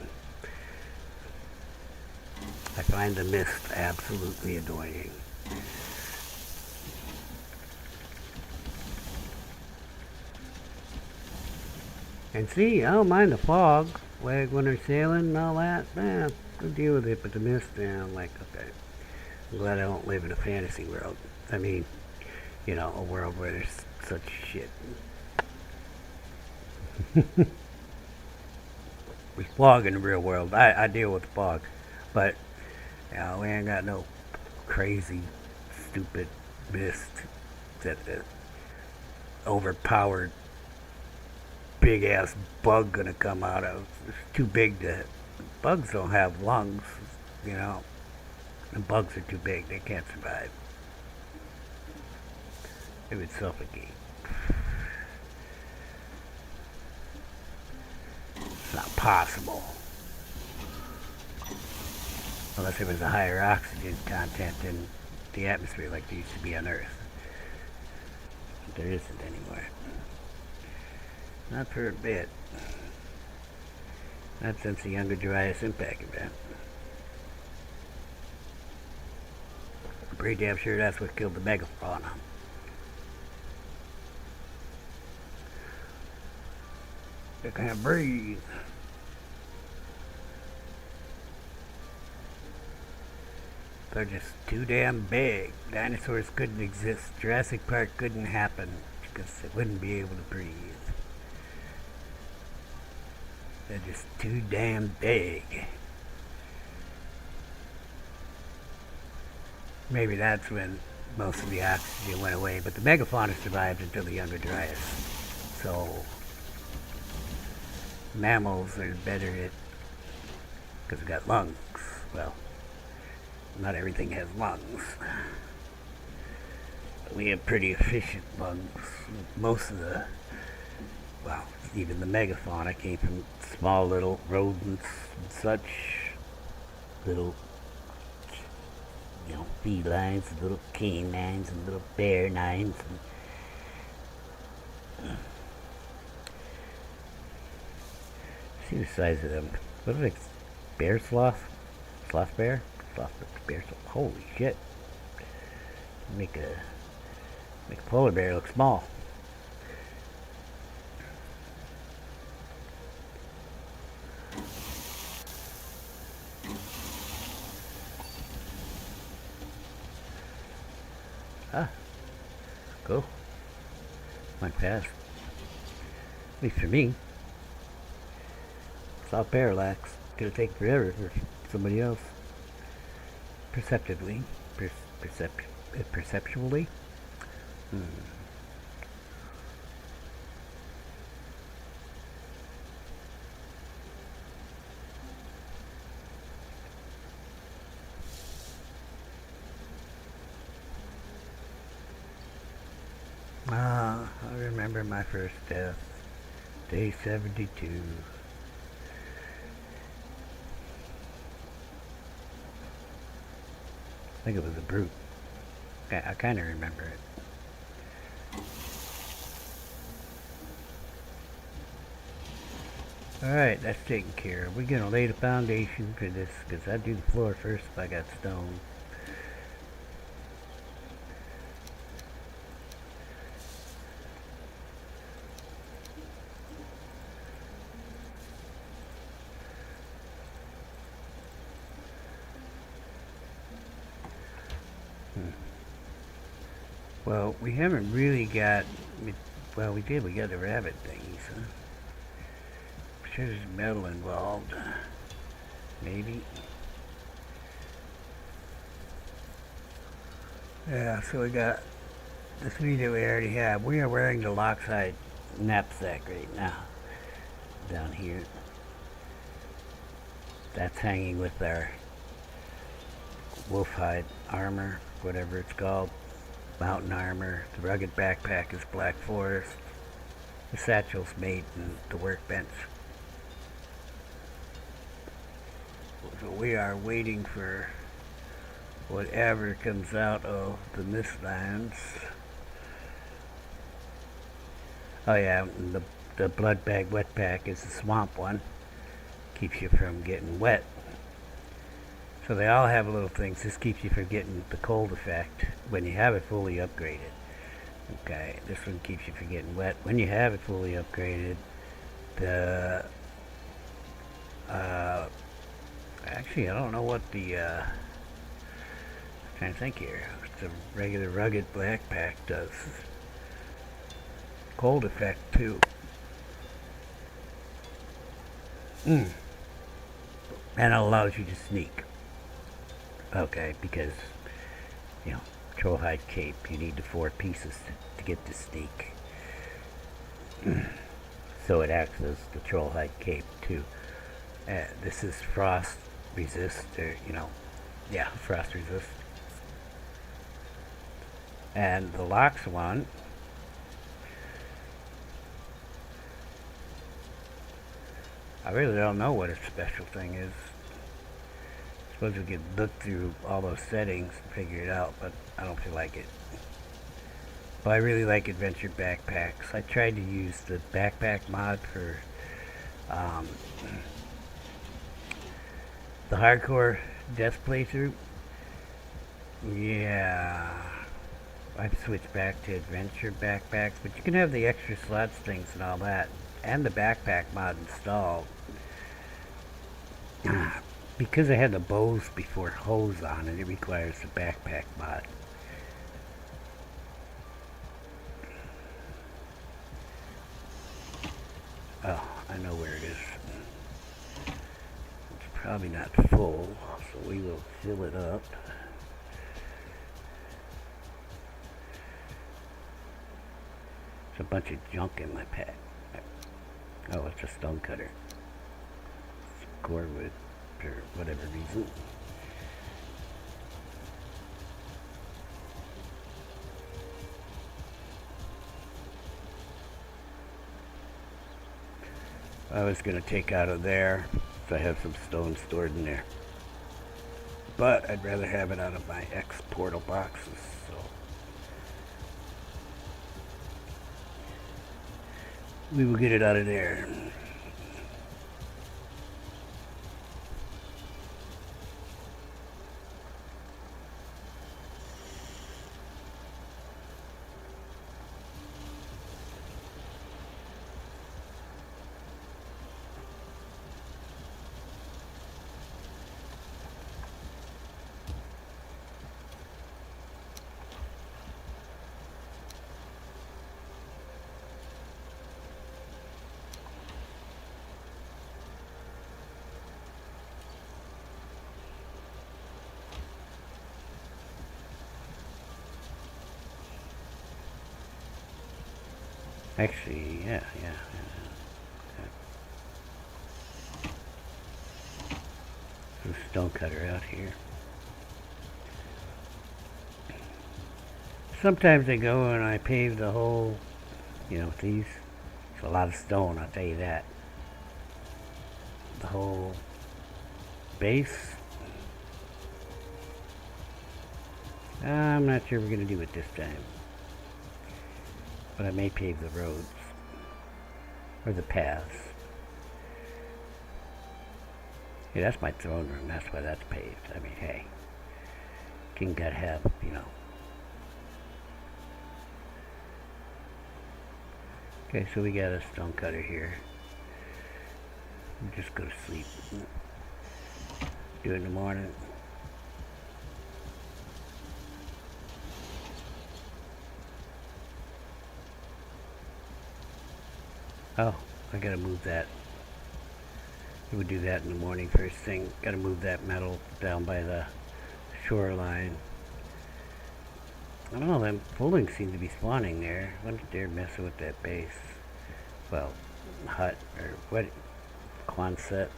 I find the mist absolutely annoying. And see, I don't mind the fog, like when they're sailing and all that. I'll deal with it, but the mist, I'm like, okay. I'm glad I don't live in a fantasy world. I mean, a world where there's such shit. We fog in the real world. I deal with the fog, but we ain't got no crazy, stupid mist that overpowered big ass bug gonna come out of. It's too big to. Bugs don't have lungs, and bugs are too big. They can't survive. They would suffocate. It's not possible. Unless there was a higher oxygen content in the atmosphere like there used to be on Earth. But there isn't anymore. Not for a bit. Not since the Younger Dryas impact event. I'm pretty damn sure that's what killed the megafauna. They can't breathe. They're just too damn big. Dinosaurs couldn't exist. Jurassic Park couldn't happen because they wouldn't be able to breathe. They're just too damn big. Maybe that's when most of the oxygen went away, but the megafauna survived until the Younger Dryas. So mammals are better at, because we got lungs. Well, not everything has lungs. But we have pretty efficient lungs. Most of even the megafauna came from small little rodents and such. Little, felines, and little canines, and little bear nines. See the size of them. What are they? Bear sloth? Sloth bear? Sloth bear sloth. Holy shit. Make a polar bear look small. Cool. Went fast. At least for me. Saw parallax. Gonna take forever for somebody else. Perceptively. Perceptually. I remember my first death. Day 72. I think it was a brute. I kind of remember it. Alright, that's taken care of. We're going to lay the foundation for this, because I do the floor first if I got stone. Well, we haven't really got... Well, we did. We got the rabbit thingies, huh? I'm sure there's metal involved. Maybe. Yeah, so we got the three that we already have. We are wearing the Lockside knapsack right now. Down here. That's hanging with our wolf hide armor, whatever it's called. Mountain armor. The rugged backpack is Black Forest. The satchel's made in the workbench. So we are waiting for whatever comes out of the Mistlands. Oh yeah, the blood bag wet pack is the swamp one. Keeps you from getting wet. So they all have little things. This keeps you from getting the cold effect when you have it fully upgraded. Okay, this one keeps you from getting wet. When you have it fully upgraded, the... actually, I don't know what the... I'm trying to think here. The regular rugged backpack does. Cold effect, too. And it allows you to sneak. Okay, because, you know, Trollhide Cape, you need the 4 pieces to get to sneak. So it acts as the Trollhide Cape, too. This is frost resist, or, you know, yeah, frost resist. And the Locks one, I really don't know what its special thing is. I suppose we could look through all those settings and figure it out, but I don't feel like it. But I really like adventure backpacks. I tried to use the backpack mod for the hardcore death playthrough. Yeah, I've switched back to adventure backpacks, but you can have the extra slots things and all that, and the backpack mod installed. Because I had the bows before hose on it, it requires the backpack mod. Oh, I know where it is. It's probably not full, so we will fill it up. There's a bunch of junk in my pack. Oh, it's a stone cutter. Score wood. For whatever reason. I was going to take out of there, so I have some stone stored in there. But I'd rather have it out of my X-portal boxes, so. We will get it out of there. Actually, yeah. There's a stone cutter out here. Sometimes I go and I pave the whole, these. It's a lot of stone, I'll tell you that. The whole base. I'm not sure we're going to do it this time. But I may pave the roads. Or the paths. Yeah, that's my throne room. That's why that's paved. I mean, hey. King gotta have, Okay, so we got a stone cutter here. We'll just go to sleep. Do it in the morning. Oh, I gotta move that. We would do that in the morning first thing. Gotta move that metal down by the shoreline. I don't know, them pullings seem to be spawning there. I wonder if they're messing with that base. Well, hut, or what? Quonset.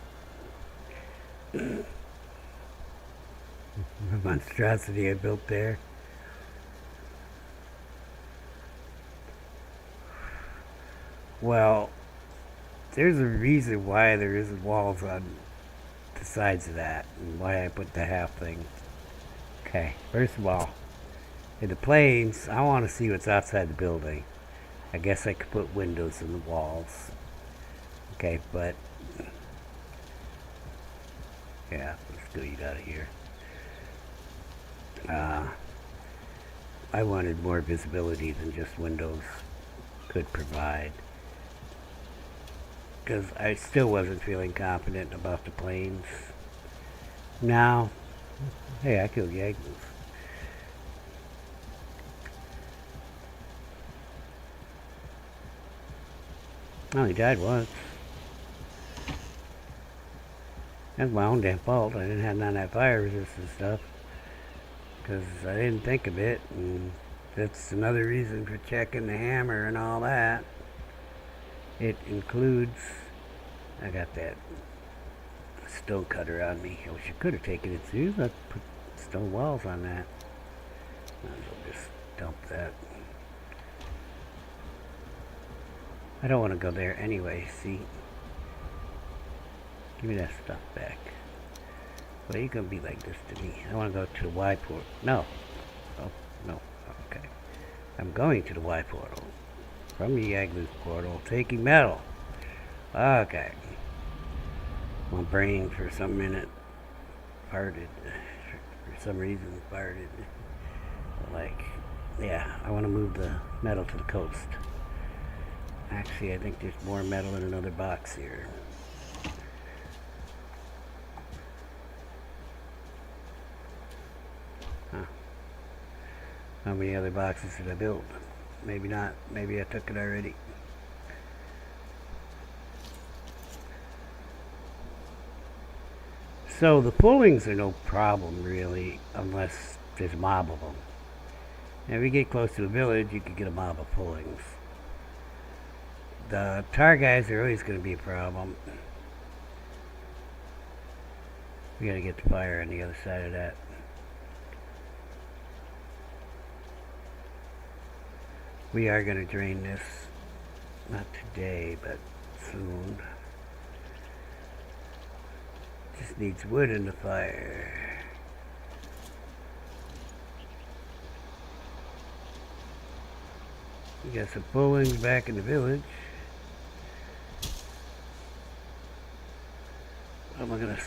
Monstrosity I built there. Well, there's a reason why there isn't walls on the sides of that, and why I put the half thing. Okay, first of all, in the plains, I want to see what's outside the building. I guess I could put windows in the walls. Okay, but yeah, let's go eat out of here. I wanted more visibility than just windows could provide. Because I still wasn't feeling confident about the plains. Now, hey, I killed Yagluth. I only died once. That's my own damn fault. I didn't have none of that fire resistant stuff. Because I didn't think of it. And that's another reason for checking the hammer and all that. It includes, I got that stone cutter on me. I wish I could have taken it through. Let's put stone walls on that. Might as well just dump that. I don't want to go there anyway, see? Give me that stuff back. Well, you're going to be like this to me. I want to go to the Y port. No. Oh, no. Okay. I'm going to the Y portal. From the Yagluth portal, taking metal. Okay. My brain for some minute farted. For some reason farted. Like, yeah, I want to move the metal to the coast. Actually, I think there's more metal in another box here. Huh. How many other boxes did I build? Maybe not. Maybe I took it already. So the pullings are no problem really, unless there's a mob of them. And if you get close to a village, you could get a mob of pullings. The tar guys are always going to be a problem. We got to get the fire on the other side of that. We are going to drain this, not today, but soon. Just needs wood in the fire. We got some pullings back in the village. I'm not going to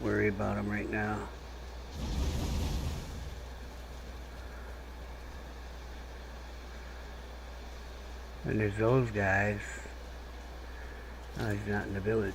worry about them right now. And there's those guys. Oh, he's not in the village.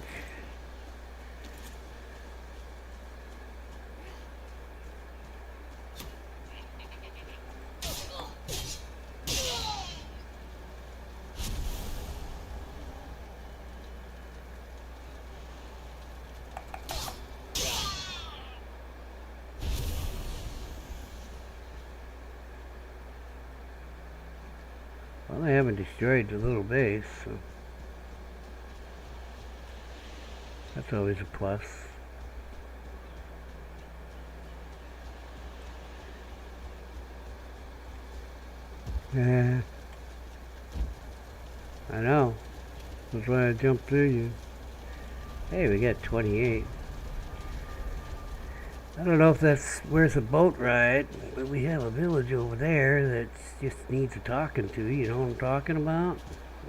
Well, they haven't destroyed the little base, so that's always a plus. Yeah, I know. That's why I jumped through you. Hey, we got 28. I don't know if that's where's a boat ride, but we have a village over there that just needs a talking to. You know what I'm talking about?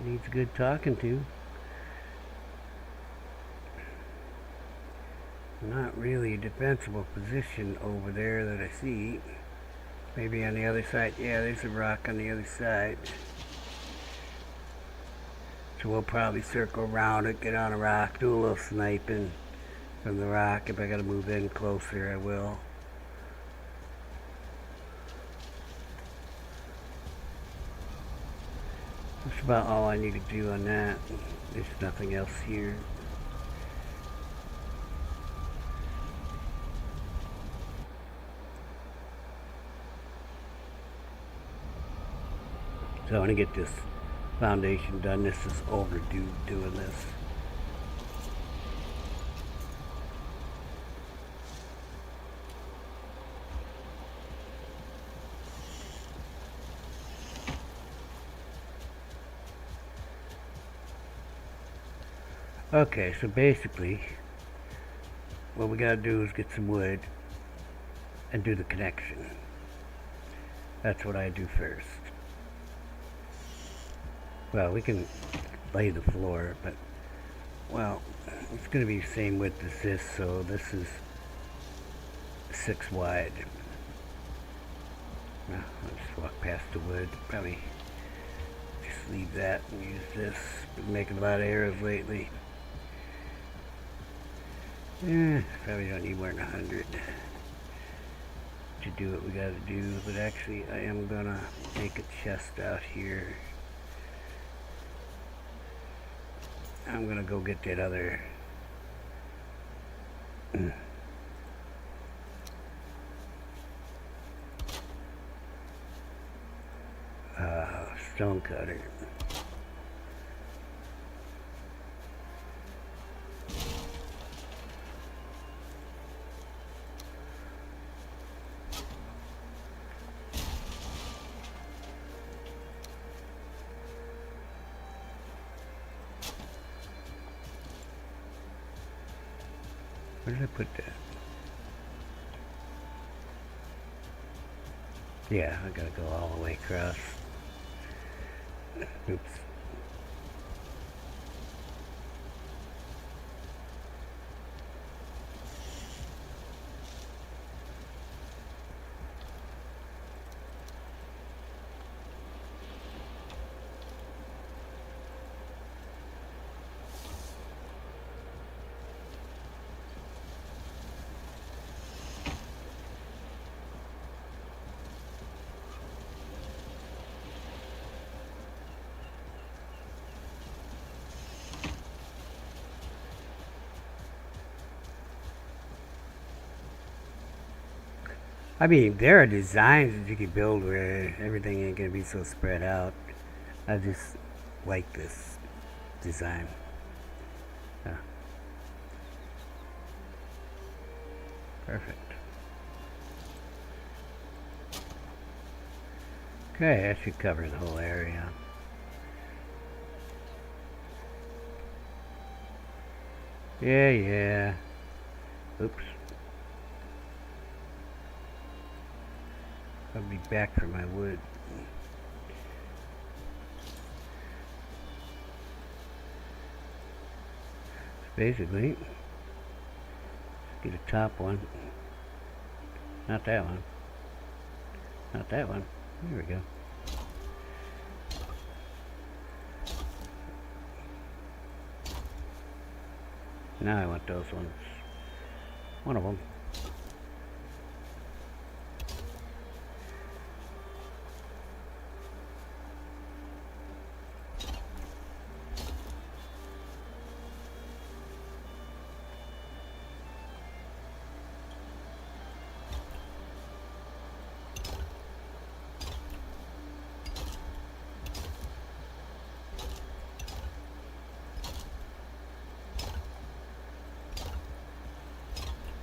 Needs a good talking to. Not really a defensible position over there that I see. Maybe on the other side. Yeah, there's a rock on the other side. So we'll probably circle around it, get on a rock, do a little sniping from the rock. If I gotta move in closer, I will. That's about all I need to do on that. There's nothing else here. So I want to get this foundation done. This is overdue doing this. Okay, so basically what we gotta do is get some wood and do the connection. That's what I do first. Well, we can lay the floor, but, well, it's going to be the same width as this, so this is 6 wide. Well, I'll just walk past the wood. Probably just leave that and use this. Been making a lot of arrows lately. Probably don't need more than 100 to do what we gotta do, but actually I am gonna make a chest out here. I'm gonna go get that other stone cutter. Where did I put that? Yeah, I gotta go all the way across. Oops. I mean, there are designs that you can build where everything ain't gonna be so spread out. I just like this design. Yeah. Perfect. Okay, that should cover the whole area. Yeah. Oops. I'll be back for my wood. So basically, get a top one. Not that one. Not that one. There we go. Now I want those ones. One of them.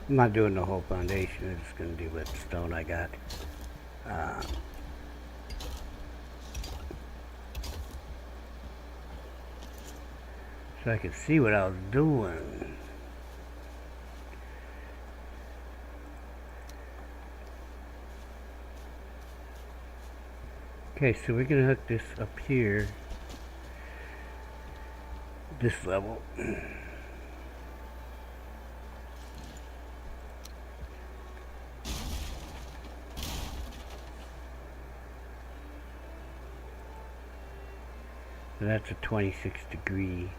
I'm not doing the whole foundation. I'm just going to do with the stone I got. so I could see what I was doing. Okay, so we're gonna hook this up here, this level. So that's a 26 degree.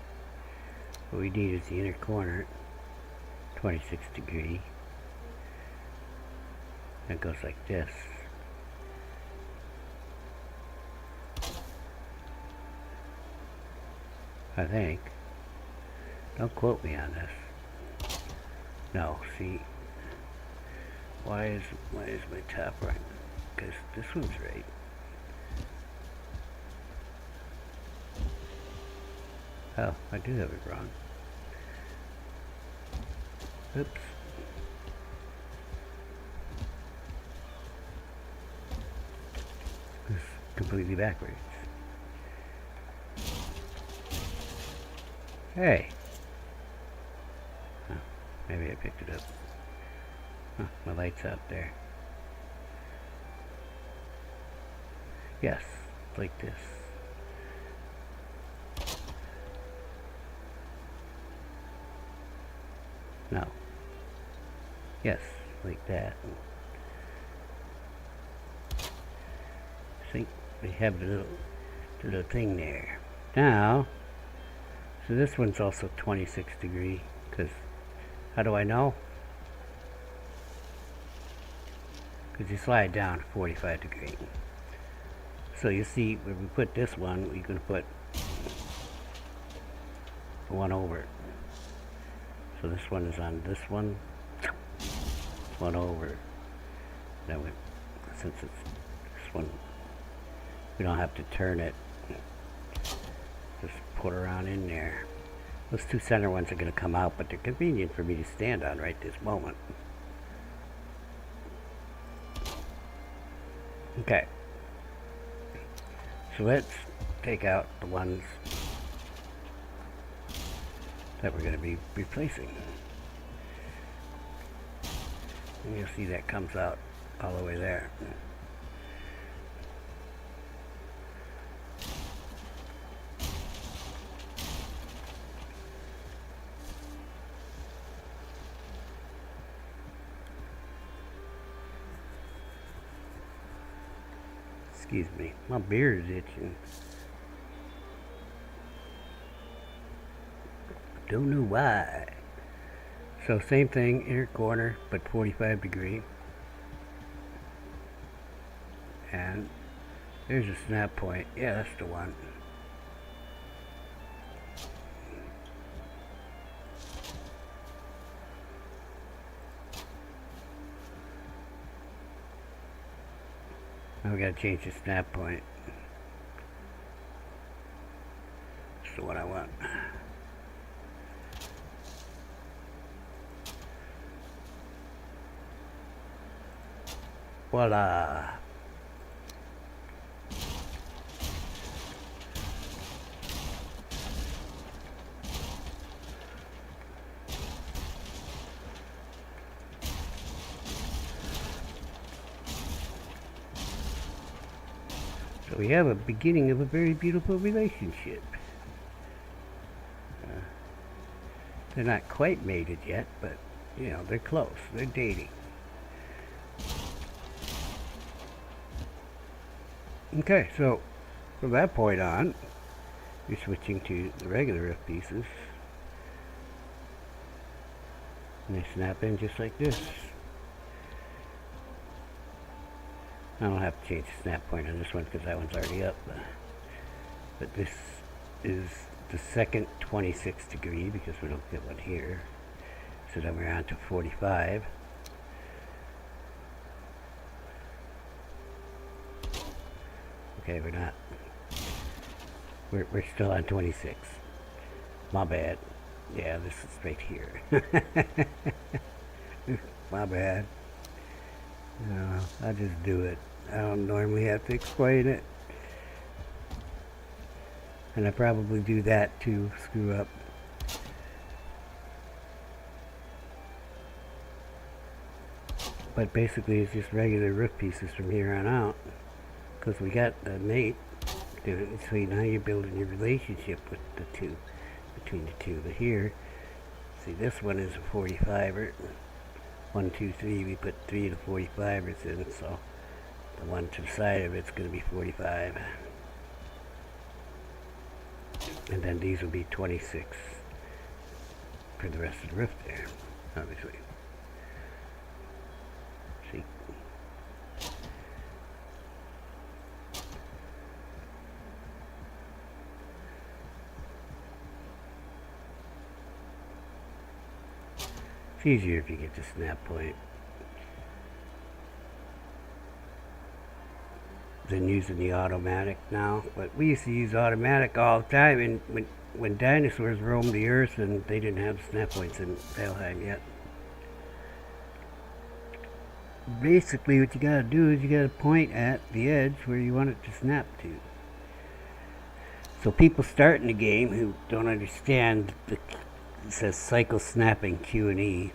What we need is the inner corner, 26 degree. That goes like this. I think. Don't quote me on this. No, see. Why is my top right? Because this one's right. Oh, I do have it wrong. Oops. It's completely backwards. Hey! Oh, maybe I picked it up. Huh, my light's out there. Yes, like this. No. Yes, like that. See, we have the little thing there. Now, so this one's also 26 degree, because how do I know? Because you slide down 45 degree. So you see, when we put this one, we're going to put the one over it. So this one is on this one over. Then we, since it's this one, we don't have to turn it. Just put her on in there. Those two center ones are going to come out, but they're convenient for me to stand on right this moment. Okay. So let's take out the ones that we're going to be replacing. And you'll see that comes out all the way there. Excuse me, my beard is itching. Don't know why. So same thing, inner corner, but 45 degree. And there's a snap point. Yeah, that's the one. Now we gotta change the snap point. That's the one I want. Voila! So we have a beginning of a very beautiful relationship. They're not quite mated yet, but you know, they're close. They're dating. Okay, so from that point on, you're switching to the regular rift pieces. And they snap in just like this. I don't have to change the snap point on this one because that one's already up. But this is the second 26 degree because we don't get one here. So then we're on to 45. Okay, we're not. We're still on 26. My bad. Yeah, this is right here. My bad. No, I just do it. I don't normally have to explain it. And I probably do that to screw up But basically it's just regular roof pieces from here on out, because we got a mate. So now you're building your relationship with the two, between the two. But here, see, this one is a 45er. 1, 2, 3, we put 3 of the 45ers in, so the one to the side of it's going to be 45. And then these will be 26 for the rest of the roof there, obviously. See? It's easier if you get the snap point than using the automatic now. But we used to use automatic all the time, and when dinosaurs roamed the earth and they didn't have snap points in Valheim yet. Basically what you gotta do is you gotta point at the edge where you want it to snap to. So people starting the game who don't understand it says cycle snapping Q and E.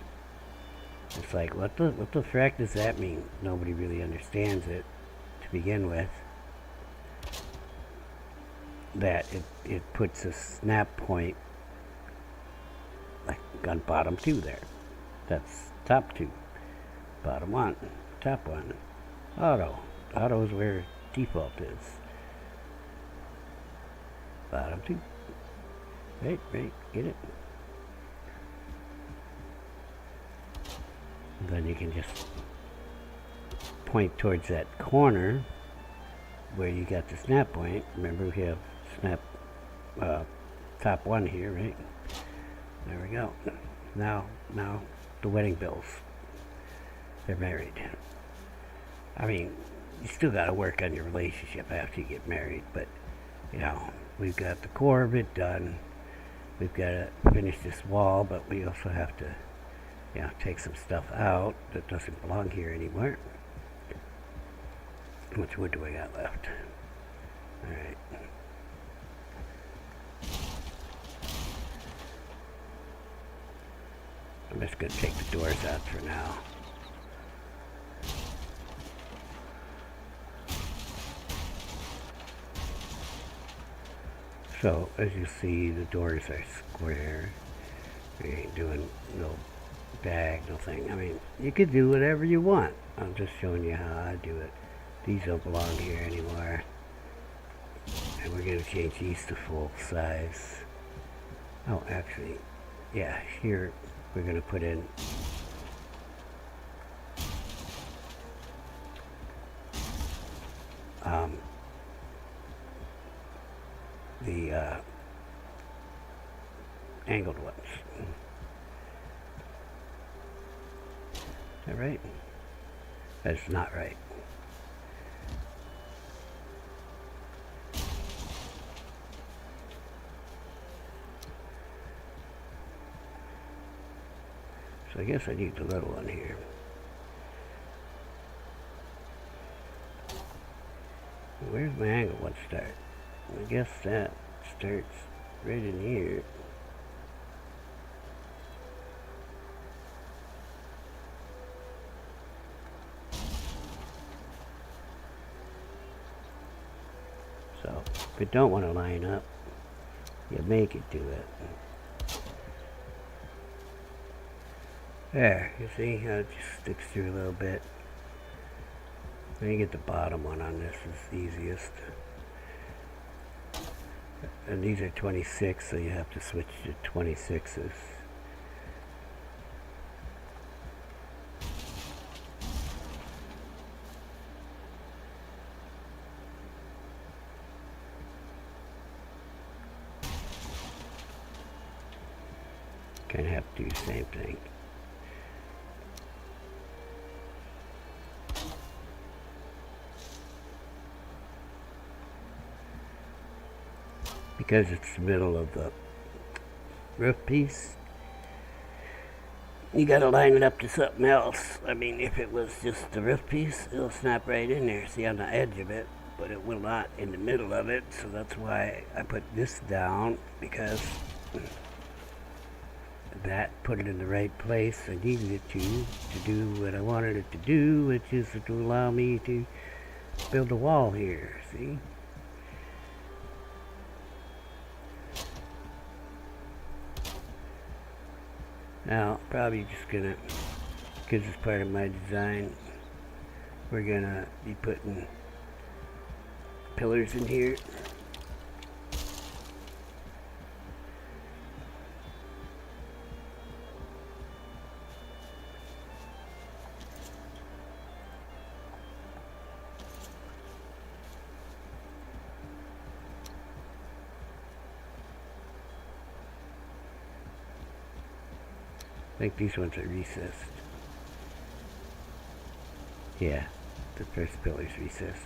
It's like, what the frack does that mean? Nobody really understands it to begin with. That it puts a snap point like on bottom 2 there. That's top 2. Bottom 1, top 1. Auto. Auto is where default is. Bottom 2. Right, get it? And then you can just point towards that corner where you got the snap point. Remember, we have snap top 1 here, right? There we go. Now the wedding bells. They're married. I mean, you still got to work on your relationship after you get married, but you know, we've got the core of it done. We've got to finish this wall, but we also have to, you know, take some stuff out that doesn't belong here anymore. How much wood do I got left? Alright. I'm just going to take the doors out for now. So, as you see, the doors are square. We ain't doing no diagonal thing. I mean, you could do whatever you want. I'm just showing you how I do it. These don't belong here anymore. And we're going to change these to full size. Oh, actually, yeah, here we're going to put in the angled ones. Is that right? That's not right. So I guess I need the little one here. Where's my angle one start? I guess that starts right in here. So if you don't want to line up, you make it do it. There, you see how it just sticks through a little bit. Then you get the bottom one on this, is the easiest. And these are 26, so you have to switch to 26s. Kind of have to do the same thing. Because it's the middle of the roof piece, you gotta line it up to something else. I mean, if it was just the roof piece, it'll snap right in there, see, on the edge of it, but it will not in the middle of it, so that's why I put this down, because that put it in the right place I needed it to do what I wanted it to do, which is to allow me to build a wall here, see? Now, probably just gonna, because it's part of my design, we're gonna be putting pillars in here. I think these ones are recessed. Yeah, the first pillar's recessed.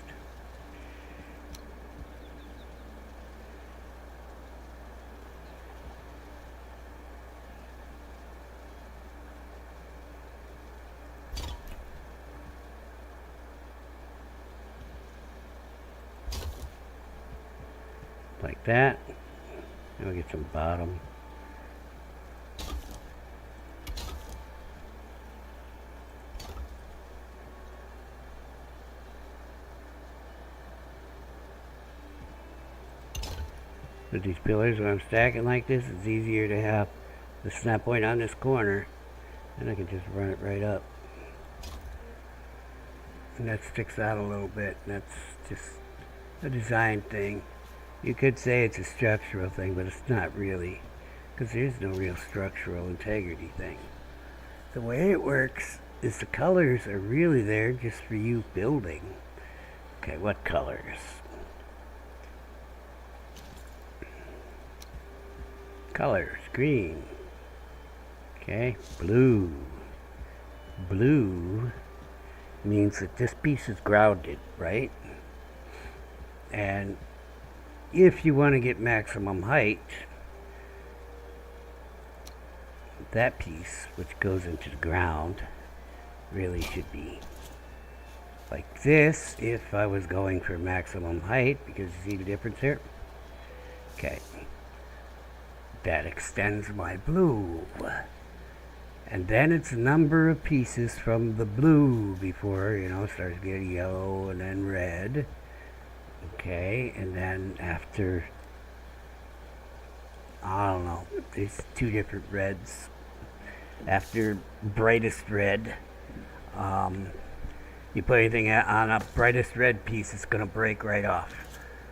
Like that. And we'll get some bottom. With these pillars, when I'm stacking like this, it's easier to have the snap point on this corner, and I can just run it right up. And that sticks out a little bit, and that's just a design thing. You could say it's a structural thing, but it's not really, because there's no real structural integrity thing. The way it works is the colors are really there just for you building. Okay, what colors? Colors, green. Okay, blue. Blue means that this piece is grounded, right? And if you want to get maximum height, that piece, which goes into the ground, really should be like this if I was going for maximum height, because you see the difference here? Okay. That extends my blue. And then it's a number of pieces from the blue before, you know, it starts getting yellow and then red. Okay, and then after, I don't know, there's two different reds. After brightest red, you put anything on a brightest red piece, it's going to break right off.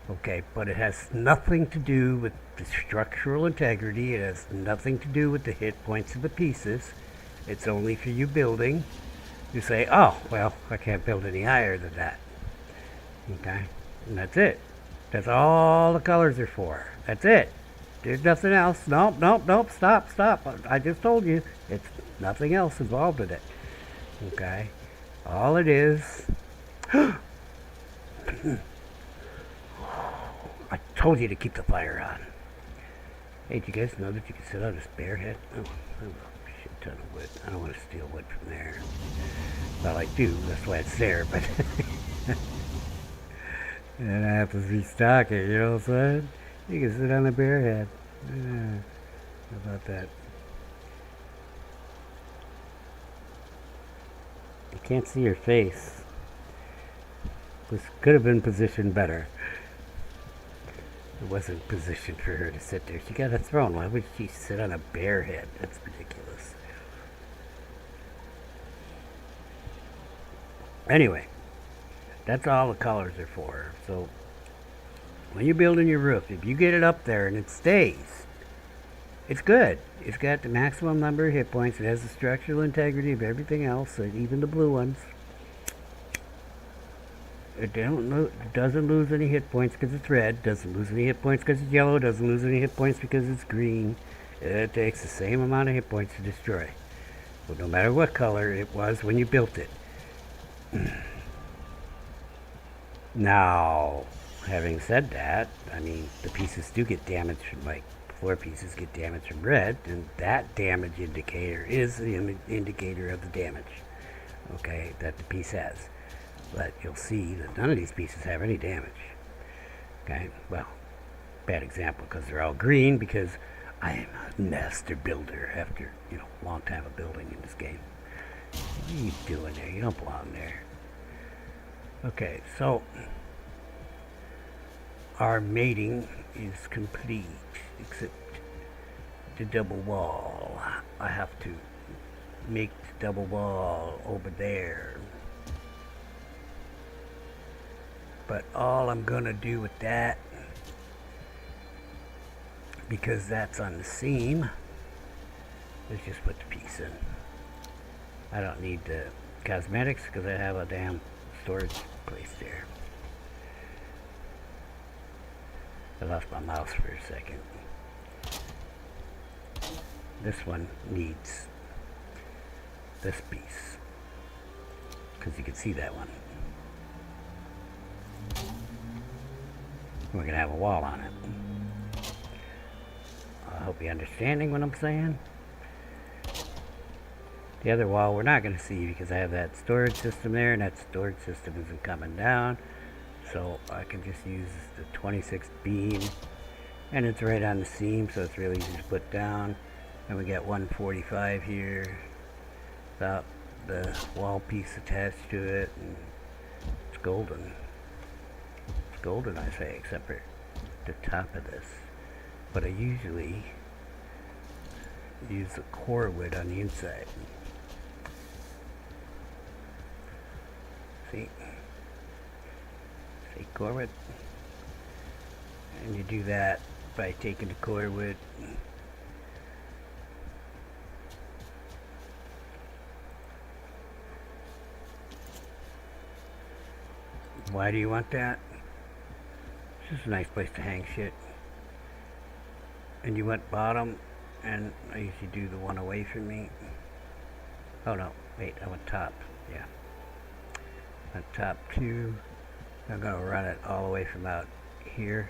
Okay, but it has nothing to do with the structural integrity. It has nothing to do with the hit points of the pieces. It's only for you building. You say, oh, well, I can't build any higher than that. Okay, and that's it. That's all the colors are for. That's it. There's nothing else. Nope, nope, nope. Stop, stop. I just told you. It's nothing else involved in it. Okay, all it is. I told you to keep the fire on. Hey, do you guys know that you can sit on a spare head? Oh, I have a shit ton of wood. I don't want to steal wood from there. Well, I do. That's why it's there, but... and I have to restock it, you know what I'm saying? You can sit on a bare head. Yeah. How about that? You can't see her face. This could have been positioned better. It wasn't positioned for her to sit there. She got a throne. Why would she sit on a bare head? That's ridiculous. Anyway, that's all the colors are for. So, when you're building your roof, if you get it up there and it stays, it's good. It's got the maximum number of hit points. It has the structural integrity of everything else, even the blue ones. It doesn't lose any hit points because it's red, doesn't lose any hit points because it's yellow, doesn't lose any hit points because it's green. It takes the same amount of hit points to destroy. But no matter what color it was when you built it. Now, having said that, I mean, the pieces do get damaged from, like, floor pieces get damaged from red, and that damage indicator is the indicator of the damage, okay, that the piece has. But you'll see that none of these pieces have any damage. Okay, well, bad example because they're all green, because I am a master builder after, a long time of building in this game. What are you doing there? You don't belong there. Okay, so our mating is complete, except the double wall. I have to make the double wall over there. But all I'm gonna do with that, because that's on the seam, is just put the piece in. I don't need the cosmetics because I have a damn storage place there. I lost my mouse for a second. This one needs this piece because you can see that one. We're gonna have a wall on it. I hope you're understanding what I'm saying. The other wall we're not going to see because I have that storage system there, and that storage system isn't coming down. So I can just use the 26 beam, and it's right on the seam, so it's really easy to put down. And we got 145 here without the wall piece attached to it, and it's golden. It's golden, I say, except for the top of this. But I usually use the core wood on the inside. See core wood? And you do that by taking the core wood why do you want that? It's just a nice place to hang shit. And you want bottom, and I usually do the one away from me. Oh no, wait, I want top, yeah. On top two, I'm gonna run it all the way from out here.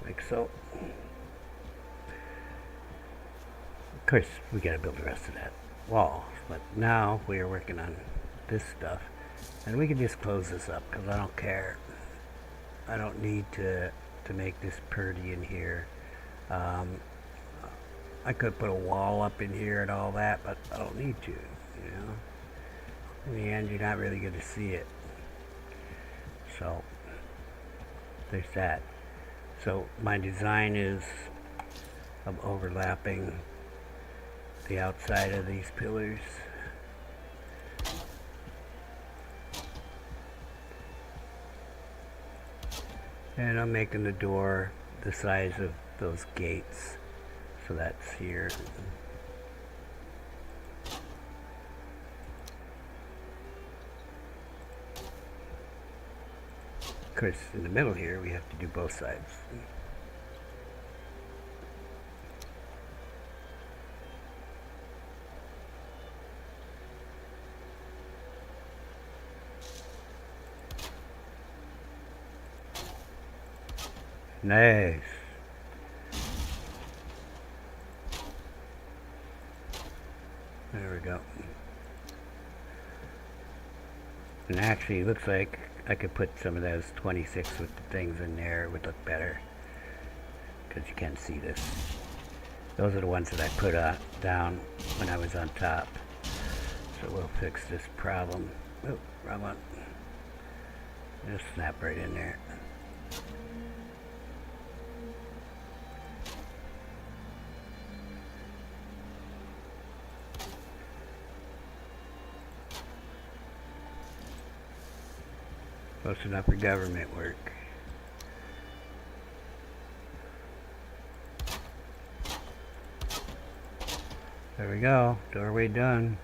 Like so. Of course, we gotta build the rest of that wall, but now we are working on this stuff. And we can just close this up because I don't care. I don't need to make this pretty in here. I could put a wall up in here and all that, but I don't need to, In the end, you're not really going to see it. So, there's that. So, my design is of overlapping the outside of these pillars. And I'm making the door the size of those gates. So that's here. Of course, in the middle here, we have to do both sides. Nice. There we go. And actually, it looks like I could put some of those 26 with the things in there. It would look better. Because you can't see this. Those are the ones that I put down when I was on top. So we'll fix this problem. Oh, wrong one. Just snap right in there. Close enough for government work. There we go. Doorway done.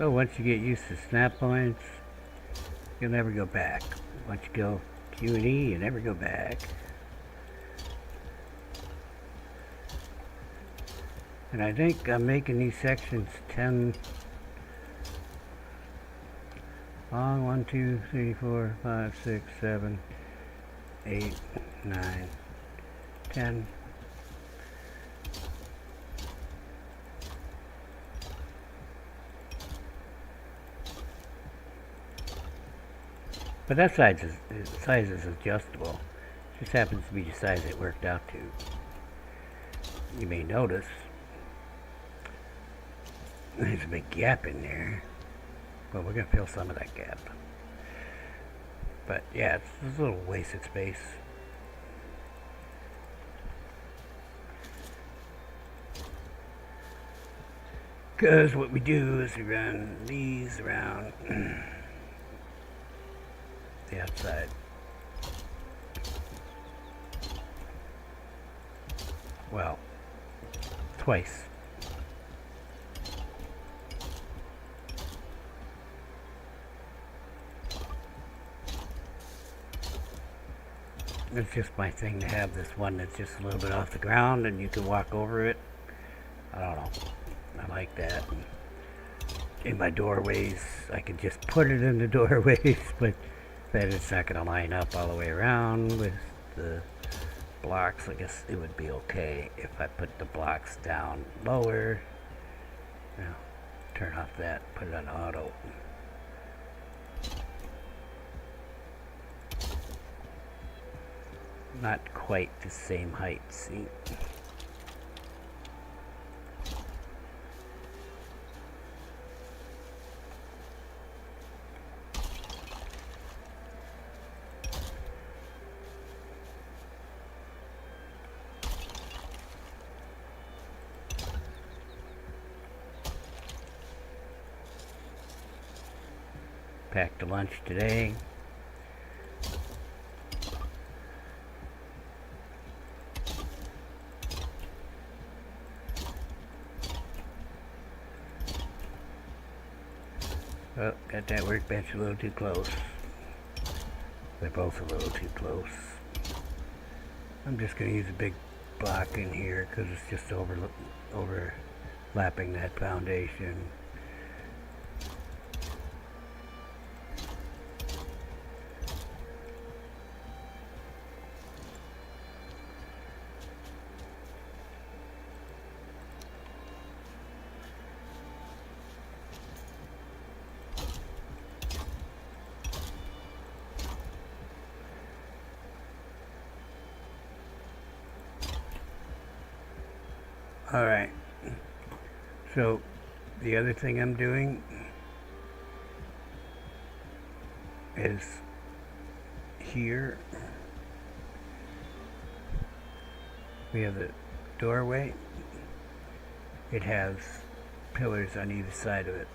So once you get used to snap points, you'll never go back. Once you go Q and E, you never go back. And I think I'm making these sections 10 long. 1, 2, 3, 4, 5, 6, 7, 8, 9, 10. But that size is adjustable. It just happens to be the size it worked out to. You may notice there's a big gap in there. Well, we're going to fill some of that gap. But yeah, it's a little wasted space. Because what we do is we run these around the outside. Well, twice. It's just my thing to have this one that's just a little bit off the ground and you can walk over it. I don't know. I like that. In my doorways, I can just put it in the doorways, but then it's not going to line up all the way around with the blocks. I guess it would be okay if I put the blocks down lower. Now, turn off that, put it on auto. Not quite the same height, see? Packed a lunch today. Oh, got that workbench a little too close. They're both a little too close. I'm just going to use a big block in here because it's just overlapping that foundation. Alright, so the other thing I'm doing is here we have the doorway. It has pillars on either side of it.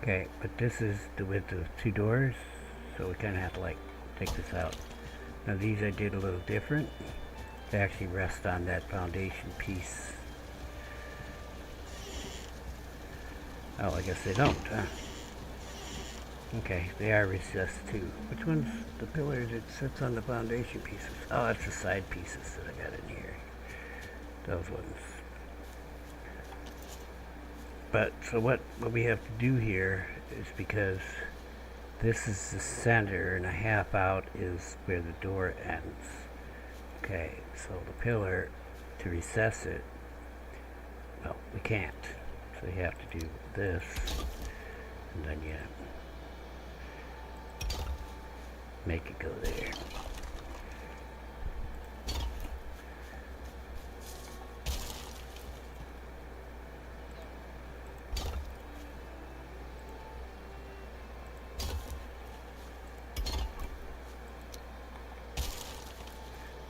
Okay, but this is the width of 2 doors, so we kind of have to like take this out. Now these I did a little different. They actually rest on that foundation piece. Oh, I guess they don't, huh? Okay, they are recessed too. Which one's the pillars that sits on the foundation pieces? Oh, that's the side pieces that I got in here. Those ones. But, so what we have to do here is, because this is the center and a half out is where the door ends. Okay, so the pillar, to recess it, well, we can't. So you have to do this, and then you make it go there.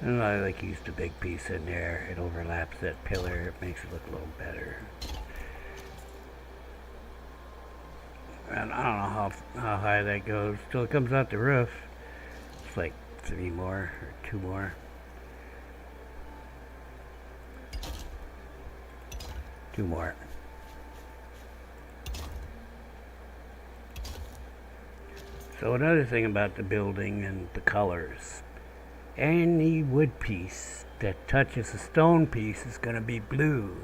And I like use the big piece in there. It overlaps that pillar. It makes it look a little better. And I don't know how high that goes till it comes out the roof. It's like 3 more or 2 more. 2 more. So another thing about the building and the colors, any wood piece that touches a stone piece is going to be blue.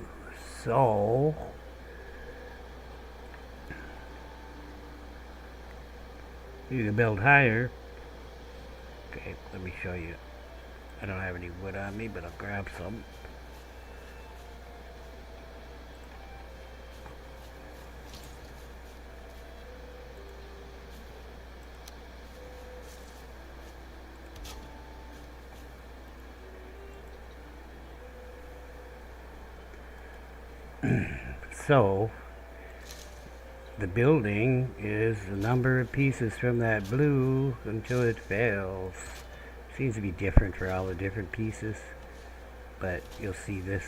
So you can build higher. Okay, let me show you. I don't have any wood on me, but I'll grab some. So the building is the number of pieces from that blue until it fails. Seems to be different for all the different pieces, but you'll see this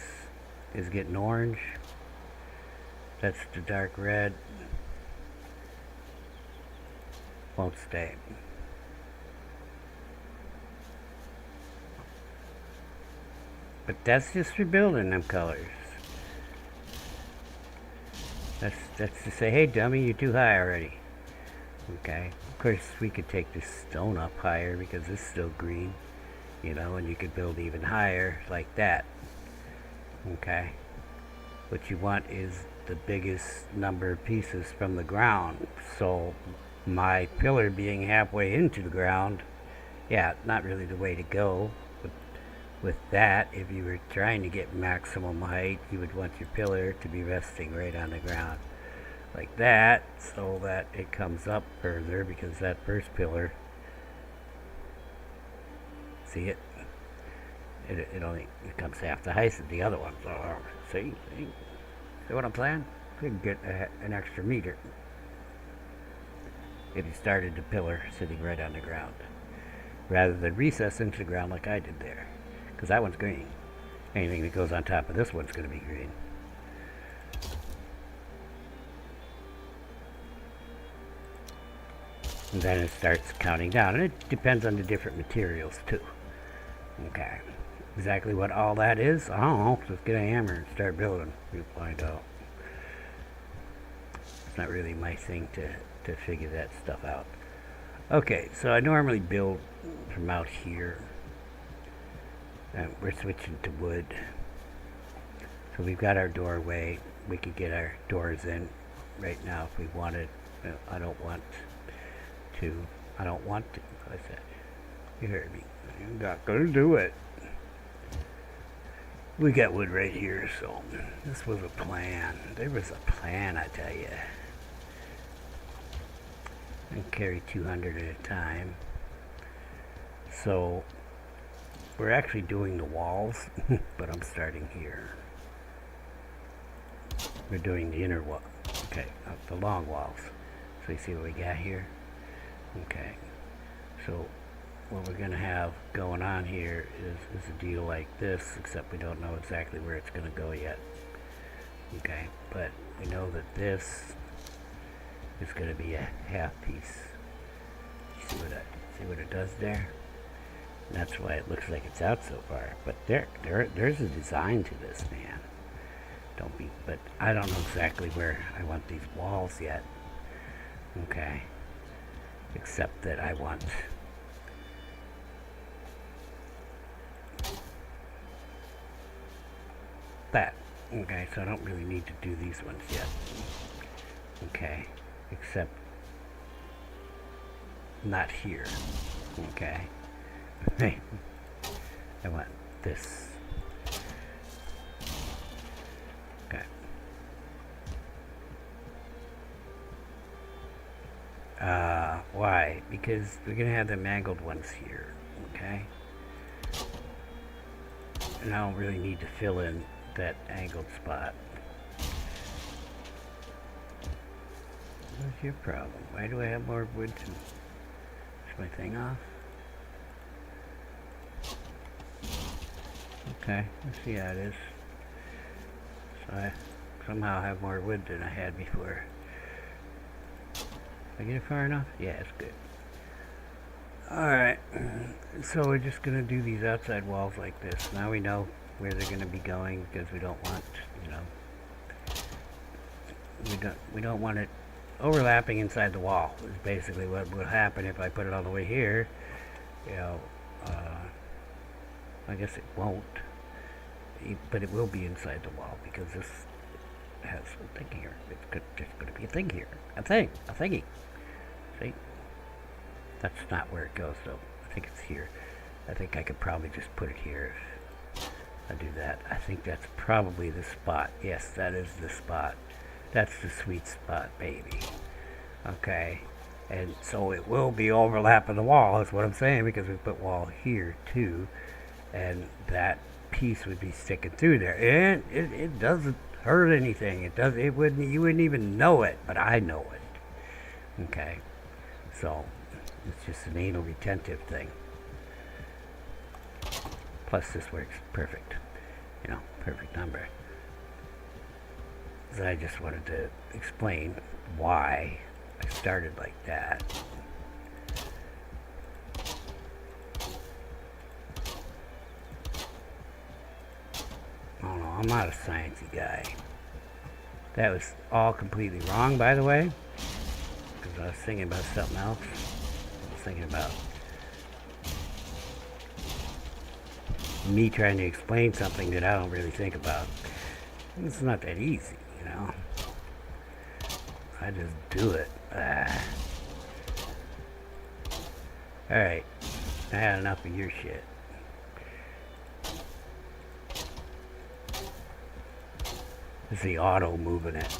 is getting orange. That's the dark red. Won't stay. But that's just for building them colors. That's to say, hey dummy, you're too high already. Okay. Of course, we could take this stone up higher because it's still green, you know, and you could build even higher like that. Okay. What you want is the biggest number of pieces from the ground. So my pillar being halfway into the ground, yeah, not really the way to go. With that, if you were trying to get maximum height, you would want your pillar to be resting right on the ground like that, so that it comes up further, because that first pillar, see it only comes half the height of the other one. So see what I'm saying? You can get an extra meter if you started the pillar sitting right on the ground, rather than recess into the ground like I did there. Because that one's green. Anything that goes on top of this one's going to be green. And then it starts counting down. And it depends on the different materials too. Okay. Exactly what all that is, I don't know. Just get a hammer and start building. You'll find out. It's not really my thing to figure that stuff out. Okay, so I normally build from out here. We're switching to wood. So we've got our doorway. We could get our doors in right now if we wanted. I don't want to. I said, you heard me. I'm not going to do it. We got wood right here, so this was a plan. There was a plan, I tell you. I carry 200 at a time. So we're actually doing the walls, but I'm starting here. We're doing the inner wall. Okay, the long walls. So you see what we got here? Okay. So what we're going to have going on here is a deal like this, except we don't know exactly where it's going to go yet. Okay, but we know that this is going to be a half piece. See what it does there? That's why it looks like it's out so far. But there's a design to this, man. But I don't know exactly where I want these walls yet. Okay. Except that I want that. Okay, so I don't really need to do these ones yet. Okay. Except not here. Okay. Hey, I want this. Okay. Why? Because we're gonna have the mangled ones here. Okay. And I don't really need to fill in that angled spot. What's your problem? Why do I have more wood to... Is my thing off? Okay, let's see how it is. So I somehow have more wood than I had before. Did I get it far enough? Yeah, it's good. Alright, so we're just going to do these outside walls like this. Now we know where they're going to be going, because we don't want, you know, we don't want it overlapping inside the wall is basically what would happen if I put it all the way here. You know, I guess it won't, but it will be inside the wall because this has a thing here. There's going to be a thing here. A thingy. See? That's not where it goes though. I think it's here. I think I could probably just put it here if I do that. I think that's probably the spot. Yes, that is the spot. That's the sweet spot, baby. Okay. And so it will be overlapping the wall, is what I'm saying, because we put wall here too. And that piece would be sticking through there. And it doesn't hurt anything. You wouldn't even know it, but I know it. Okay. So it's just an anal retentive thing. Plus this works perfect. You know, perfect number. So I just wanted to explain why I started like that. Oh no, I'm not a sciencey guy. That was all completely wrong, by the way, because I was thinking about something else. I was thinking about me trying to explain something that I don't really think about. It's not that easy, you know. I just do it. Alright, I had enough of your shit. It's the auto moving it.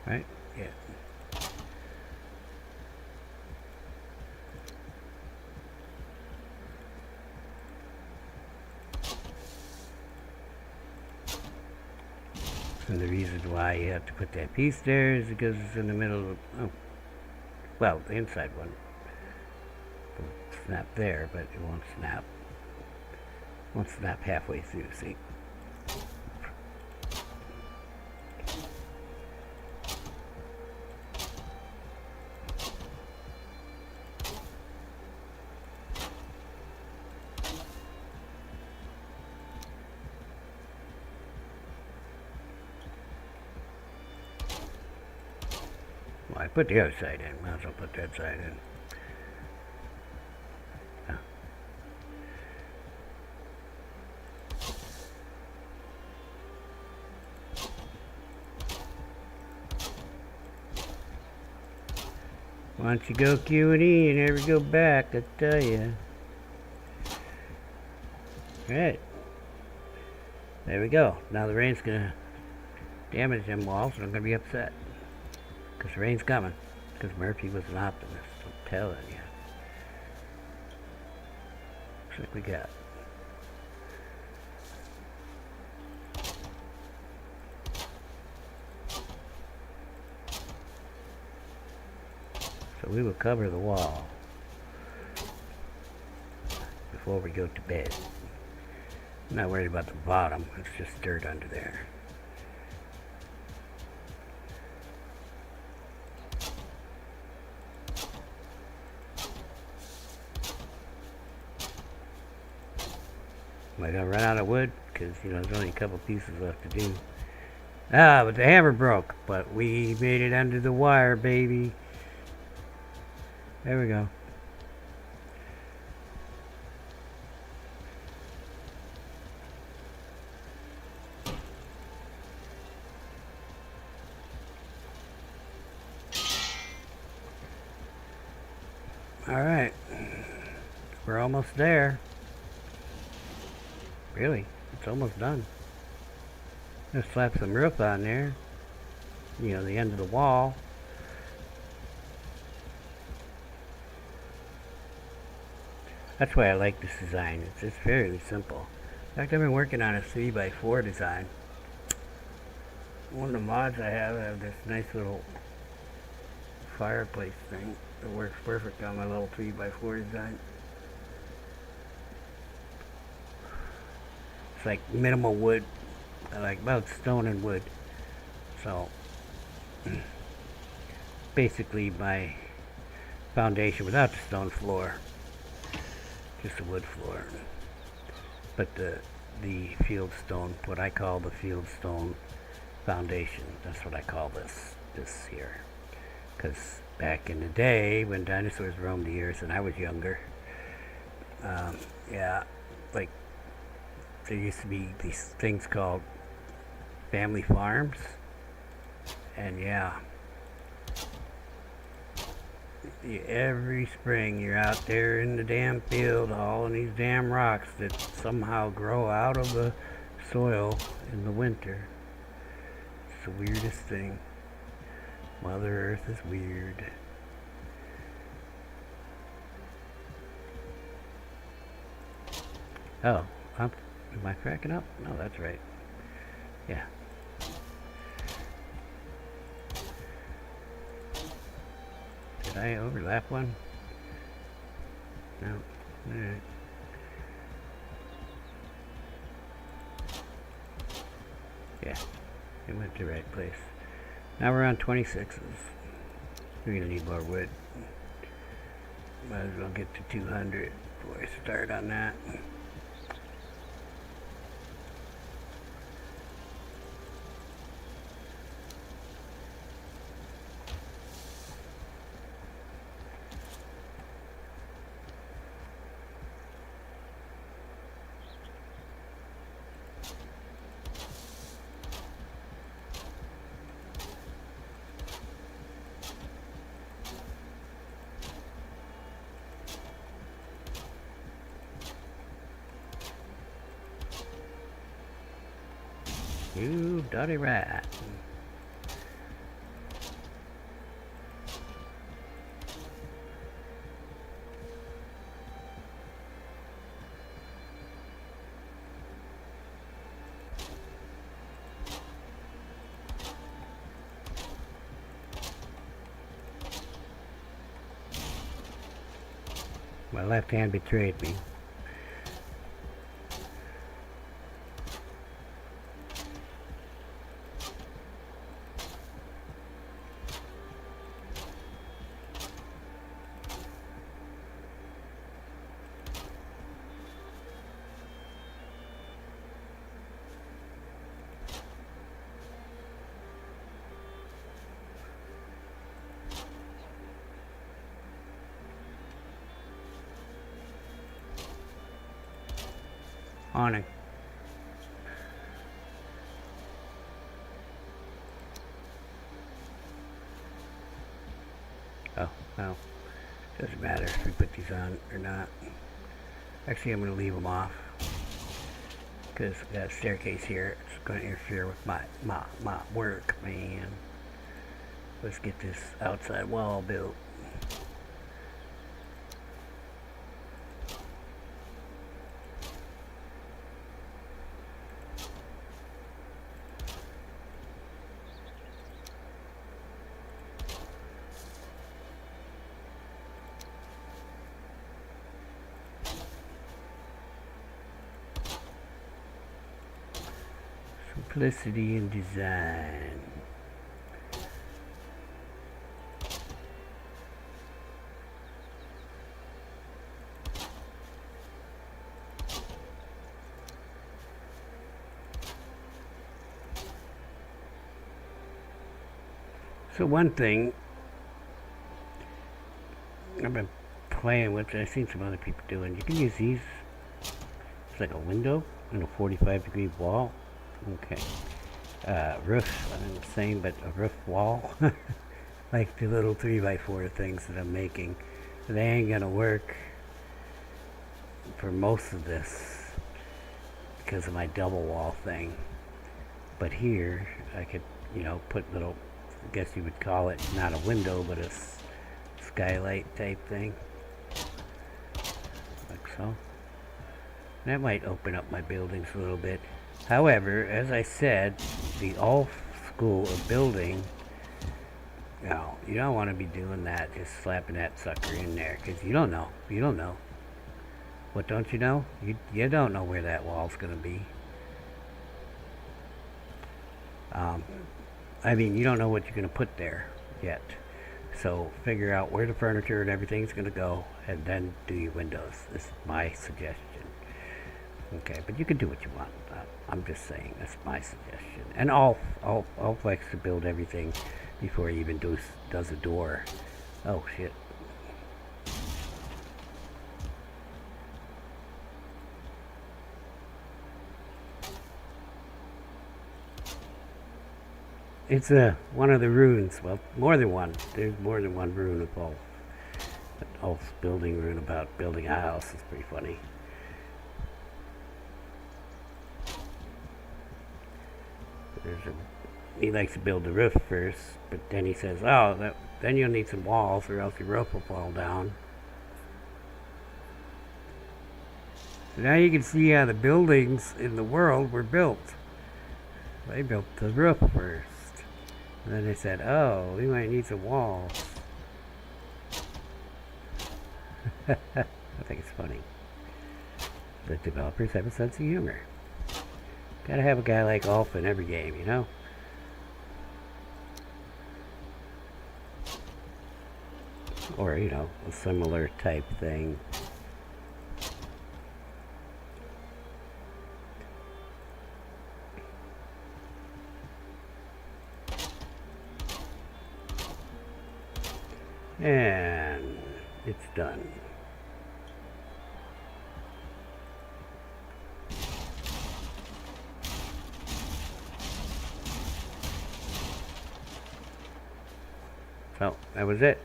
Right? Yeah. And the reason why you have to put that piece there is because it's in the middle of, well, the inside one will snap there, but it won't snap. It won't snap halfway through, see? Well, I put the other side in. Might as well put that side in. Oh. Once you go Q&E, you never go back, I tell you. Alright. There we go. Now the rain's gonna damage them walls, and I'm gonna be upset. Because the rain's coming. Because Murphy was an optimist, I'm telling you. Looks like we got. So we will cover the wall before we go to bed. I'm not worried about the bottom, it's just dirt under there. Am I gonna run out of wood? Because, you know, there's only a couple pieces left to do. Ah, but the hammer broke. But we made it under the wire, baby. There we go. Alright. We're almost there. Really, it's almost done. Just slap some roof on there. You know, the end of the wall. That's why I like this design. It's fairly simple. In fact, I've been working on a 3x4 design. One of the mods I have this nice little fireplace thing that works perfect on my little 3x4 design. It's like minimal wood. I like both stone and wood. So basically my foundation without the stone floor. Just a wood floor. But the field stone, what I call the field stone, foundation. That's what I call this here. Because back in the day when dinosaurs roamed the earth and I was younger, yeah, like there used to be these things called family farms, and yeah, every spring you're out there in the damn field hauling these damn rocks that somehow grow out of the soil in the winter. It's the weirdest thing. Mother Earth is weird. Oh, am I cracking up? No, that's right. Yeah. Did I overlap one? No. Alright. Yeah, it went to the right place. Now we're on 26s. We're gonna need more wood. Might as well get to 200 before I start on that. You dirty rat. My left hand betrayed me. Awning. Oh, well, doesn't matter if we put these on or not. Actually, I'm going to leave them off because we got a staircase here. It's going to interfere with my work, man. Let's get this outside wall built. Simplicity in design. So one thing I've been playing with, I've seen some other people doing, you can use these, it's like a window and a 45-degree wall. Okay. Roof, I mean the same, but a roof wall. Like the little 3x4 things that I'm making. They ain't gonna work for most of this because of my double wall thing. But here, I could, put little, I guess you would call it not a window, but a skylight type thing. Like so. That might open up my buildings a little bit. However, as I said, the old school of building, you don't want to be doing that, just slapping that sucker in there, because you don't know. You don't know. What don't you know? You don't know where that wall's going to be. I mean, you don't know what you're going to put there yet. So figure out where the furniture and everything's going to go, and then do your windows. This is my suggestion. Okay, but you can do what you want with that. I'm just saying, that's my suggestion. And I'll flex to build everything before he even does a door. Oh shit. It's one of the runes. Well, more than one. There's more than one rune of Ulf. Ulf's building rune about building a house is pretty funny. He likes to build the roof first, but then he says, "Oh, then you'll need some walls, or else your roof will fall down." So now you can see how the buildings in the world were built. They built the roof first. And then they said, "Oh, we might need some walls." I think it's funny. The developers have a sense of humor. Gotta have a guy like Ulf in every game, you know? Or, you know, a similar type thing. And it's done. So that was it.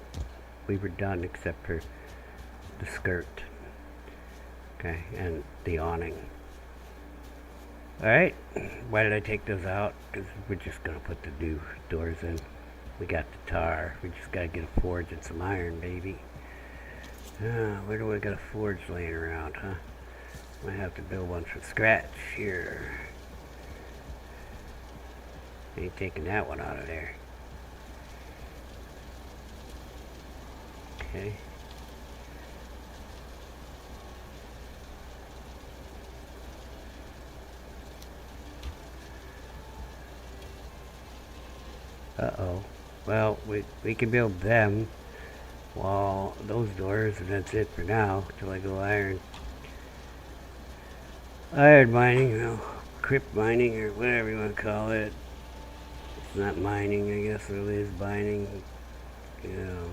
We were done except for the skirt. Okay, and the awning. Alright, why did I take those out? Because we're just going to put the new doors in. We got the tar. We just got to get a forge and some iron, baby. Where do I got a forge laying around, huh? Might have to build one from scratch here. Ain't taking that one out of there. Okay. Uh-oh. Well, we can build them while those doors, and that's it for now, till I go iron. Iron mining, you know, crypt mining, or whatever you want to call it. It's not mining, I guess it is mining. You know,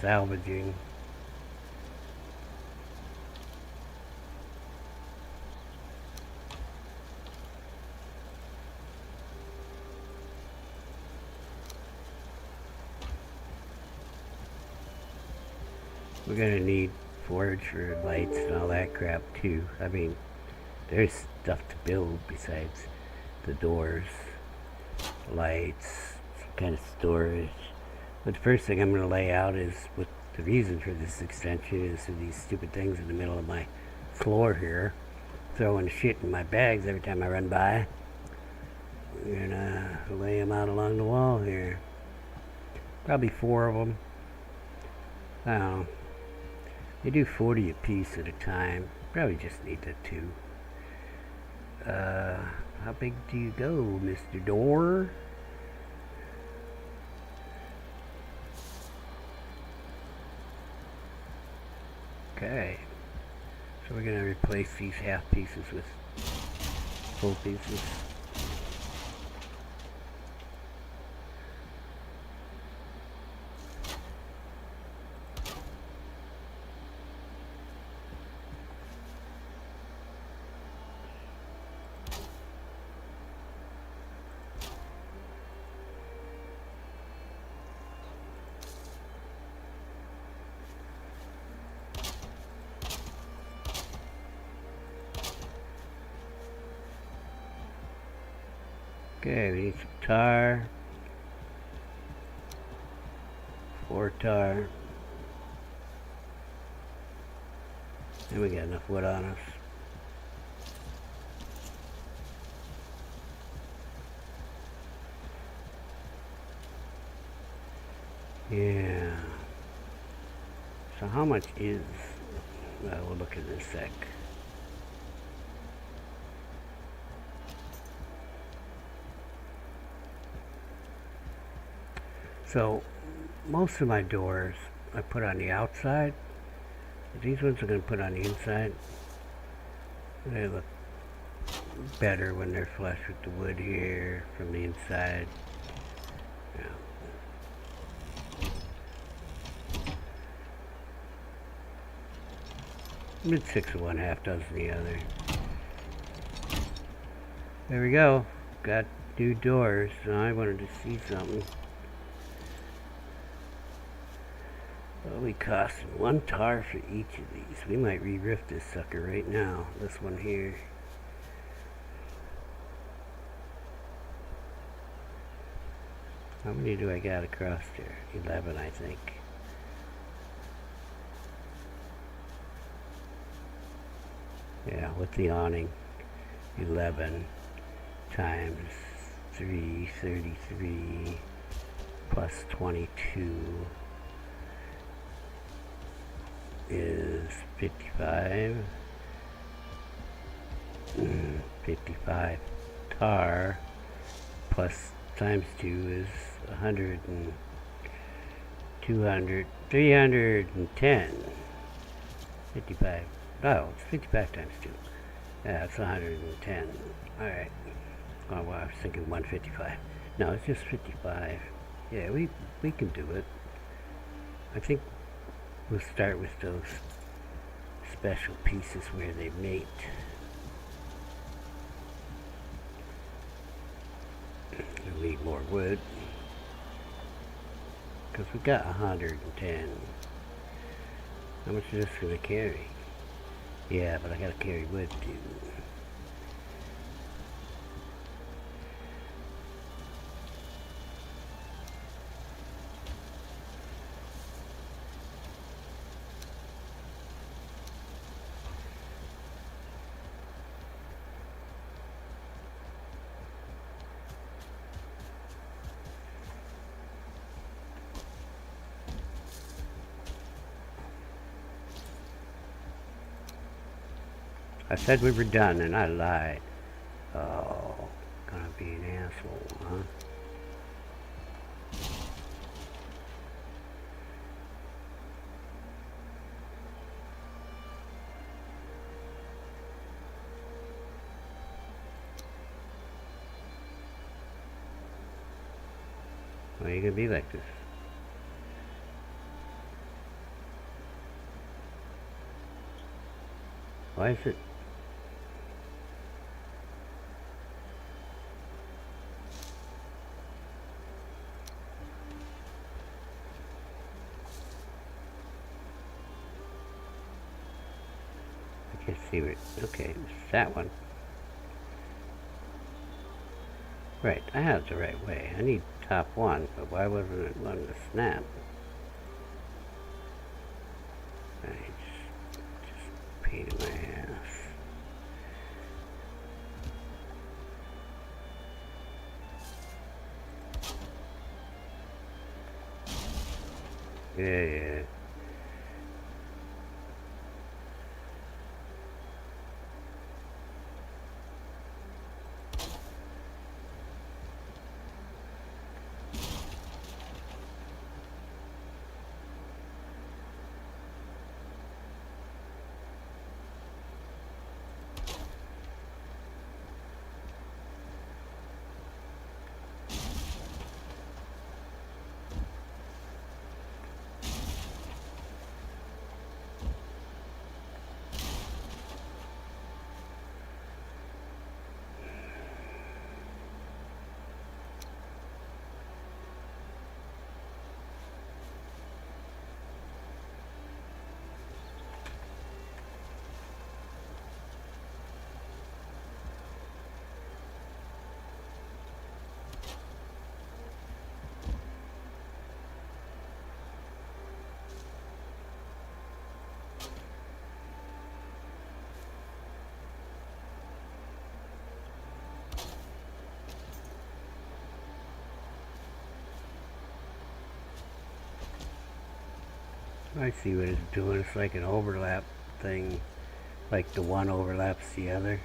salvaging. We're gonna need forge for lights and all that crap too. I mean, there's stuff to build besides the doors, lights, some kind of storage. But the first thing I'm gonna lay out is what the reason for this extension is, these stupid things in the middle of my floor here, throwing shit in my bags every time I run by. We're gonna lay them out along the wall here. Probably 4 of them. I don't know. They do 40 a piece at a time. Probably just need the 2. How big do you go, Mr. Door? Okay. So we're going to replace these half pieces with full pieces. Okay, we need some tar. 4 tar. And we got enough wood on us. Yeah. So how much is... Well, we'll look at this sec. So, most of my doors I put on the outside. These ones are going to put on the inside. They look better when they're flush with the wood here from the inside. Yeah. Mid 6 of one, half dozen the other. There we go. Got new doors. So I wanted to see something. Well, we cost 1 tar for each of these. We might re-riff this sucker right now. This one here. How many do I got across there? 11, I think. Yeah, with the awning. 11 times 333 plus 22 is 55. 55 tar plus times 2 is 100 and 200, 310. 55. Oh, it's 55 times 2. Yeah, it's 110. Alright. Oh, well, I was thinking 155. No, it's just 55. Yeah, we can do it. I think we'll start with those special pieces where they mate. We'll need more wood. Because we got 110. How much is this going to carry? Yeah, but I gotta carry wood too. I said we were done and I lied. Oh, gonna be an asshole, huh? Why are you gonna be like this? Why is it? I can't see it. Okay, it's that one. Right, I have it the right way. I need top one, but why wasn't it one to snap? Right, just pain in my ass. Yeah. I see what it's doing. It's like an overlap thing. Like the one overlaps the other.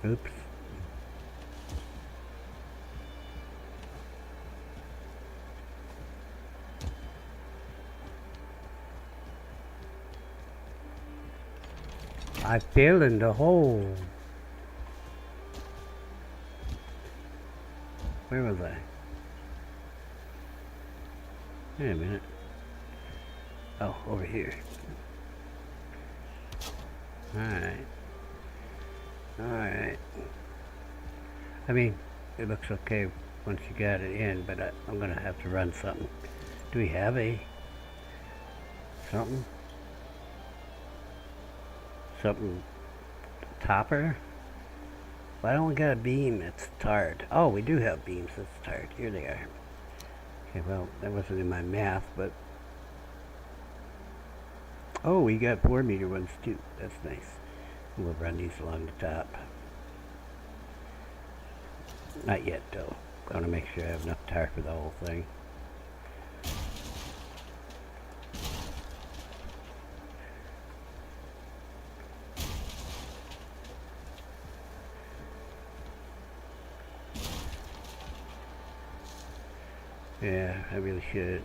Oops. I fell in the hole. Where was I? Wait a minute. Oh, over here. Alright. Alright. I mean, it looks okay once you got it in, but I'm gonna have to run something. Do we have something topper? Why don't we got a beam that's tarred? Oh, we do have beams that's tarred. Here they are. Okay, well, that wasn't in my math, but... Oh, we got 4-meter ones too. That's nice. We'll run these along the top. Not yet, though. I want to make sure I have enough tar for the whole thing. Yeah, I really should.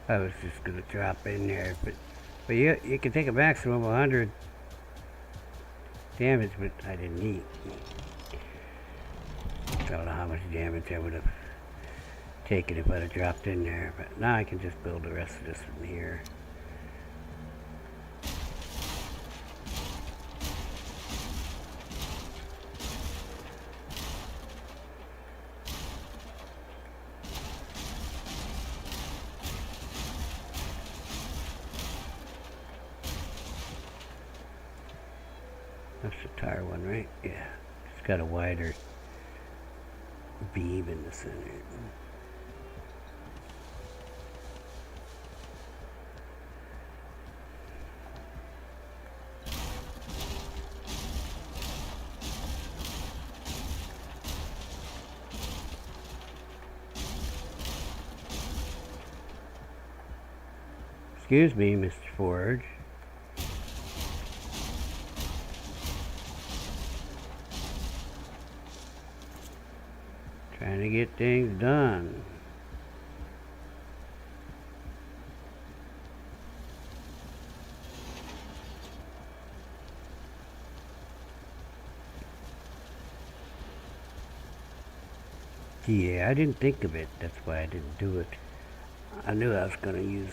I was just gonna drop in there, but you can take a maximum of 100 damage, but I didn't need. I don't know how much damage I would have taken if I'd have dropped in there, but now I can just build the rest of this from here. That's the tar one, right? Yeah. It's got a wider beam in the center. Excuse me, Mr. Forge. Trying to get things done. Yeah, I didn't think of it. That's why I didn't do it. I knew I was going to use...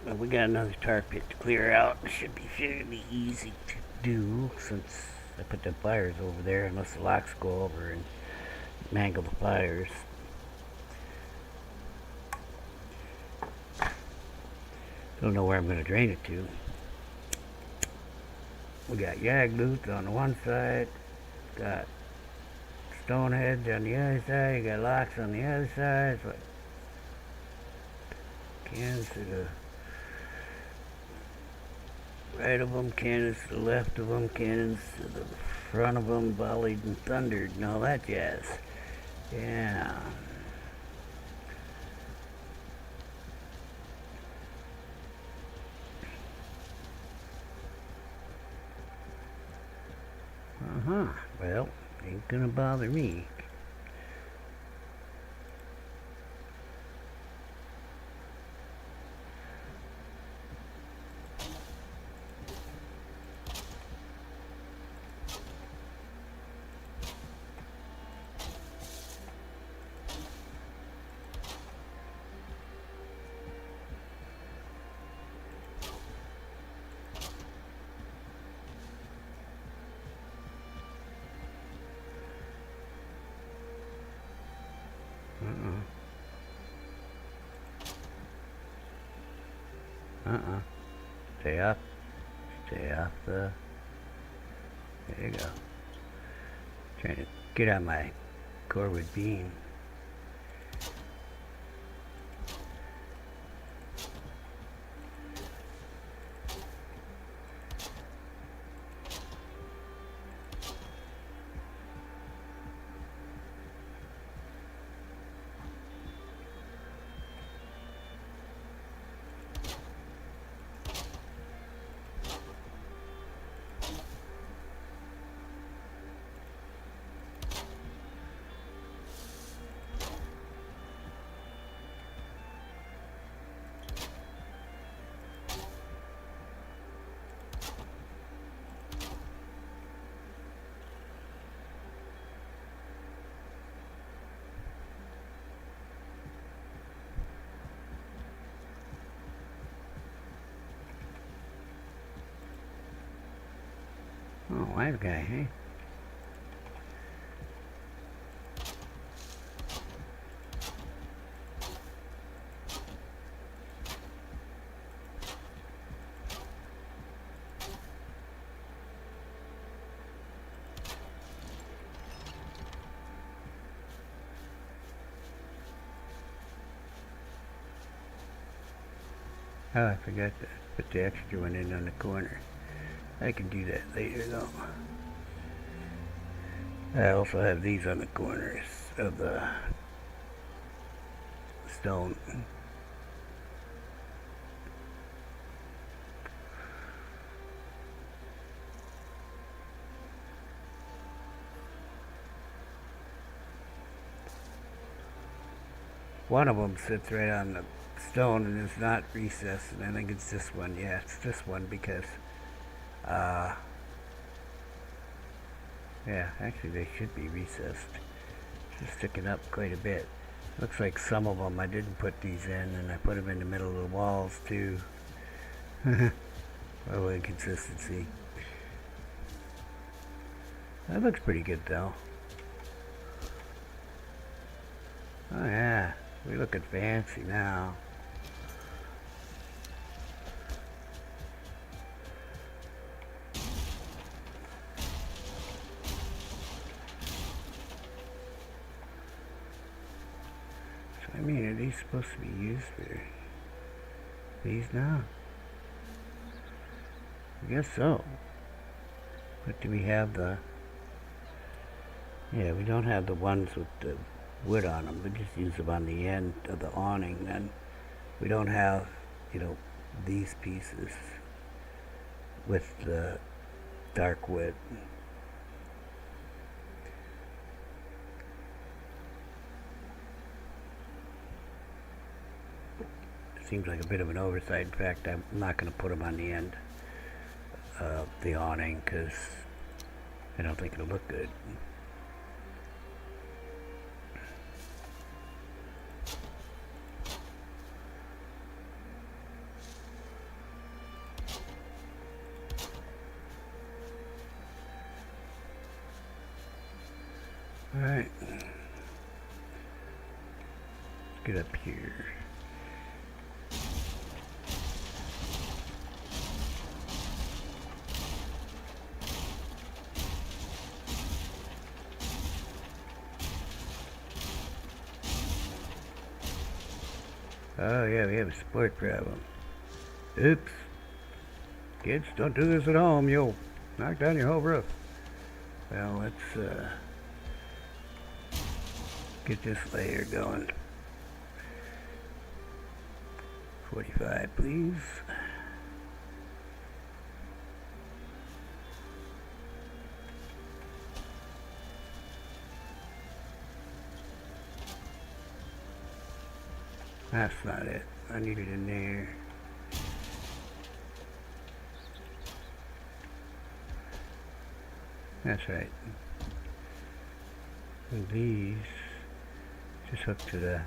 Well, we got another tar pit to clear out. It should be fairly easy to do since I put the fires over there, unless the locks go over and mangle the fires. Don't know where I'm going to drain it to. We got Yagluth on the one side, got Stonehenge on the other side, you got locks on the other side. So cannons to the right of them, cannons to the left of them, cannons to the front of them, volleyed and thundered and all that jazz. Yeah. Well, ain't gonna bother me. Stay up. Stay off the... There you go. Trying to get on my corward beam. Oh, wise guy, hey? Oh, I forgot to put the extra one in on the corner. I can do that later though. I also have these on the corners of the stone. One of them sits right on the stone and is not recessed, and I think it's this one. Yeah, it's this one because yeah, actually they should be recessed. Just sticking up quite a bit. Looks like some of them I didn't put these in, and I put them in the middle of the walls too. A little inconsistency. That looks pretty good though. Oh yeah, we're looking fancy now. So I mean, are these supposed to be used for these now? I guess so. But do we have the... Yeah, we don't have the ones with the wood on them. We just use them on the end of the awning. Then we don't have, you know, these pieces with the dark wood. Seems like a bit of an oversight. In fact, I'm not going to put them on the end of the awning because I don't think it'll look good. Alright, let's get up here. Oh yeah, we have a support problem. Oops. Kids, don't do this at home. You'll knock down your whole roof. Well, let's get this layer going. 45, please. That's not it. I need it in there. That's right. And these just hook to the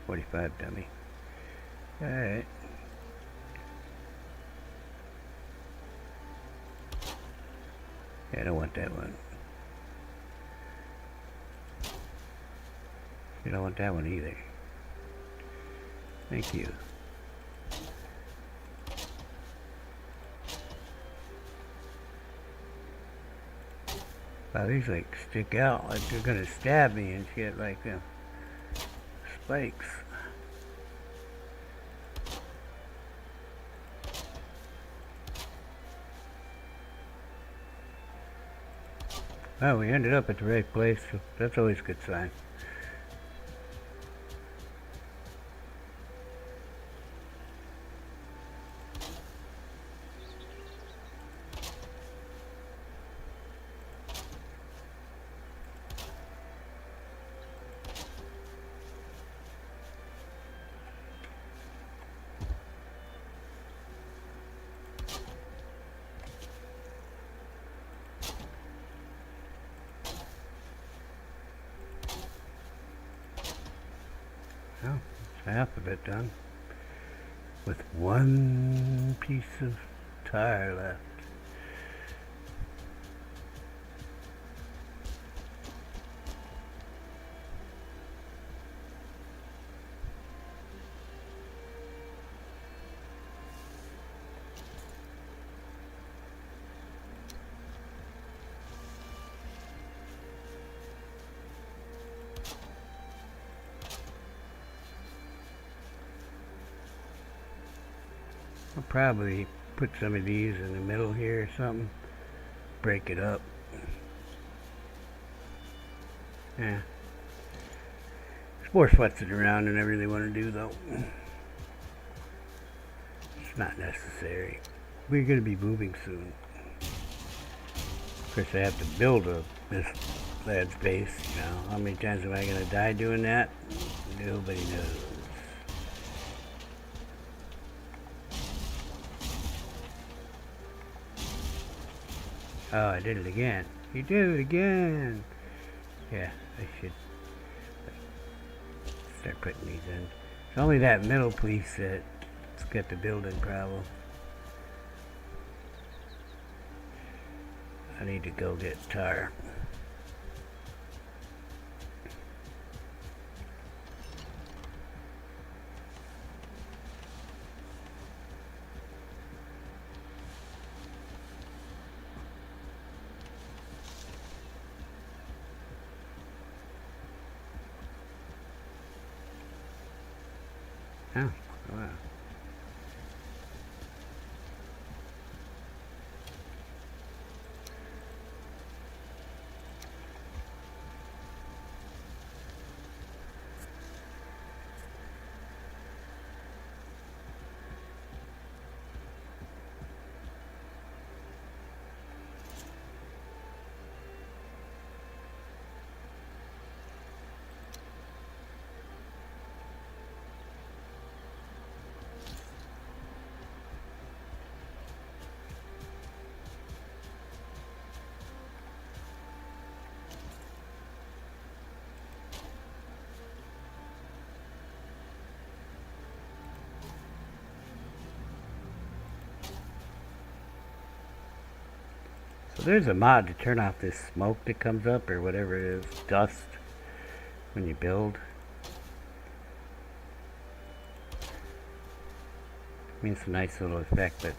45 dummy. Alright. Yeah, I don't want that one. You don't want that one either. Thank you. Wow, these like stick out like they're gonna stab me and shit, like spikes. Well, we ended up at the right place, so that's always a good sign. Well, it's half of it done. With one piece of tire left. I'll probably put some of these in the middle here or something. Break it up. Yeah. It's more futzing around than I really want to do though. It's not necessary. We're going to be moving soon. Of course I have to build this lad's base, you know. How many times am I going to die doing that? Nobody knows. Oh, I did it again. You did it again. Yeah, I should start putting these in. It's only that middle piece that's got the building problem. I need to go get tar. Oh, wow. So there's a mod to turn off this smoke that comes up, or whatever it is, dust, when you build. I mean, it's a nice little effect, but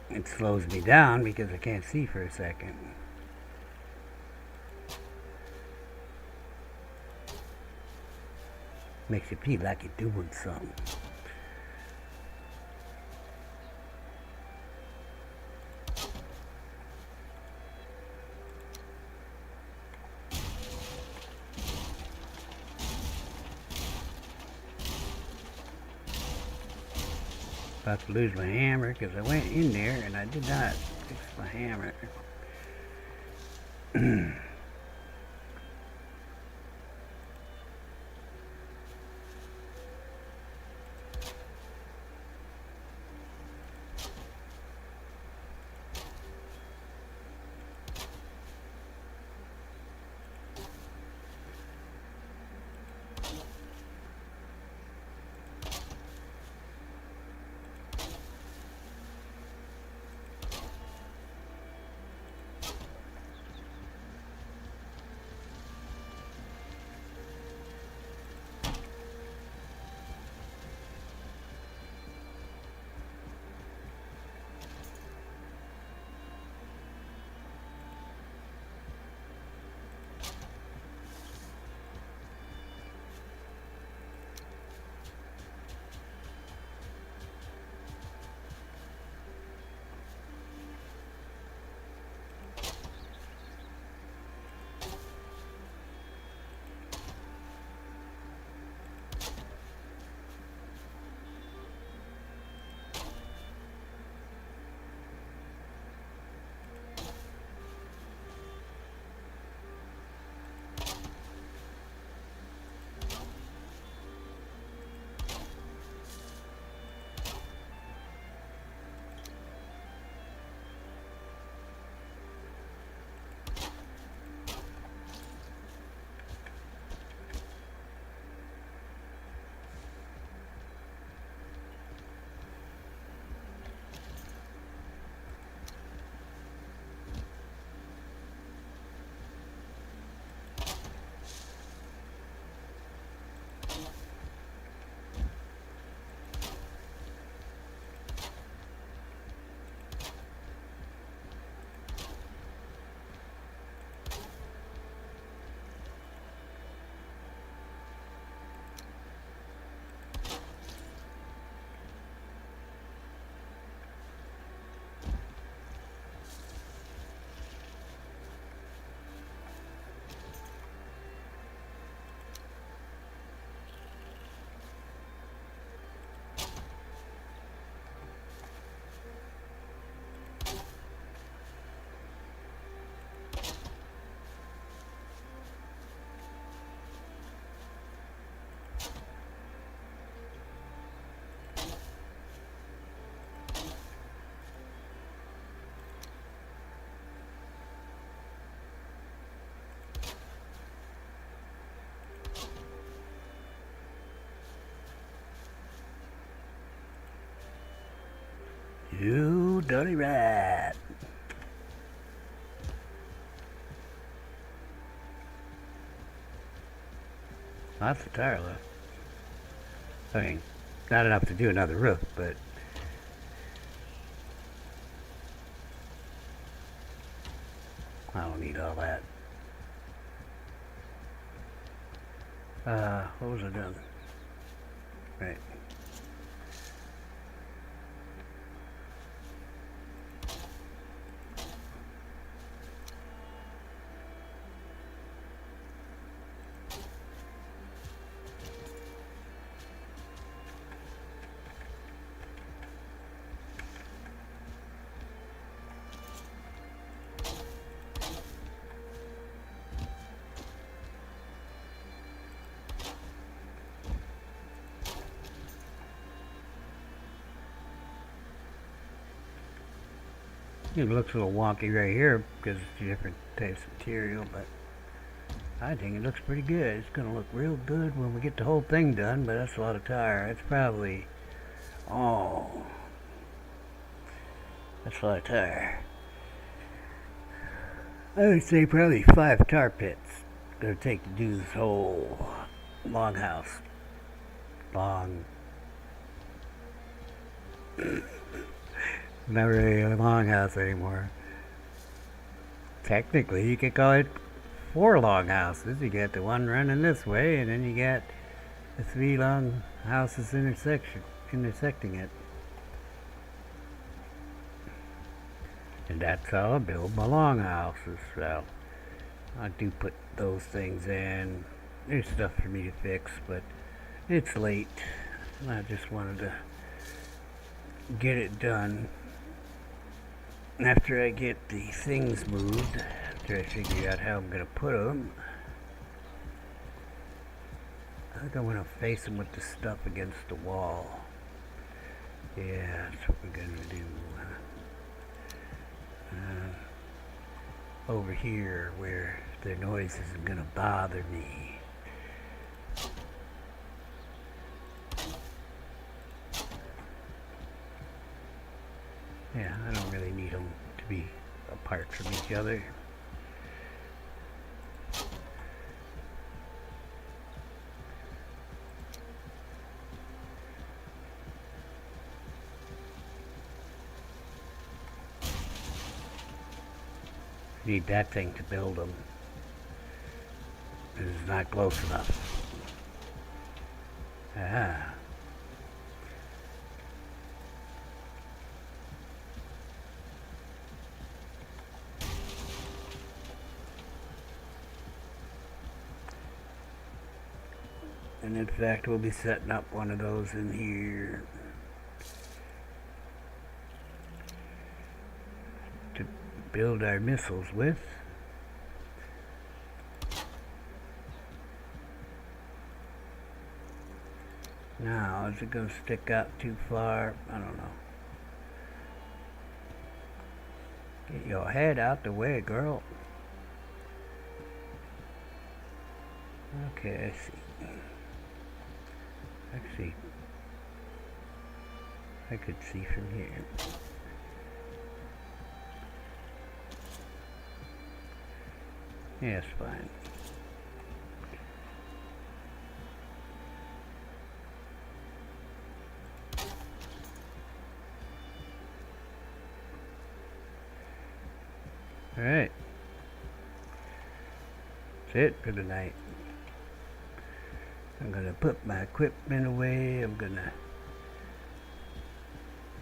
it slows me down because I can't see for a second. Makes you feel like you're doing something. About to lose my hammer because I went in there and I did not fix my hammer. You dirty rat. Lots of tire left. I mean, not enough to do another roof, but I don't need all that. What was I doing? Right. It looks a little wonky right here because it's different types of material, but I think it looks pretty good. It's going to look real good when we get the whole thing done, but that's a lot of tire. It's probably, oh, that's a lot of tire. I would say probably 5 tar pits going to take to do this whole long house. Long. Not really a longhouse anymore. Technically, you could call it 4 long houses. You got the one running this way, and then you got the 3 long houses intersecting it. And that's how I build my long houses. So I do put those things in. There's stuff for me to fix, but it's late. I just wanted to get it done. After I get the things moved, after I figure out how I'm going to put them, I think I want to face them with the stuff against the wall. Yeah, that's what we're going to do. Over here, where the noise isn't going to bother me. Yeah, I don't really need them to be apart from each other. Need that thing to build them. It's not close enough. Ah. And in fact, we'll be setting up one of those in here to build our missiles with. Now, is it going to stick out too far? I don't know. Get your head out the way, girl. Okay, I see. Actually, I could see from here. Yeah, it's fine. Alright. That's it for tonight. I'm gonna put my equipment away. I'm gonna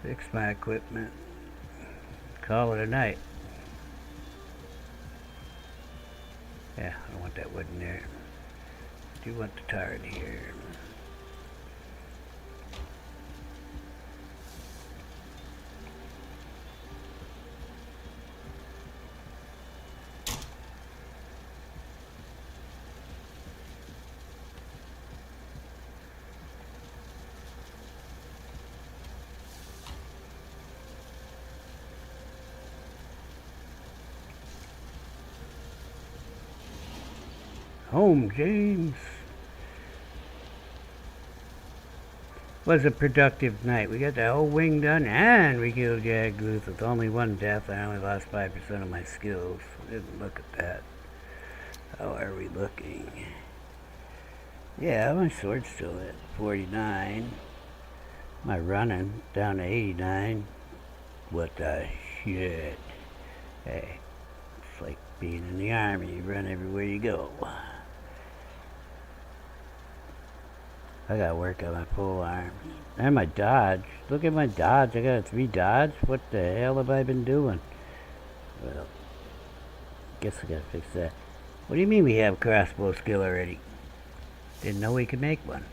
fix my equipment. Call it a night. Yeah, I don't want that wood in there. I do want the tar in here. Home, James. Was a productive night. We got the whole wing done, and we killed Yagluth with only one death. I only lost 5% of my skills. Didn't look at that. How are we looking? Yeah, my sword's still at 49. My running down to 89. What the shit? Hey, it's like being in the army. You run everywhere you go. I gotta work on my pole arm. And my dodge. Look at my dodge. I got a 3 dodge. What the hell have I been doing? Well, guess I gotta fix that. What do you mean we have crossbow skill already? Didn't know we could make one.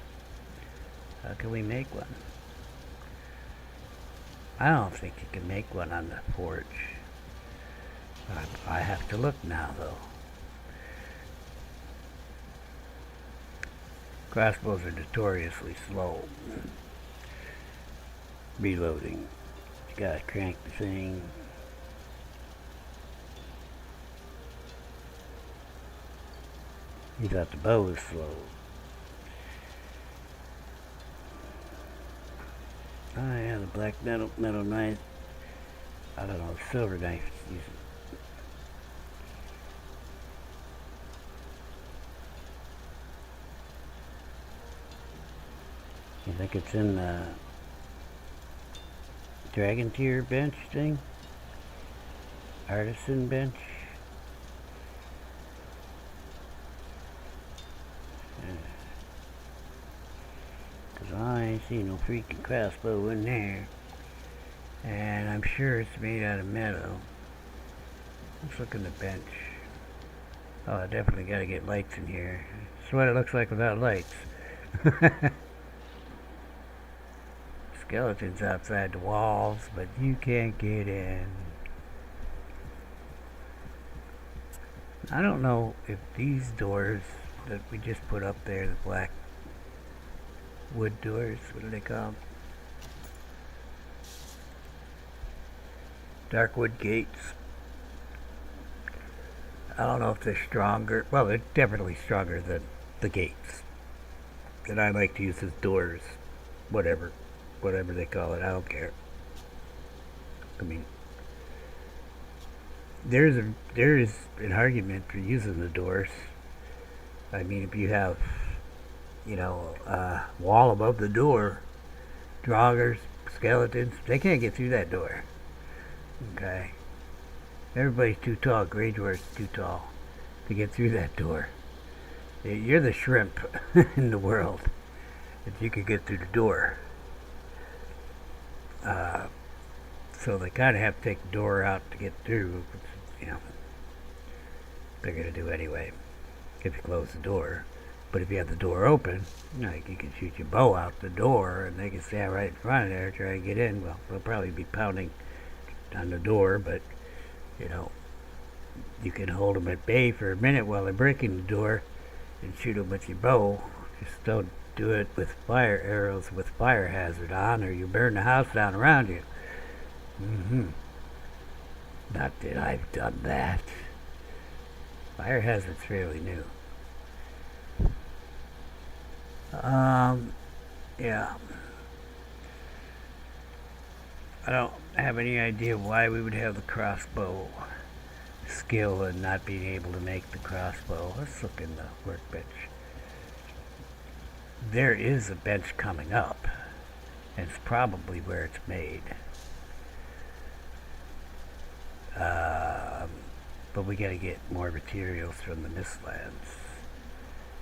How can we make one? I don't think you can make one on the forge. I have to look now, though. Crossbows are notoriously slow. Reloading. You gotta crank the thing. You thought the bow was slow. Oh yeah, the black metal knife. I don't know, silver knife. You think it's in the dragon tier bench thing? Artisan bench? Because I ain't seen no freaking crossbow in there. And I'm sure it's made out of metal. Let's look in the bench. Oh, I definitely gotta get lights in here. That's what it looks like without lights. Skeletons outside the walls, but you can't get in. I don't know if these doors that we just put up there, the black wood doors, what are they called? Dark wood gates. I don't know if they're stronger. Well, they're definitely stronger than the gates that I like to use as doors. Whatever they call it, I don't care. I mean, there is an argument for using the doors. I mean, if you have, a wall above the door, draugrs, skeletons, they can't get through that door. Okay? Everybody's too tall. Grey Dwarf's too tall to get through that door. You're the shrimp in the world if you could get through the door. So they kind of have to take the door out to get through. They're going to do anyway if you close the door. But if you have the door open, you can shoot your bow out the door and they can stand right in front of there try to get in. Well, they'll probably be pounding on the door, but you can hold them at bay for a minute while they're breaking the door and shoot them with your bow. Just don't do it with fire arrows with fire hazard on, or you burn the house down around you. Not that I've done that. Fire hazard's fairly new. Yeah. I don't have any idea why we would have the crossbow skill and not being able to make the crossbow. Let's look in the workbench. There is a bench coming up, and it's probably where it's made. But we gotta get more materials from the Mistlands.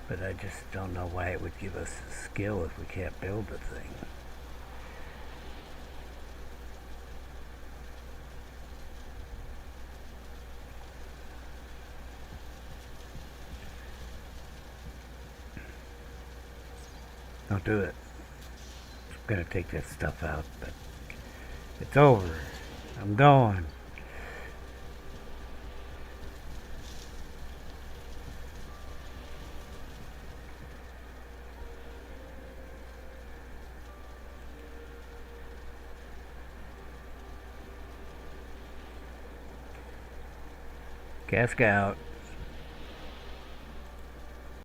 But I just don't know why it would give us a skill if we can't build the thing. Don't do it. I'm gonna take that stuff out, but it's over. I'm going. Casca out.